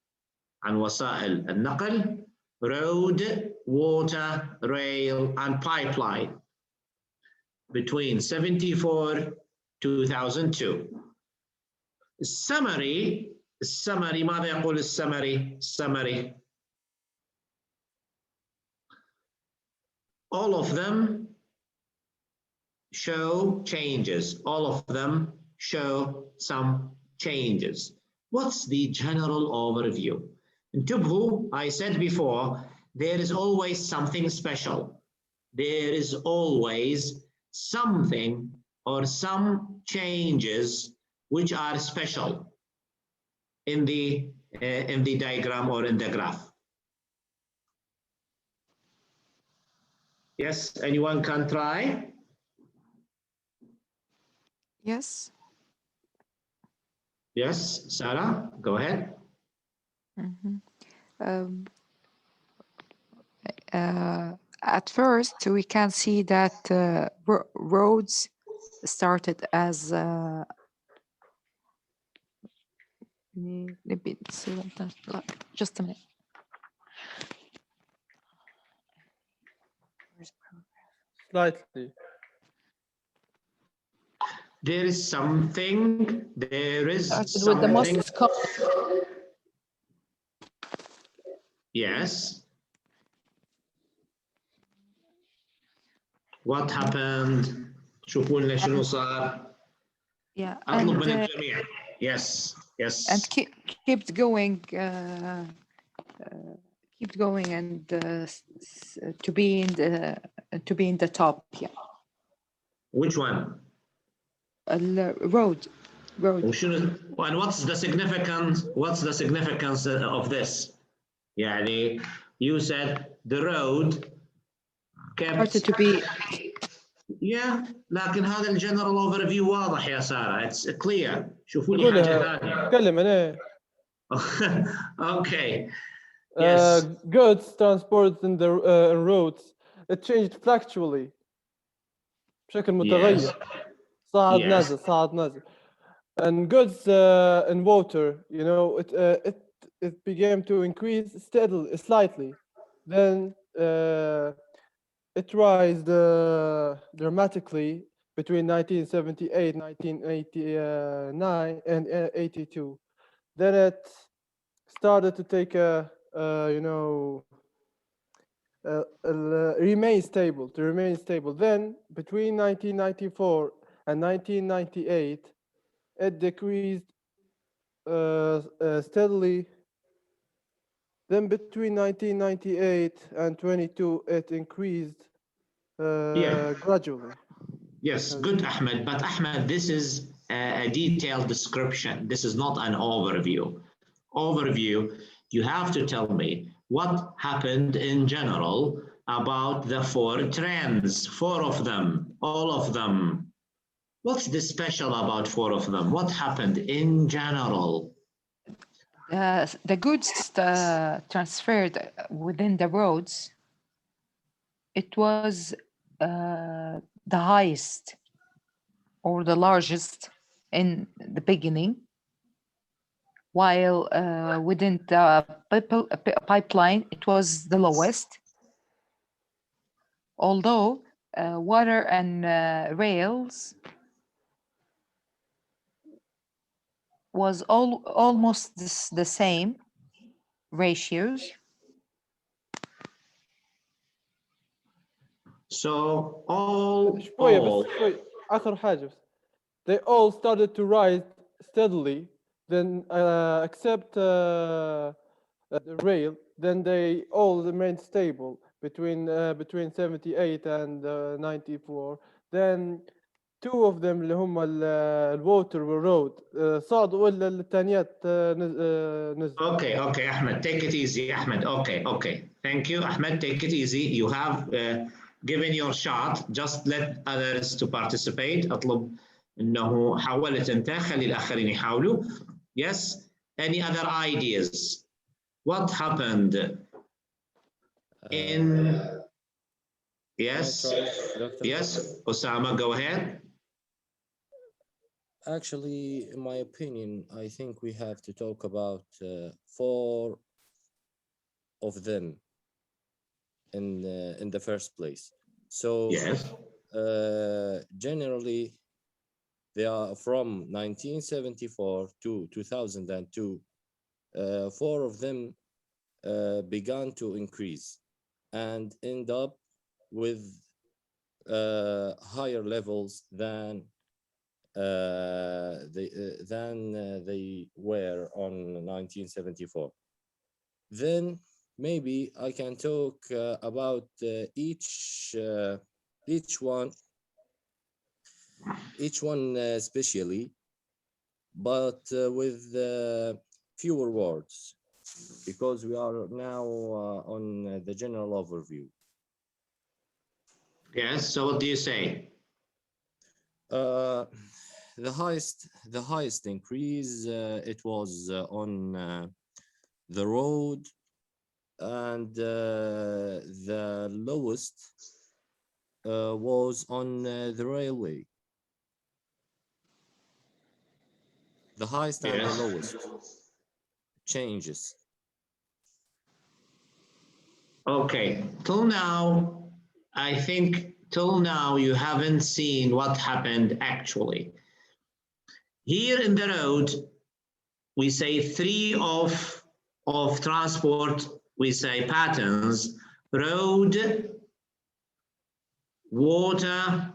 عن وسائل النقل road, water, rail and pipeline between 74 2002. السمري ماذا يقول السمري؟ All of them show changes. All of them show some changes. What's the general overview? انتبهوا, I said before, there is always something special. There is always something or some changes which are special in the diagram or in the graph. Yes, anyone can try? Yes. Yes, Sarah, go ahead. At first, we can see that roads started as just a minute. Slightly. There is something. There is something. With the most common. Yes. What happened? شوفوا لنا شنو صار. Yeah. أطلب من الجميع. Yes. Yes. And keep going. Keep going and to be in the top. Yeah. Which one? Road. And what's the significance? What's the significance of this? يعني you said the road started to be. Yeah, لكن هذا الجنرال overview واضح يا سارة. It's clear. شوفوا لي حاجة ثانية. اتكلم أنا. Okay. Yes. Goods transported in the roads. It changed factually. بشكل متغير. صعد نازل صعد نازل. And goods in water, you know, it began to increase steadily, slightly. Then it rose dramatically between 1978, 1989, and 82. Then it started to take remain stable. Then between 1994 and 1998, it decreased steadily. Then between 1998 and 22, it increased gradually. Yes, good, Ahmed. But Ahmed, this is a detailed description. This is not an overview. Overview, you have to tell me what happened in general about the 4 trends, 4 of them, all of them. What's the special about 4 of them? What happened in general? The goods transferred within the roads, it was the highest or the largest in the beginning, while within the pipeline, it was the lowest. Although water and rails was almost the same ratios. So all آخر حاجة بس. They all started to rise steadily, then except the rail, then they all remained stable between 78 and 94. Then 2 of them اللي هم الووتر والرود صعدوا ولا الثانيات نزلوا. Okay, Ahmed, take it easy, Ahmed. Okay. Thank you, Ahmed. Take it easy. You have given your shot. Just let others to participate. أطلب إنه حاولت أنت خلي الآخرين يحاولوا. Yes. Any other ideas? What happened in? Yes. Osama, go ahead. Actually, in my opinion, I think we have to talk about 4 of them in the first place. So yes. Generally, they are from 1974 to 2002. 4 of them began to increase and end up with higher levels than they were on 1974. Then maybe I can talk about each one especially, but with fewer words, because we are now on the general overview. Yes. So what do you say? The highest increase it was on the road, and the lowest was on the railway. The highest and the lowest changes. Okay, till now, I think till now you haven't seen what happened actually. Here in the road, we say 3 of transport, we say patterns: road, water,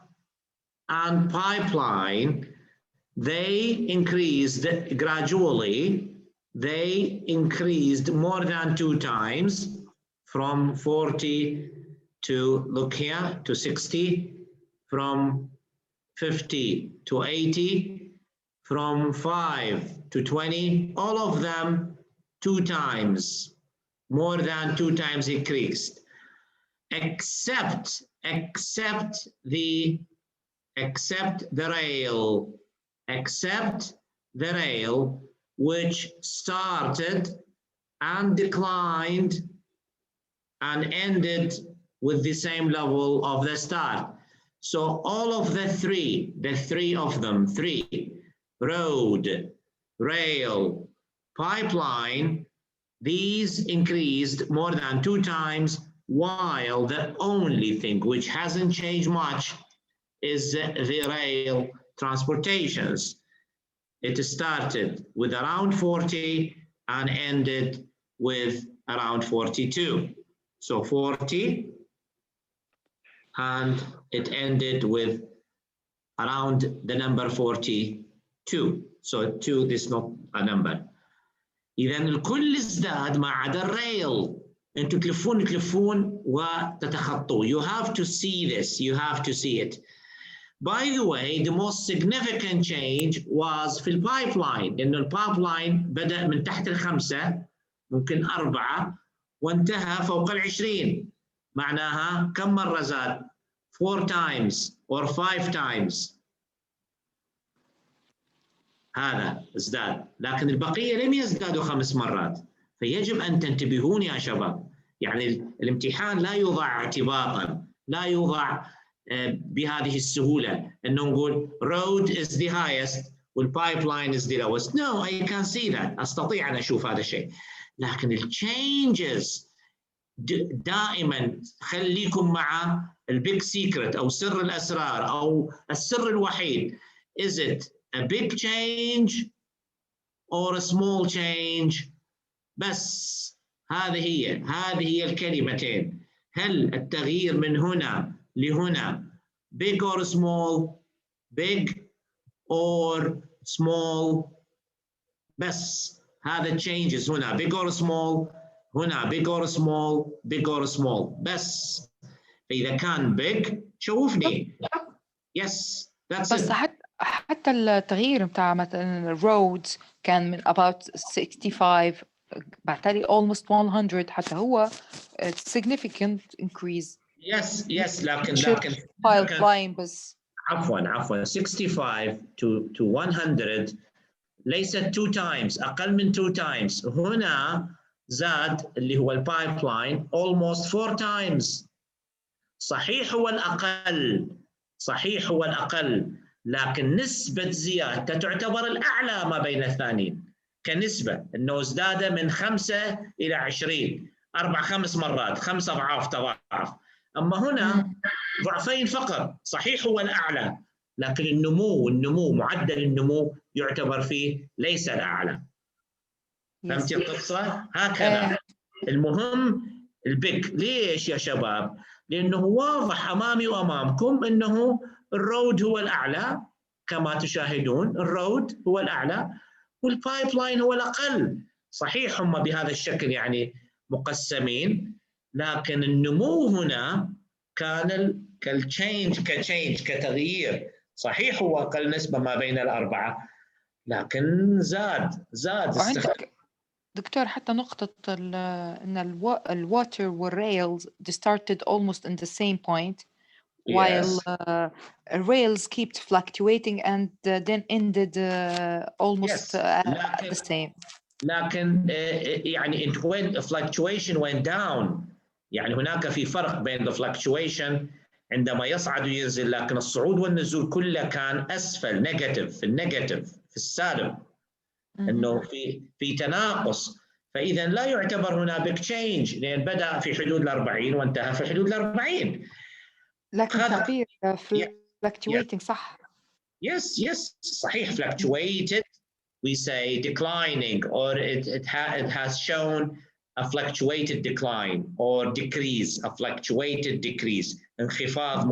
and pipeline. They increased gradually. They increased more than 2 times, from 40 to, look here, to 60, from 50 to 80, from 5 to 20, all of them 2 times, more than 2 times increased, except the rail, which started and declined and ended with the same level of the start. So all of the three of them, road, rail, pipeline, these increased more than 2 times, while the only thing which hasn't changed much is the rail transportations. It started with around 40 and ended with around 42. So 40, and it ended with around the number 42. So 2 is not a number. إذا الكل ازداد ما عدا الريل. أنتوا تلفون وتتخطوا. You have to see this. You have to see it. By the way, the most significant change was في البايبلاين. إنه البايبلاين بدأ من تحت 5 ممكن 4 وانتهى فوق 20. معناها كم مرة زاد؟ 4 times or 5 times. هذا ازداد، لكن البقية لم يزدادوا 5 مرات. فيجب أن تنتبهون يا شباب. يعني الامتحان لا يوضع اعتباطا، لا يوضع بهذه السهولة أنه نقول road is the highest والpipeline is the lowest. No, I can see that. أستطيع أن أشوف هذا الشيء. لكن الchanges دائما خليكم مع البيج سيكرت أو سر الأسرار أو السر الوحيد. Is it a big change or a small change؟ بس هذه هي الكلمتين. هل التغيير من هنا لهنا big or small؟ big or small؟ بس هذا changes هنا big or small، هنا big or small big or small بس. فإذا كان big شوفني. yes that's بس it. حتى التغيير بتاع مثلا roads كان من about 65 بعتالي almost 100. حتى هو significant increase. yes لكن pipeline بس. عفوا 65 to 100 ليست 2 times، أقل من 2 times. هنا زاد اللي هو البايبلاين almost 4 times. صحيح هو الأقل، لكن نسبة زيادته تعتبر الأعلى ما بين الثانيين كنسبة. إنه ازداد من 5 إلى 20 4-5 مرات، 5 أضعاف تضاعف. أما هنا ضعفين فقط. صحيح هو الأعلى، لكن النمو معدل النمو يعتبر فيه ليس الأعلى. فهمتي القصة؟ هكذا. المهم البيج. ليش يا شباب؟ لأنه واضح أمامي وأمامكم أنه الرود هو الأعلى كما تشاهدون. الرود هو الأعلى والبايبلاين هو الأقل. صحيح هم بهذا الشكل يعني مقسمين، لكن النمو هنا كان كتغيير. صحيح هو أقل نسبة ما بين الأربعة، لكن زاد وعندك دكتور حتى نقطة إن الواتر والريلز started almost in the same point while rails kept fluctuating and then ended almost at the same. لكن يعني fluctuation went down. يعني هناك في فرق بين the fluctuation عندما يصعد وينزل، لكن الصعود والنزول كله كان أسفل نيجاتيف، في السالب. انه في تناقص. فاذا لا يعتبر هنا بيج تشينج، لان بدا في حدود ال40 وانتهى في حدود ال40. لكن تعبير fluctuating صح. yes صحيح. fluctuated we say declining or it has shown a fluctuated decline or decrease, a fluctuated decrease. انخفاض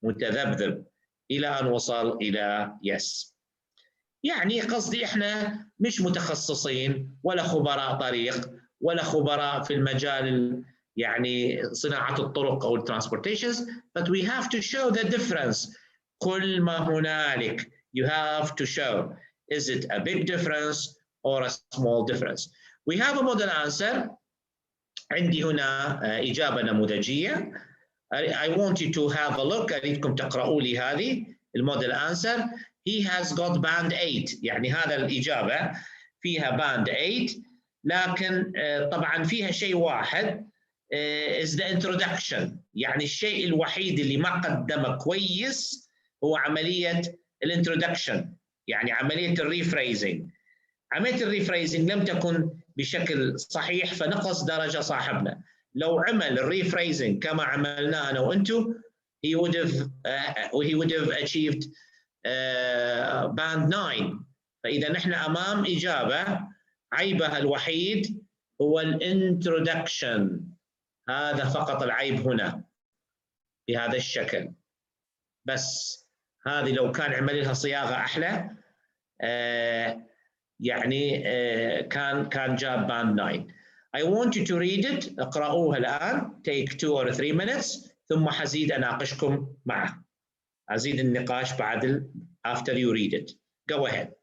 متذبذب الى ان وصل الى yes. يعني قصدي احنا مش متخصصين ولا خبراء طريق ولا خبراء في المجال يعني صناعة الطرق أو transportations, but we have to show the difference. كل ما هنالك you have to show, is it a big difference or a small difference? We have a model answer. عندي هنا إجابة نموذجية. I want you to have a look. أريدكم تقرأوا لي هذه الموديل answer. He has got band 8. يعني هذا الإجابة فيها band 8، لكن طبعا فيها شيء واحد is the introduction. يعني الشيء الوحيد اللي ما قدمه كويس هو عملية الانترودكشن، يعني عملية الريفريزنج. عملية الريفريزنج لم تكن بشكل صحيح فنقص درجة صاحبنا. لو عمل الريفريزنج كما عملنا أنا وأنتو he would have achieved band 9. فإذا نحن أمام إجابة عيبها الوحيد هو الانترودكشن. هذا فقط العيب هنا بهذا الشكل. بس هذه لو كان عمل لها صياغة أحلى يعني كان جاب باند 9. I want you to read it. اقرأوها الآن. Take 2 or 3 minutes. ثم حزيد أناقشكم معه. أزيد النقاش بعد after you read it. Go ahead.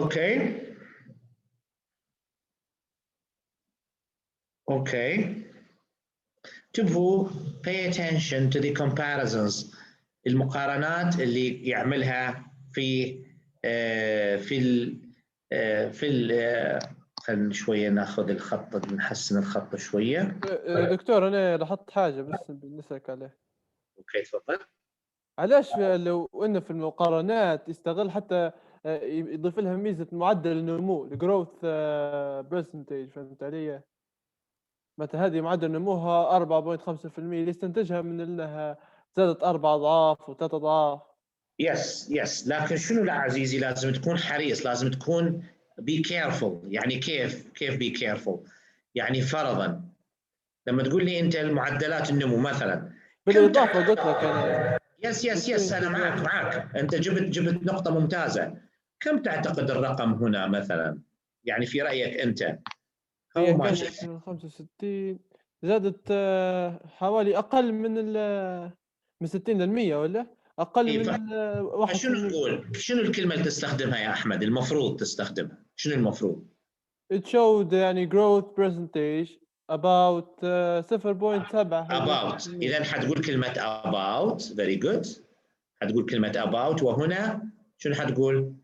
Okay. Okay. انتبهوا pay attention to the comparisons المقارنات اللي يعملها خلينا شوية ناخذ الخط نحسن الخط شوية. دكتور أنا لاحظت حاجة بس بنسألك عليه. اوكي تفضل. علاش لو إنه في المقارنات يستغل حتى يضيف لها ميزة معدل النمو الجروث برسنتج، فهمت علي؟ مثلا هذه معدل نموها 4.5%، اللي استنتجها من انها زادت 4 أضعاف و3 أضعاف. يس لكن شنو لا عزيزي، لازم تكون حريص، لازم تكون be careful. يعني كيف be careful؟ يعني فرضا لما تقول لي انت المعدلات النمو مثلا، بالاضافه قلت لك انا يس انا معك انت جبت نقطه ممتازه. كم تعتقد الرقم هنا مثلا؟ يعني في رايك انت هي كانت 65 زادت حوالي اقل من 60% ولا اقل من 1. شنو نقول؟ شنو الكلمه اللي تستخدمها يا احمد؟ المفروض تستخدمها شنو المفروض؟ It showed يعني growth percentage about 0.7. about. إذا حتقول كلمة about. very good. حتقول كلمة about، وهنا شنو حتقول؟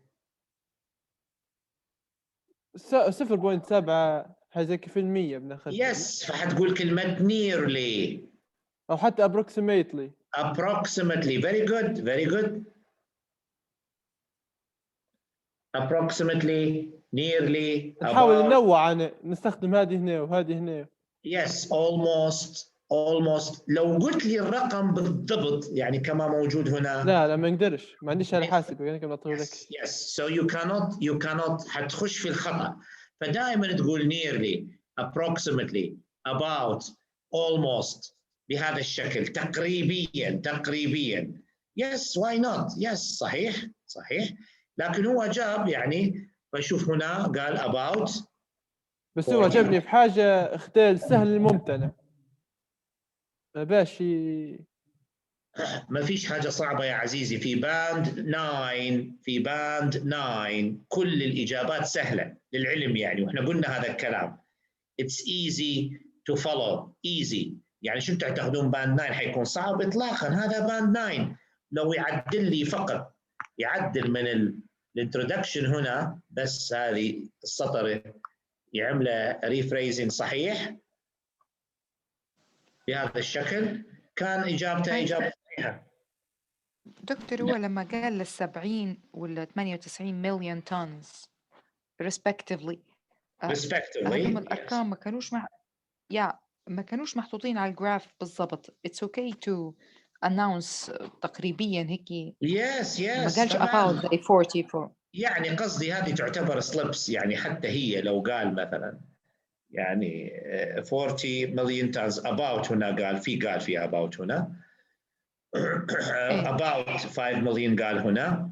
0.7 حاجة في المية بناخذ. yes، فحتقول كلمة nearly أو حتى approximately. very good. approximately, nearly. نحاول ننوع، نستخدم هذه هنا وهذه هنا. yes almost. لو قلت لي الرقم بالضبط يعني كما موجود هنا، لا ما نقدرش، ما عنديش على حاسب يعني كما أقول لك. yes so you cannot حتخش في الخطأ. فدائما تقول nearly, approximately, about, almost بهذا الشكل، تقريبيا. yes why not. yes صحيح. لكن هو جاب يعني، بشوف هنا قال about. بس هو جابني في حاجة اختال سهل الممتنع، ما فيش حاجة صعبة يا عزيزي. في باند 9 كل الإجابات سهلة للعلم يعني، وإحنا قلنا هذا الكلام. It's easy to follow. easy يعني شو تعتقدون باند 9 حيكون صعب؟ إطلاقا. هذا باند 9 لو يعدل لي فقط، يعدل من الانترودكشن هنا بس هذه السطر يعمله ريفريزنج صحيح بهذا الشكل، كان إجابته إجابة صحيحة. دكتور هو لما قال 70 ولا 98 مليون تونز respectively هم الأرقام ما كانوش ما كانوش محطوطين على الجراف بالضبط. It's okay to announce تقريبيا هيك. yes ما قالش about the 44. يعني قصدي هذه تعتبر سليبس يعني، حتى هي لو قال مثلا يعني 40 مليون تونز about هنا قال في about هنا about 5 مليون قال هنا.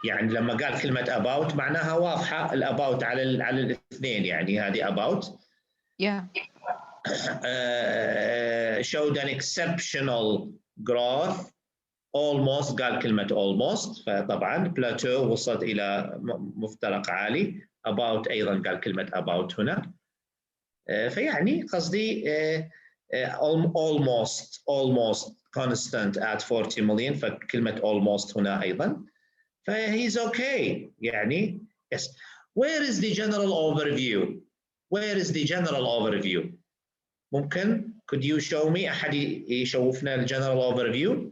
يعني لما قال كلمة about معناها واضحة، الاباوت على الاثنين يعني. هذه about showed an exceptional growth. almost قال كلمة almost، فطبعا plateau وصلت إلى مفترق عالي. about أيضا قال كلمة about هنا. فيعني قصدي almost constant at 40 million، فكلمة almost هنا أيضا. فhe's okay يعني. yes. Where is the general overview? ممكن could you show me؟ أحد يشوفنا ال general overview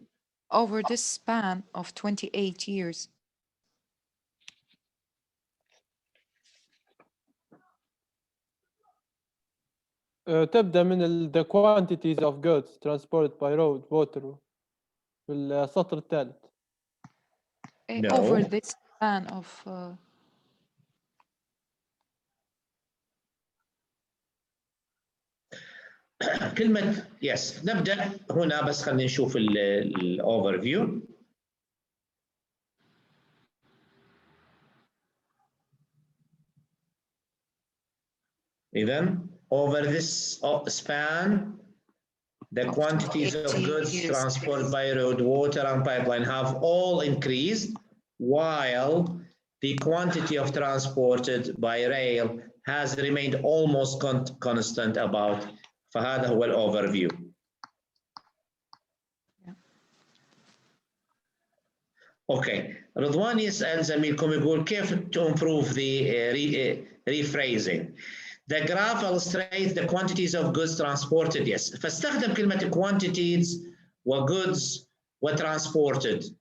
over this span of 28 years. تبدأ من the quantities of goods transported by road, water في السطر الثالث. Over this span of كلمة yes. نبدأ هنا بس خلينا نشوف الأوفر فيو. إذن over this span the quantities of goods transported by road, water and pipeline have all increased, while the quantity of transported by rail has remained almost constant about. فهذا هو الأوفر فيو. اوكي، رضوان يسأل زميلكم يقول كيف to improve the rephrasing. The graph illustrates the quantities of goods transported. Yes. فاستخدم كلمة quantities وgoods وtransported.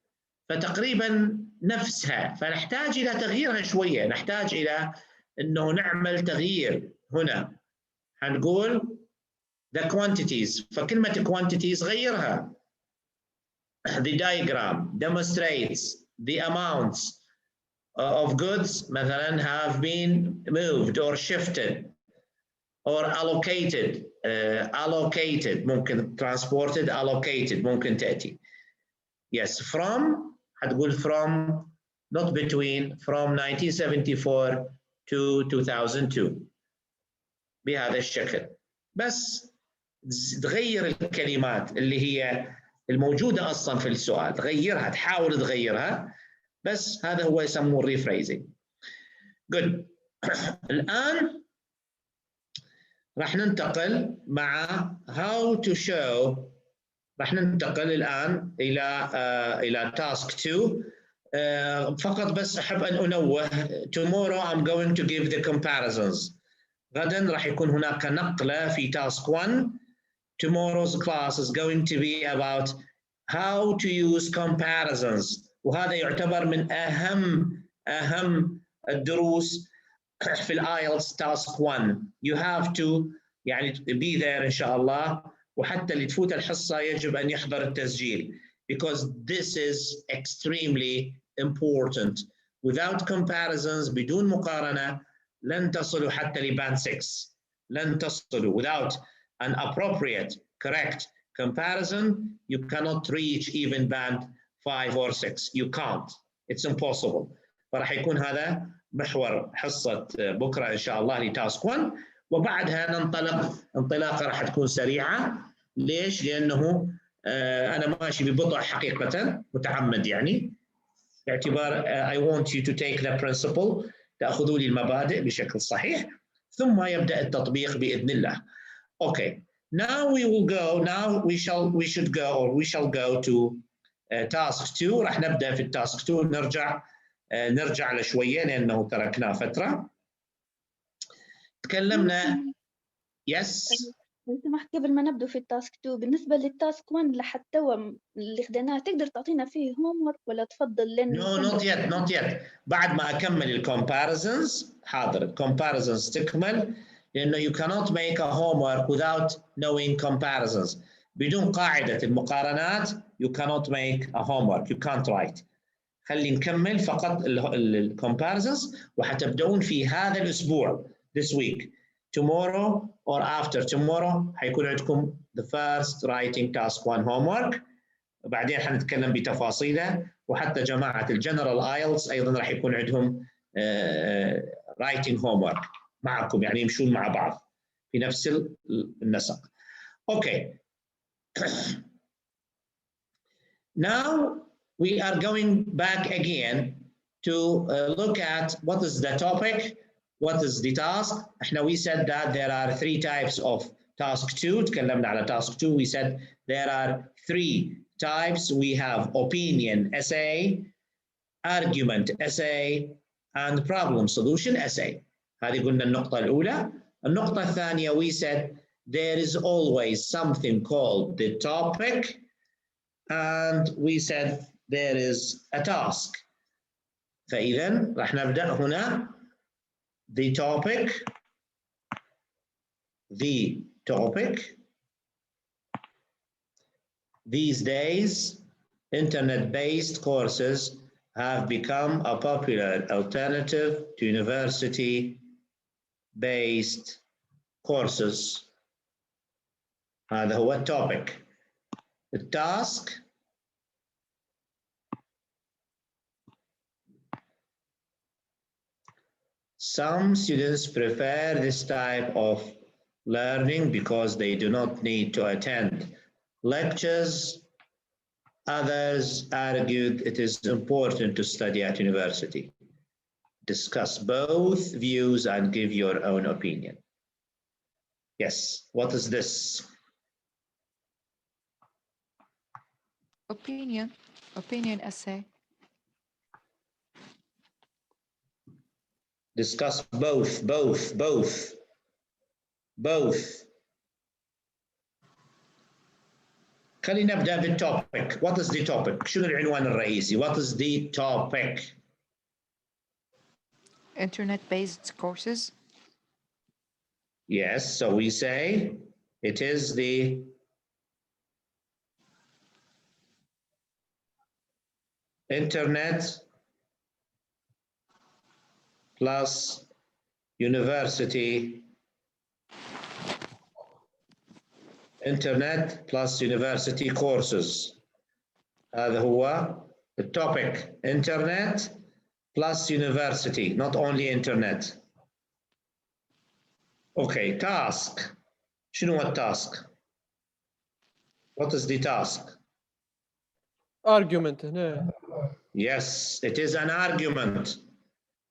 فتقريبا نفسها، فنحتاج إلى تغييرها شوية. نحتاج إلى إنه نعمل تغيير هنا. هنقول the quantities. فكلمة quantities غيرها. The diagram demonstrates the amounts of goods مثلا have been moved or shifted or allocated. Allocated ممكن transported, allocated ممكن تأتي. Yes, from هتقول from, not between, from 1974 to 2002 بهذا الشكل. بس تغير الكلمات اللي هي الموجودة أصلا في السؤال، تغيرها، تحاول تغيرها، بس هذا هو يسموه rephrasing. Good. الآن راح ننتقل مع how to show. راح ننتقل الآن إلى task 2. فقط بس أحب أن أنوه tomorrow I'm going to give the comparisons. غدا راح يكون هناك نقلة في task 1. Tomorrow's class is going to be about how to use comparisons. وهذا يعتبر من أهم الدروس في الايلتس task 1. You have to يعني be there إن شاء الله، وحتى اللي تفوت الحصة يجب أن يحضر التسجيل because this is extremely important. Without comparisons بدون مقارنة لن تصلوا حتى لباند 6. لن تصلوا. Without an appropriate, correct comparison, you cannot reach even band 5 or 6. You can't. It's impossible. فراح يكون هذا محور حصة بكرة إن شاء الله لتاسك 1، وبعدها ننطلق انطلاقة راح تكون سريعة. ليش؟ لأنه أنا ماشي ببطء حقيقة متعمد، يعني باعتبار I want you to take the principle، تأخذوا لي المبادئ بشكل صحيح، ثم يبدأ التطبيق بإذن الله. Okay, now we will go. Now we shall go to task 2. راح نبدأ في التاسك 2. نرجع لشوية لأنه تركناه فترة. تكلمنا. يس. لو سمحت قبل ما نبدأ في التاسك 2، بالنسبة للتاسك 1 لحتى اللي خدناه تقدر تعطينا فيه هوم ورك ولا تفضل لين؟ No, not yet. بعد ما أكمل الكومباريزنز. حاضر، الكومباريزنز تكمل، لأنه you cannot make a homework without knowing comparisons. بدون قاعدة المقارنات you cannot make a homework. You can't write. خلي نكمل فقط الكومباريزنز، وحتبدأون في هذا الأسبوع this week. Tomorrow or after tomorrow حيكون عندكم the first writing task 1 homework. وبعدين حنتكلم بتفاصيله، وحتى جماعة الجنرال ايلتس أيضا راح يكون عندهم writing homework معكم، يعني يمشون مع بعض في نفس النسق. Okay. Now we are going back again to look at what is the topic, what is the task. We said that there are 3 types of task 2. تكلمنا على task 2. We said there are 3 types. We have opinion essay, argument essay, and problem solution essay. هذه قلنا النقطة الأولى. النقطة الثانية we said there is always something called the topic, and we said there is a task. فإذا راح نبدأ هنا. The topic. These days, internet-based courses have become a popular alternative to university-based courses. هذا هو التوبيك. التاسك some students prefer this type of learning because they do not need to attend lectures. Others argued it is important to study at university. Discuss both views and give your own opinion. Yes, what is this? Opinion essay. Discuss both. خلينا نبدأ بالtopic. What is the topic? شنو العنوان الرئيسي? What is the topic? Internet-based courses. Yes, so we say it is the internet plus university. Internet plus university courses. هذا هو التوبيك. Internet plus university, not only internet. Okay, task. شنو هو التاسك؟ What is the task? Argument هنا. Yes, it is an argument.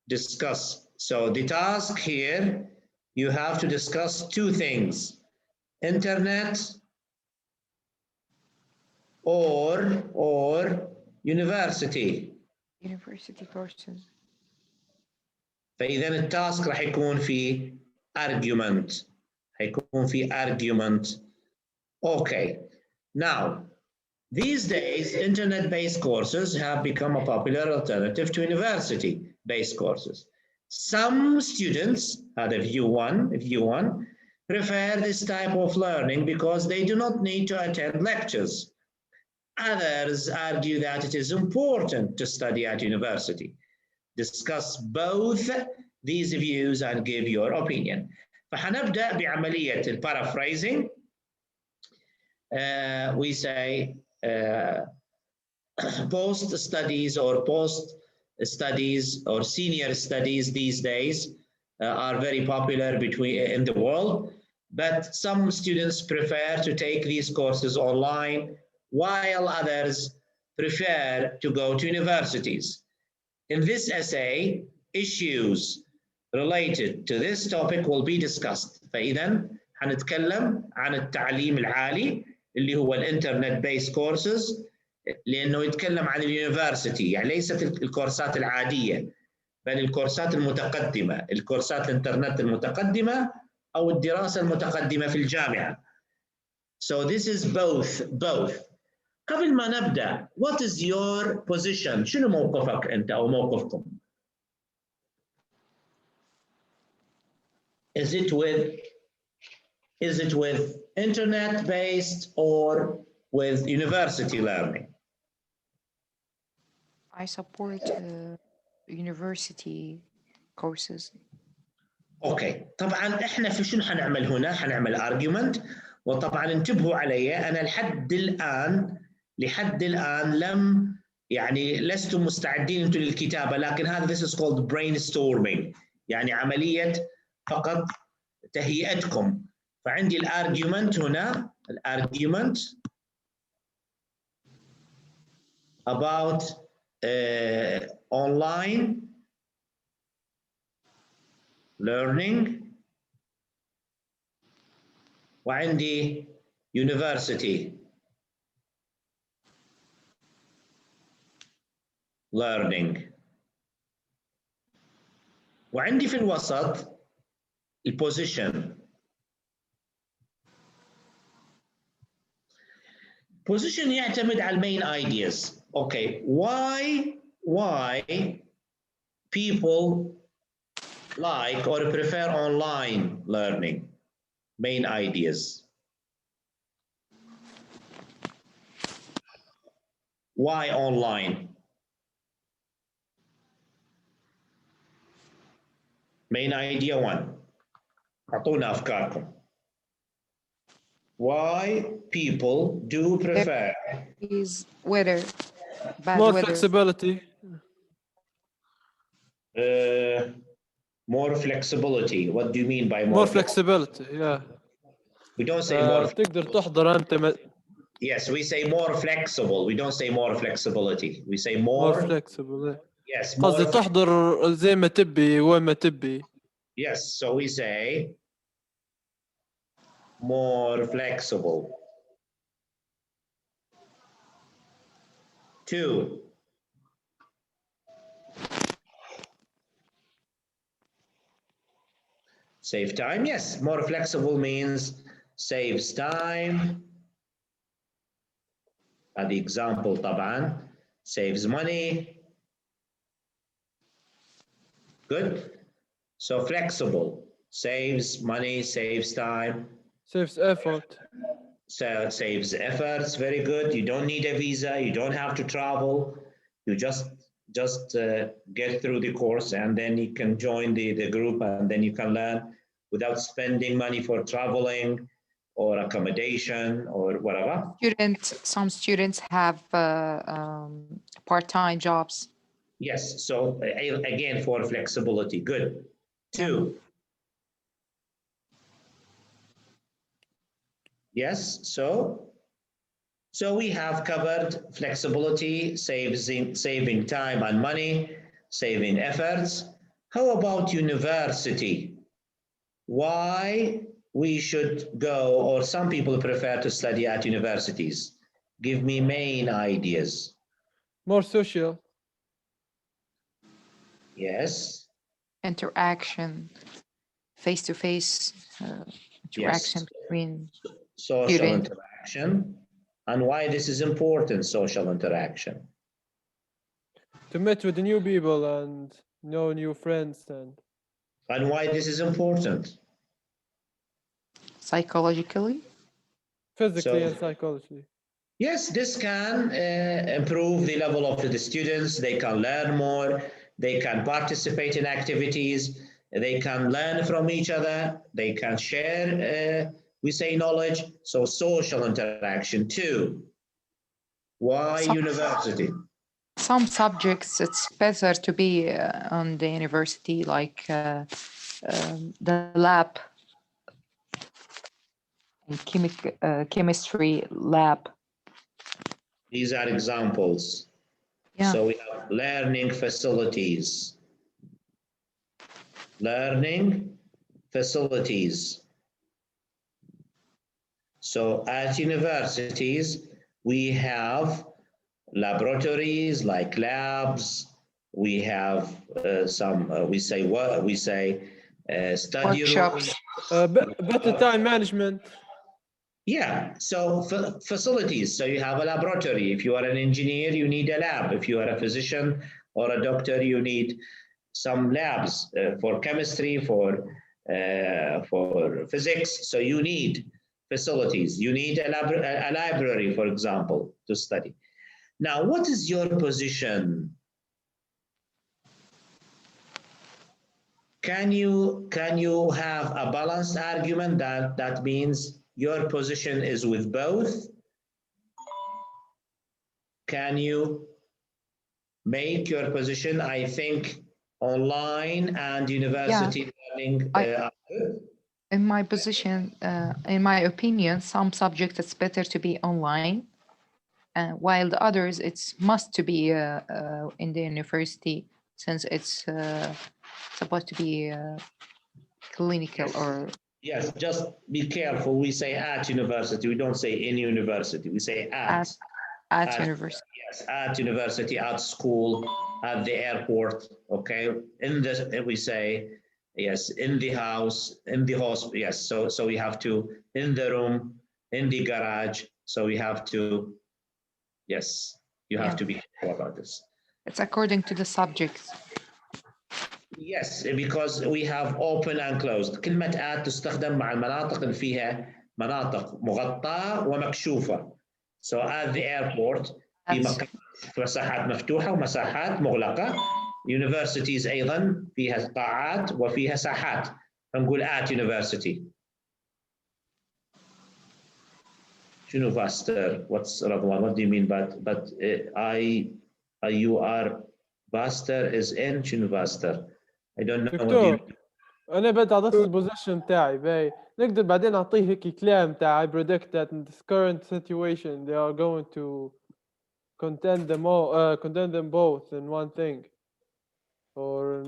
Discuss. So the task here, you have to discuss two things. Internet or university. University courses. فإذا التاسك راح يكون في argument. هيكون في argument. Okay. Now, these days, internet-based courses have become a popular alternative to university-based courses. Some students, هذا view one, prefer this type of learning because they do not need to attend lectures. Others argue that it is important to study at university. Discuss both these views and give your opinion. فحنبدأ بعملية paraphrasing. We say post-studies or senior studies these days are very popular in the world, but some students prefer to take these courses online, while others prefer to go to universities. In this essay, issues related to this topic will be discussed. فإذا حنتكلم عن التعليم العالي اللي هو الانترنت بيس كورسز، لأنه يتكلم عن اليونيفرسيتي، يعني ليست الكورسات العادية بل الكورسات المتقدمة، الكورسات الانترنت المتقدمة أو الدراسة المتقدمة في الجامعة. So this is both. قبل ما نبدأ, what is your position? شنو موقفك أنت أو موقفكم؟ Is it with internet-based or with university learning? I support university courses. اوكي، طبعا احنا في شنو حنعمل هنا؟ حنعمل argument، وطبعا انتبهوا علي، انا لحد الان لم يعني لستم مستعدين انتم للكتابه، لكن هذا this is called brainstorming، يعني عمليه فقط تهيئتكم. فعندي الارجيومنت هنا، الارجيومنت about online learning، وعندي university learning، وعندي في الوسط البوزيشن. position يعتمد على المين ideas. Okay, why people like or prefer online learning? Main ideas. Why online? Main idea one. أعطونا أفكاركم. Why people do prefer? Is weather. Bad More weather. flexibility. More flexibility. What do you mean by more flexibility? Yeah. We don't say more. تقدر تحضر أنت. Yes, we say more flexible. We don't say more flexibility. We say more flexible. Yes. قصدي تحضر زي ما تبي وين ما تبي. Yes, so we say more flexible. 2. Save time. Yes, more flexible means saves time. The example طبعا saves money. Good. So flexible. saves money, saves time. Saves effort. So saves efforts, very good. You don't need a visa, you don't have to travel. You just get through the course and then you can join the group and then you can learn without spending money for traveling or accommodation or whatever. Some students have part-time jobs. Yes, so again, for flexibility, good. Two. Yes, so we have covered flexibility, saving time and money, saving efforts. How about university? Why we should go, or some people prefer to study at universities? Give me main ideas. More social. Yes. Interaction, face-to-face interaction between social students. Interaction. And why this is important, social interaction? To meet with new people and know new friends. And why this is important? Psychologically? Physically and psychologically. Yes, this can improve the level of the students. They can learn more. They can participate in activities. They can learn from each other. They can share, we say, knowledge. So social interaction too. Why university? Some subjects, it's better to be on the university, like the lab, chemistry lab. These are examples. Yeah. So we have learning facilities. Learning facilities. So at universities, we have laboratories like labs. We have some, we say study workshops. rooms. Better time management. Yeah, so facilities. So you have a laboratory. If you are an engineer, you need a lab. If you are a physician or a doctor, you need some labs for chemistry, for physics. So you need facilities. You need a library, for example, to study. Now, what is your position? Can you have a balanced argument that means your position is with both? Can you make your position, I think, online and university learning are good? In my position, in my opinion, some subjects it's better to be online, while the others it's must to be in the university, since it's supposed to be clinical or. Yes, just be careful. We say at university. We don't say in university. We say at university. Yes, at university, at school, at the airport. Okay, in the we say yes, in the house, in the hospital. Yes, so we have to in the room, in the garage. So we have to. Yes, you have to be careful about this. It's according to the subject. Yes, because we have open and closed. كلمة at تستخدم مع المناطق اللي فيها مناطق مغطاة ومكشوفة. So at the airport في مساحات مفتوحة ومساحات مغلقة. Universities أيضا فيها قاعات وفيها ساحات. فنقول at university. شنو faster? What's Radwan? What do you mean? But you are faster is in شنو faster? I don't know. دكتور انا بدي اعطيك البوزيشن تاعي باي نقدر بعدين اعطيه هيك كلام تاع I predict that in this current situation they are going to contend them both in one thing or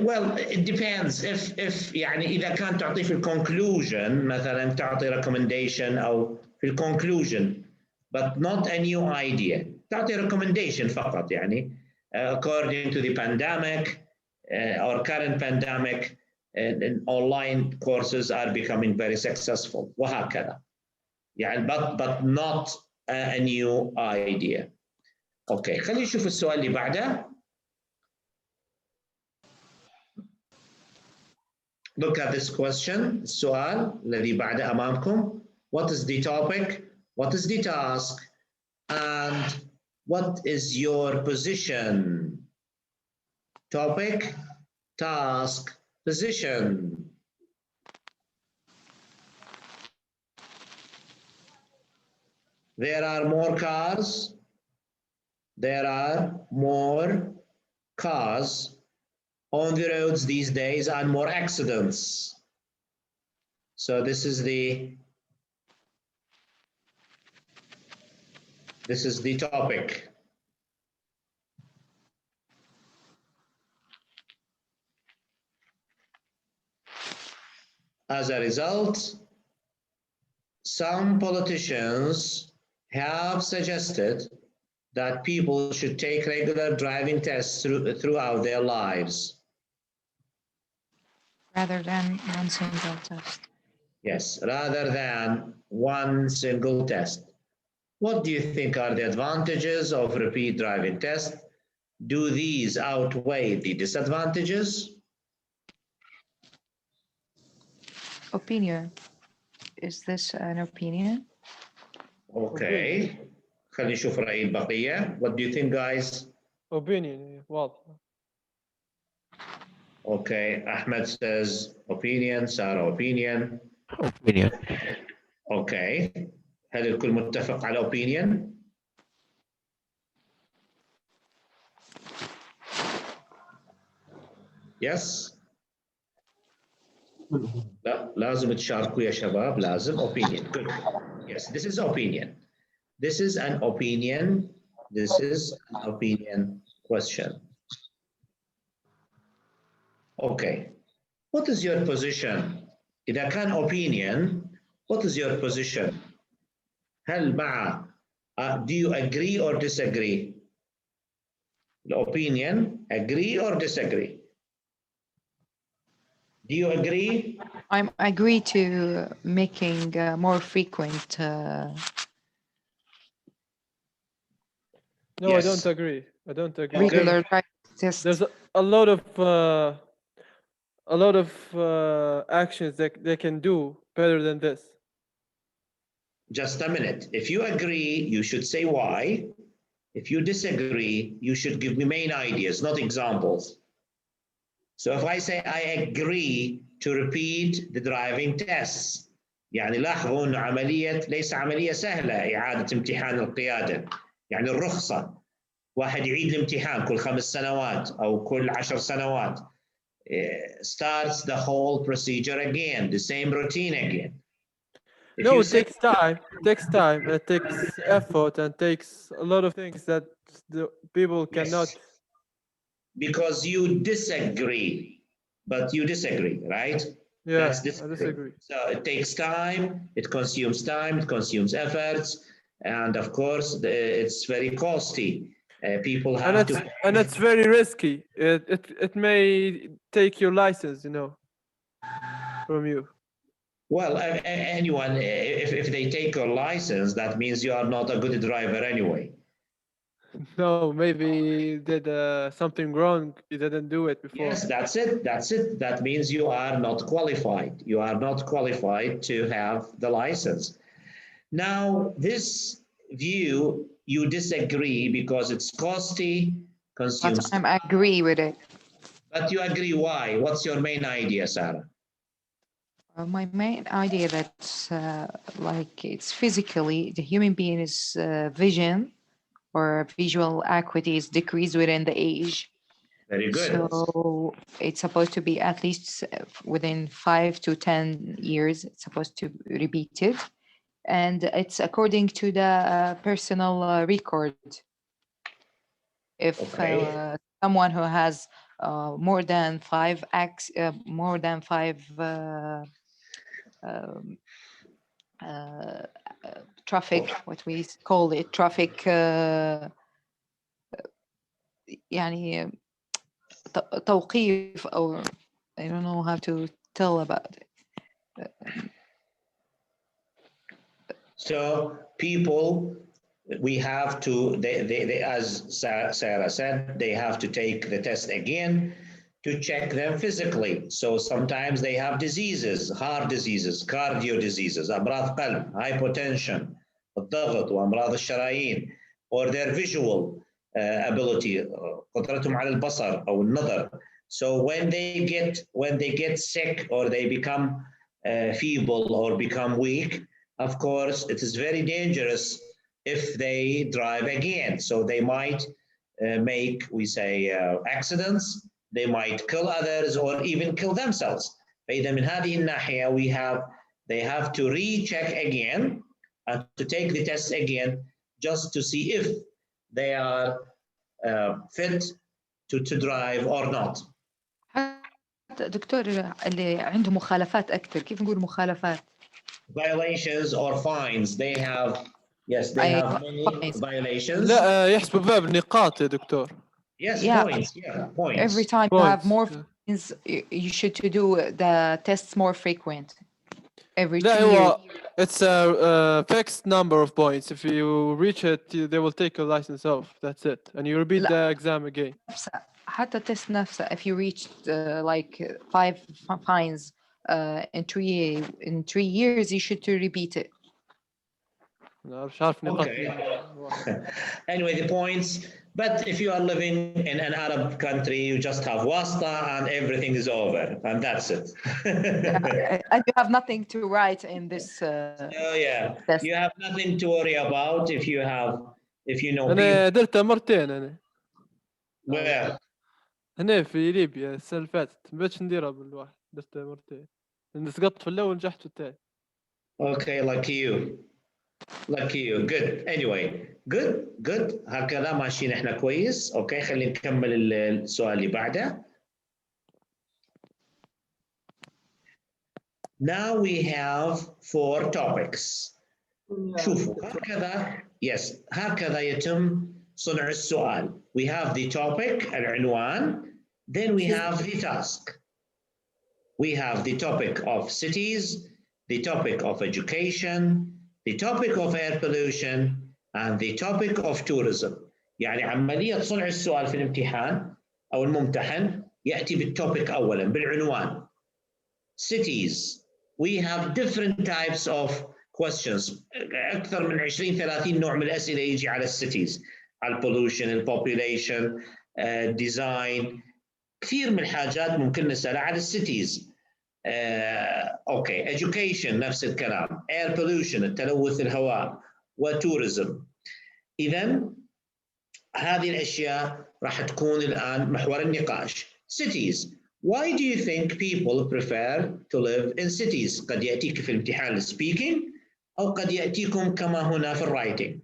well it depends if يعني إذا كان تعطيه في conclusion مثلا تعطي recommendation أو في conclusion but not a new idea تعطي recommendation فقط يعني according to the pandemic or current pandemic online courses are becoming very successful وهكذا يعني but not a new idea. اوكي خلينا نشوف السؤال اللي بعده. Look at this question. السؤال الذي بعد أمامكم. What is the topic? What is the task? And what is your position? Topic, task, position. There are more cars. There are more cars on the roads these days and more accidents. So this is the topic. As a result, some politicians have suggested that people should take regular driving tests throughout their lives. Rather than one single test. Yes, rather than one single test. What do you think are the advantages of repeat driving tests? Do these outweigh the disadvantages? Opinion. Is this an opinion? Okay. خلينا نشوف رأي البقية. What do you think, guys? Opinion. واضح. Okay. Ahmed says opinion. Sarah opinion. Opinion. Okay. هل الكل متفق على opinion؟ Yes. لا لازم تشاركوا يا شباب. لازم opinion. Good. Yes, this is opinion. This is an opinion. This is an opinion question. Okay. What is your position? إذا كان opinion, what is your position? هل مع do you agree or disagree? The opinion, agree or disagree? Do you agree? I agree to making more frequent. No, yes. I don't agree. I don't agree. Regular tests. There's a lot of actions that they can do better than this. Just a minute. If you agree, you should say why. If you disagree, you should give me main ideas, not examples. So if I say I agree to repeat the driving tests, يعني لاحظوا أن ليس عملية سهلة إعادة امتحان القيادة. يعني الرخصة واحد يعيد الامتحان كل 5 سنوات أو كل 10 سنوات. Starts the whole procedure again, the same routine again. No, it takes time. It takes time. It takes effort and takes a lot of things that the people cannot. Yes. Because you disagree, but you disagree, right? Yeah, I disagree. So it takes time, it consumes efforts, and of course, it's very costly. People have to. And it's very risky. It may take your license, you know, from you. Well, anyone, if they take your license, that means you are not a good driver anyway. No, maybe you did something wrong. You didn't do it before. Yes, that's it. That's it. That means you are not qualified. You are not qualified to have the license. Now, this view, you disagree because it's costly, consumes. But I agree with it. But you agree why? What's your main idea, Sarah? My main idea that like it's physically, the human being's vision or visual acuity is decreased within the age. Very good. So it's supposed to be at least within 5 to 10 years, it's supposed to repeat it. And it's according to the personal record. If someone who has more than five traffic, what we call it, traffic يعني توقيف, or I don't know how to tell about it. So people, we have to, they as Sarah said, they have to take the test again to check them physically. So sometimes they have diseases, heart diseases, cardio diseases, أمراض قلب, hypertension, الضغط وأمراض الشرايين, or their visual ability, قدرتهم على البصر أو النظر. So when they get sick or they become feeble or become weak, of course, it is very dangerous if they drive again. So they might make, we say, accidents, they might kill others or even kill themselves. فإذا من هذه الناحية they have to recheck again and to take the test again just to see if they are fit to drive or not. دكتور اللي عنده مخالفات أكثر كيف نقول مخالفات؟ Violations or fines. They have many violations. لا يحسبوا بها بالنقاط يا دكتور. Yes, points. Every time you have more fines, you should to do the tests more frequent. Every 2 years. It's a fixed number of points. If you reach it, they will take your license off. That's it. And you repeat the exam again. حتى test نفسه, if you reached like 5 fines in 3 years, you should to repeat it. Okay. Anyway, the points. But if you are living in an Arab country, you just have wasta and everything is over, and that's it. And you have nothing to write in this. Test. You have nothing to worry about if you know. أنا درتها مرتين أنا. Where? هنا في ليبيا السنة اللي فاتت ما بقتش نديرها بالواحد درتها مرتين لأن سقطت في الأول نجحت في الثاني. Okay, lucky you. Good. Anyway, good. هكذا ماشيين احنا كويس. Okay, خلينا نكمل السؤال اللي بعده. Now we have 4 topics. شوفوا هكذا يتم صنع السؤال. We have the topic, العنوان, then we have the task. We have the topic of cities, the topic of education, the topic of air pollution, and the topic of tourism. يعني عملية صنع السؤال في الامتحان أو الممتحن يأتي بالتوبيك أولاً بالعنوان. Cities. We have different types of questions. أكثر من 20-30 نوع من الأسئلة يجي على السيتيز. على البولوشن، البوبوليشن، ديزاين، كثير من الحاجات ممكن نسألها على السيتيز. اوكي، education نفس الكلام، air pollution التلوث الهواء، وتوريزم. إذا هذه الأشياء راح تكون الآن محور النقاش. Cities. Why do you think people prefer to live in cities؟ قد يأتيك في الامتحان speaking أو قد يأتيكم كما هنا في writing.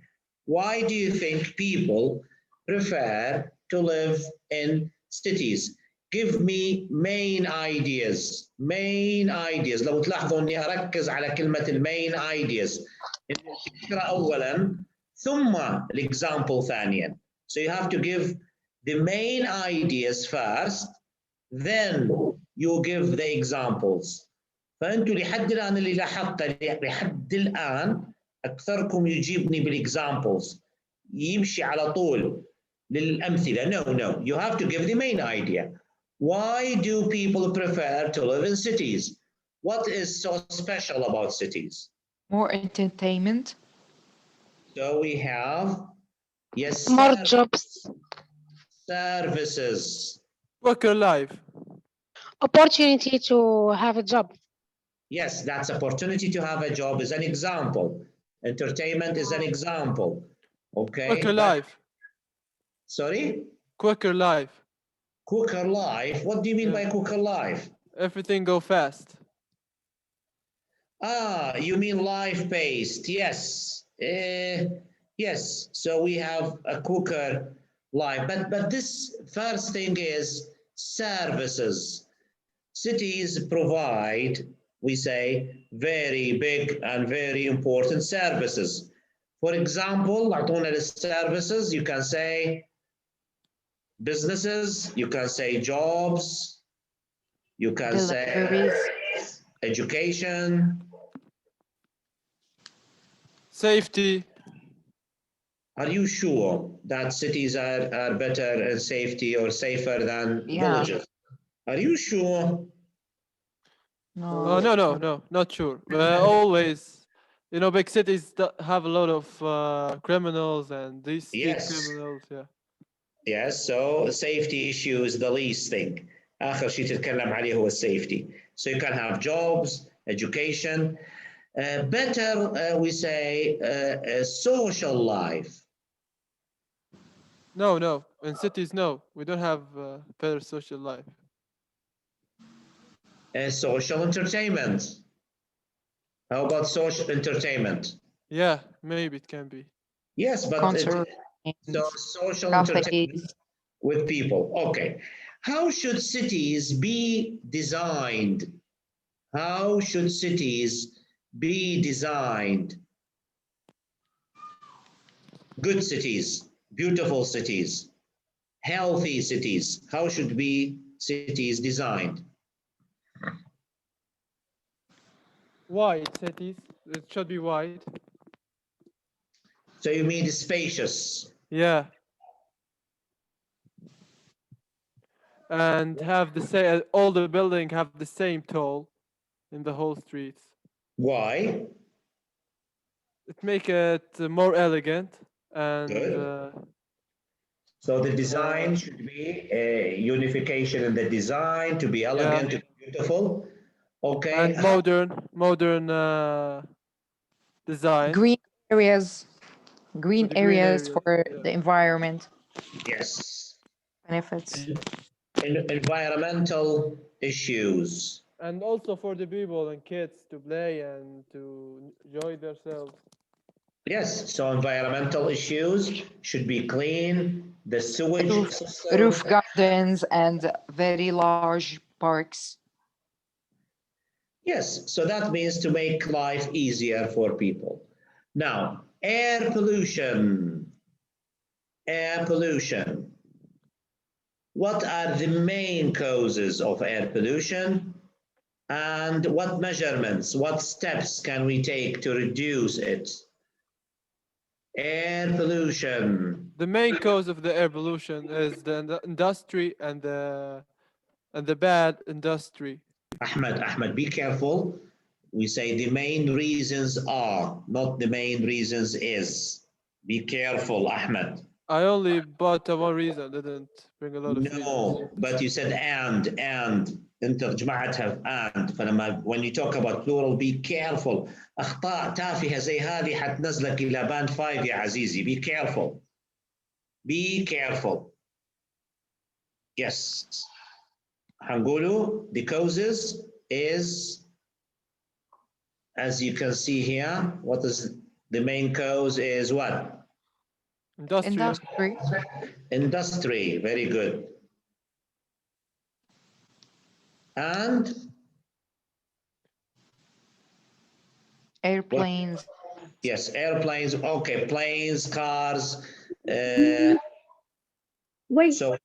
Why do you think people prefer to live in cities? Give me main ideas. لو تلاحظوا اني اركز على كلمة main ideas. الفكرة اولا ثم الاكزامبل ثانيا. So you have to give the main ideas first, then you give the examples. فانتوا لحد الان اللي لاحظته لحد الان اكثركم يجيبني بالاكزامبلز، يمشي على طول للامثله. No, you have to give the main idea. Why do people prefer to live in cities? What is so special about cities? More entertainment. So we have, more jobs. Services. Worker life. Opportunity to have a job. Yes, that's opportunity to have a job is an example. Entertainment is an example. Okay. Quicker life. Sorry? Quicker life. Quicker life? What do you mean by quicker life? Everything go fast. You mean life-based? Yes. Yes. So we have a quicker life. But this first thing is services. Cities provide, we say, very big and very important services. For example, أعطونا للservices, you can say businesses, you can say jobs, you can say education, safety. Are you sure that cities are better in safety or safer than villages? Are you sure? No. No, not sure. Always, you know, big cities have a lot of criminals and these street criminals. Yeah. Yes, so safety issue is the least thing. آخر شيء تتكلم عليه هو safety. So you can have jobs, education, better we say social life. No. In cities, no. We don't have better social life. Social entertainment. How about social entertainment? Yeah, maybe it can be. Yes, but so social entertainment with people. Okay. How should cities be designed? How should cities be designed? Good cities, beautiful cities, healthy cities. How should be cities designed? Wide cities. It should be wide. So you mean spacious? Yeah. And have the same. All the buildings have the same tall in the whole streets. Why? It make it more elegant and. So the design should be a unification in the design to be elegant, to be beautiful. Okay. And modern design. Green areas for the environment. Yes. Benefits. Environmental issues. And also for the people and kids to play and to enjoy themselves. Yes, so environmental issues should be clean, the sewage system. Roof gardens and very large parks. Yes, so that means to make life easier for people. Now, air pollution. Air pollution. What are the main causes of air pollution? And what measurements, what steps can we take to reduce it? Air pollution. The main cause of the air pollution is the industry and the bad industry. Ahmed, be careful. We say the main reasons are, not the main reasons is. Be careful, Ahmed. I only bought one reason, didn't bring a lot of No, but you said and. انت جمعتها and. فلما when you talk about plural, be careful. أخطاء تافهة زي هذه حتنزلك إلى band 5 يا عزيزي. Be careful. Be careful. Yes. هنقوله the causes is, as you can see here, what is the main cause is what? Industry, very good. And? Airplanes. What? Yes, airplanes, okay, planes, cars. So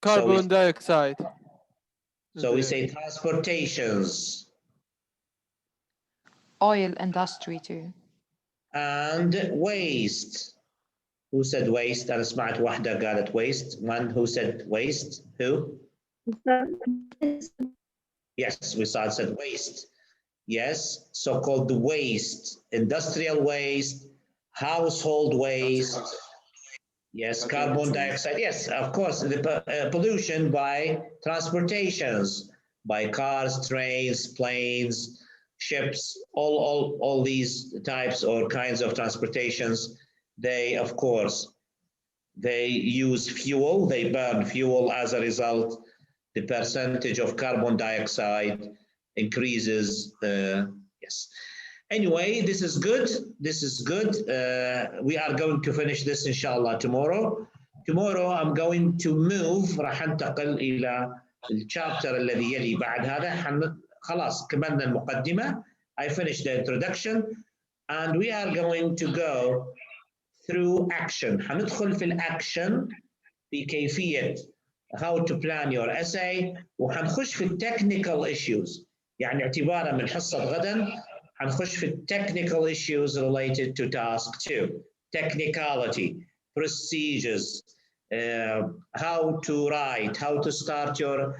carbon dioxide. So we say transportations. Oil industry too. And waste. Who said waste? أنا سمعت واحدة قالت waste. One who said waste? Who? Yes, we said waste. Yes, so-called waste, industrial waste, household waste. Yes, carbon dioxide. Yes, of course, the pollution by transportations, by cars, trains, planes, ships, all these types or kinds of transportations. They, of course, they use fuel, they burn fuel. As a result, the percentage of carbon dioxide increases. Yes. Anyway, this is good. This is good. We are going to finish this, inshallah, tomorrow. Tomorrow, I'm going to move. راح انتقل إلى الشابتر الذي يلي بعد هذا. خلاص كملنا المقدمة. I finished the introduction, and we are going to go through action. حندخل في الأكشن في كيفية how to plan your essay, وحنخش في technical issues. يعني اعتبارا من حصة غدا حنخش في technical issues related to task 2. Technicality, procedures, how to write, how to start your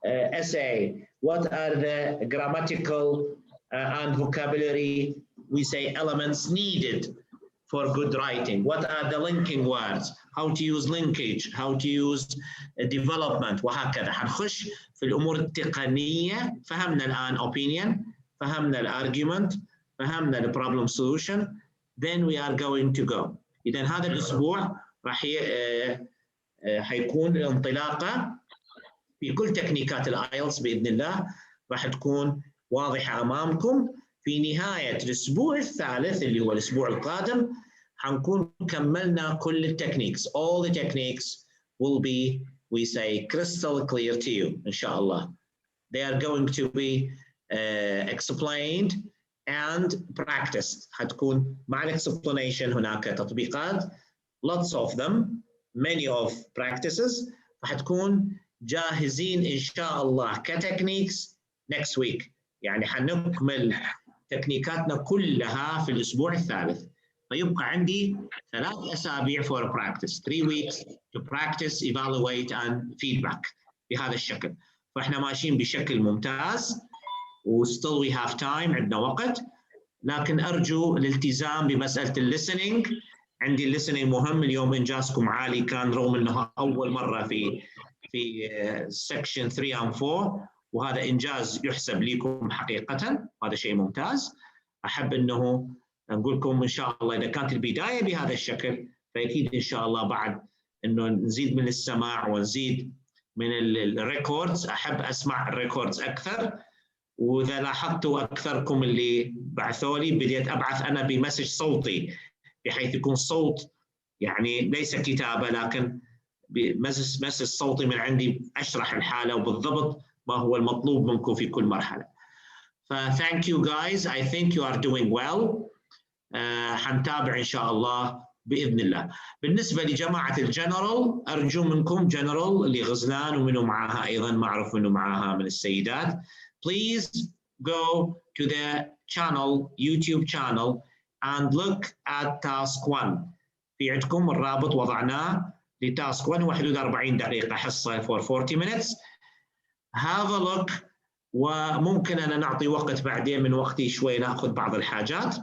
essay, what are the grammatical and vocabulary, we say, elements needed for good writing, what are the linking words, how to use linkage, how to use development وهكذا. حنخش في الأمور التقنية. فهمنا الآن opinion، فهمنا الارجيومنت، فهمنا البروبلم solution، then we are going to go. إذا هذا الأسبوع راح حيكون الانطلاقة في كل تكنيكات الايلتس بإذن الله، راح تكون واضحة أمامكم. في نهاية الأسبوع الثالث اللي هو الأسبوع القادم حنكون كملنا كل التكنيكس. All the techniques will be, we say, crystal clear to you إن شاء الله. They are going to be explained and practiced. حتكون مع explanation هناك تطبيقات، lots of them, many of practices. حتكون جاهزين إن شاء الله كتكنيكس next week. يعني حنكمل تكنيكاتنا كلها في الأسبوع الثالث. فيبقى عندي 3 أسابيع for practice, 3 weeks to practice, evaluate and feedback بهذا الشكل. فإحنا ماشيين بشكل ممتاز و still we have time، عندنا وقت. لكن أرجو الالتزام بمسألة الليسننج. عندي الليسننج مهم. اليوم إنجازكم عالي كان، رغم أنه أول مرة في section 3 and 4، وهذا إنجاز يحسب لكم حقيقة. هذا شيء ممتاز. أحب أنه نقول لكم إن شاء الله إذا كانت البداية بهذا الشكل فأكيد إن شاء الله بعد أنه نزيد من السماع ونزيد من الريكوردز. أحب أسمع الريكوردز أكثر. وإذا لاحظتوا أكثركم اللي بعثوا لي بديت أبعث أنا بمسج صوتي، بحيث يكون صوت يعني ليس كتابة لكن بمسج صوتي من عندي، أشرح الحالة وبالضبط ما هو المطلوب منكم في كل مرحلة. thank you guys, I think you are doing well. حنتابع إن شاء الله بإذن الله. بالنسبة لجماعة الجنرال أرجو منكم جنرال اللي غزلان ومنه معها أيضا، ما أعرف منه معها من السيدات. Please go to the channel, YouTube channel and look at task 1. في عندكم الرابط وضعناه لتاسك 1، 41 دقيقة حصة for 40 minutes. Have a look. وممكن أنا نعطي وقت بعدين من وقتي شوي نأخذ بعض الحاجات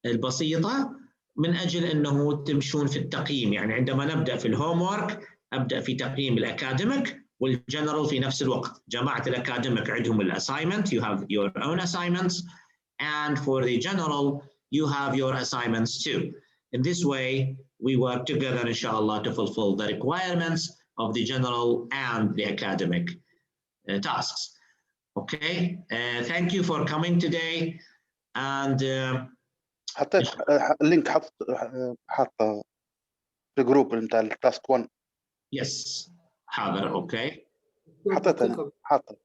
البسيطة من أجل أنه تمشون في التقييم. يعني عندما نبدأ في الهوم وورك أبدأ في تقييم الأكاديميك والجنرال في نفس الوقت. جماعة الأكاديميك عندهم الأسايمنت، you have your own assignments, and for the general you have your assignments too. In this way we work together inshallah to fulfill the requirements of the general and the academic tasks. Okay, thank you for coming today. And حطيت اللينك، حاطه في جروب بتاع التاسك 1. يس حاضر. اوكي حطيت انا حاطه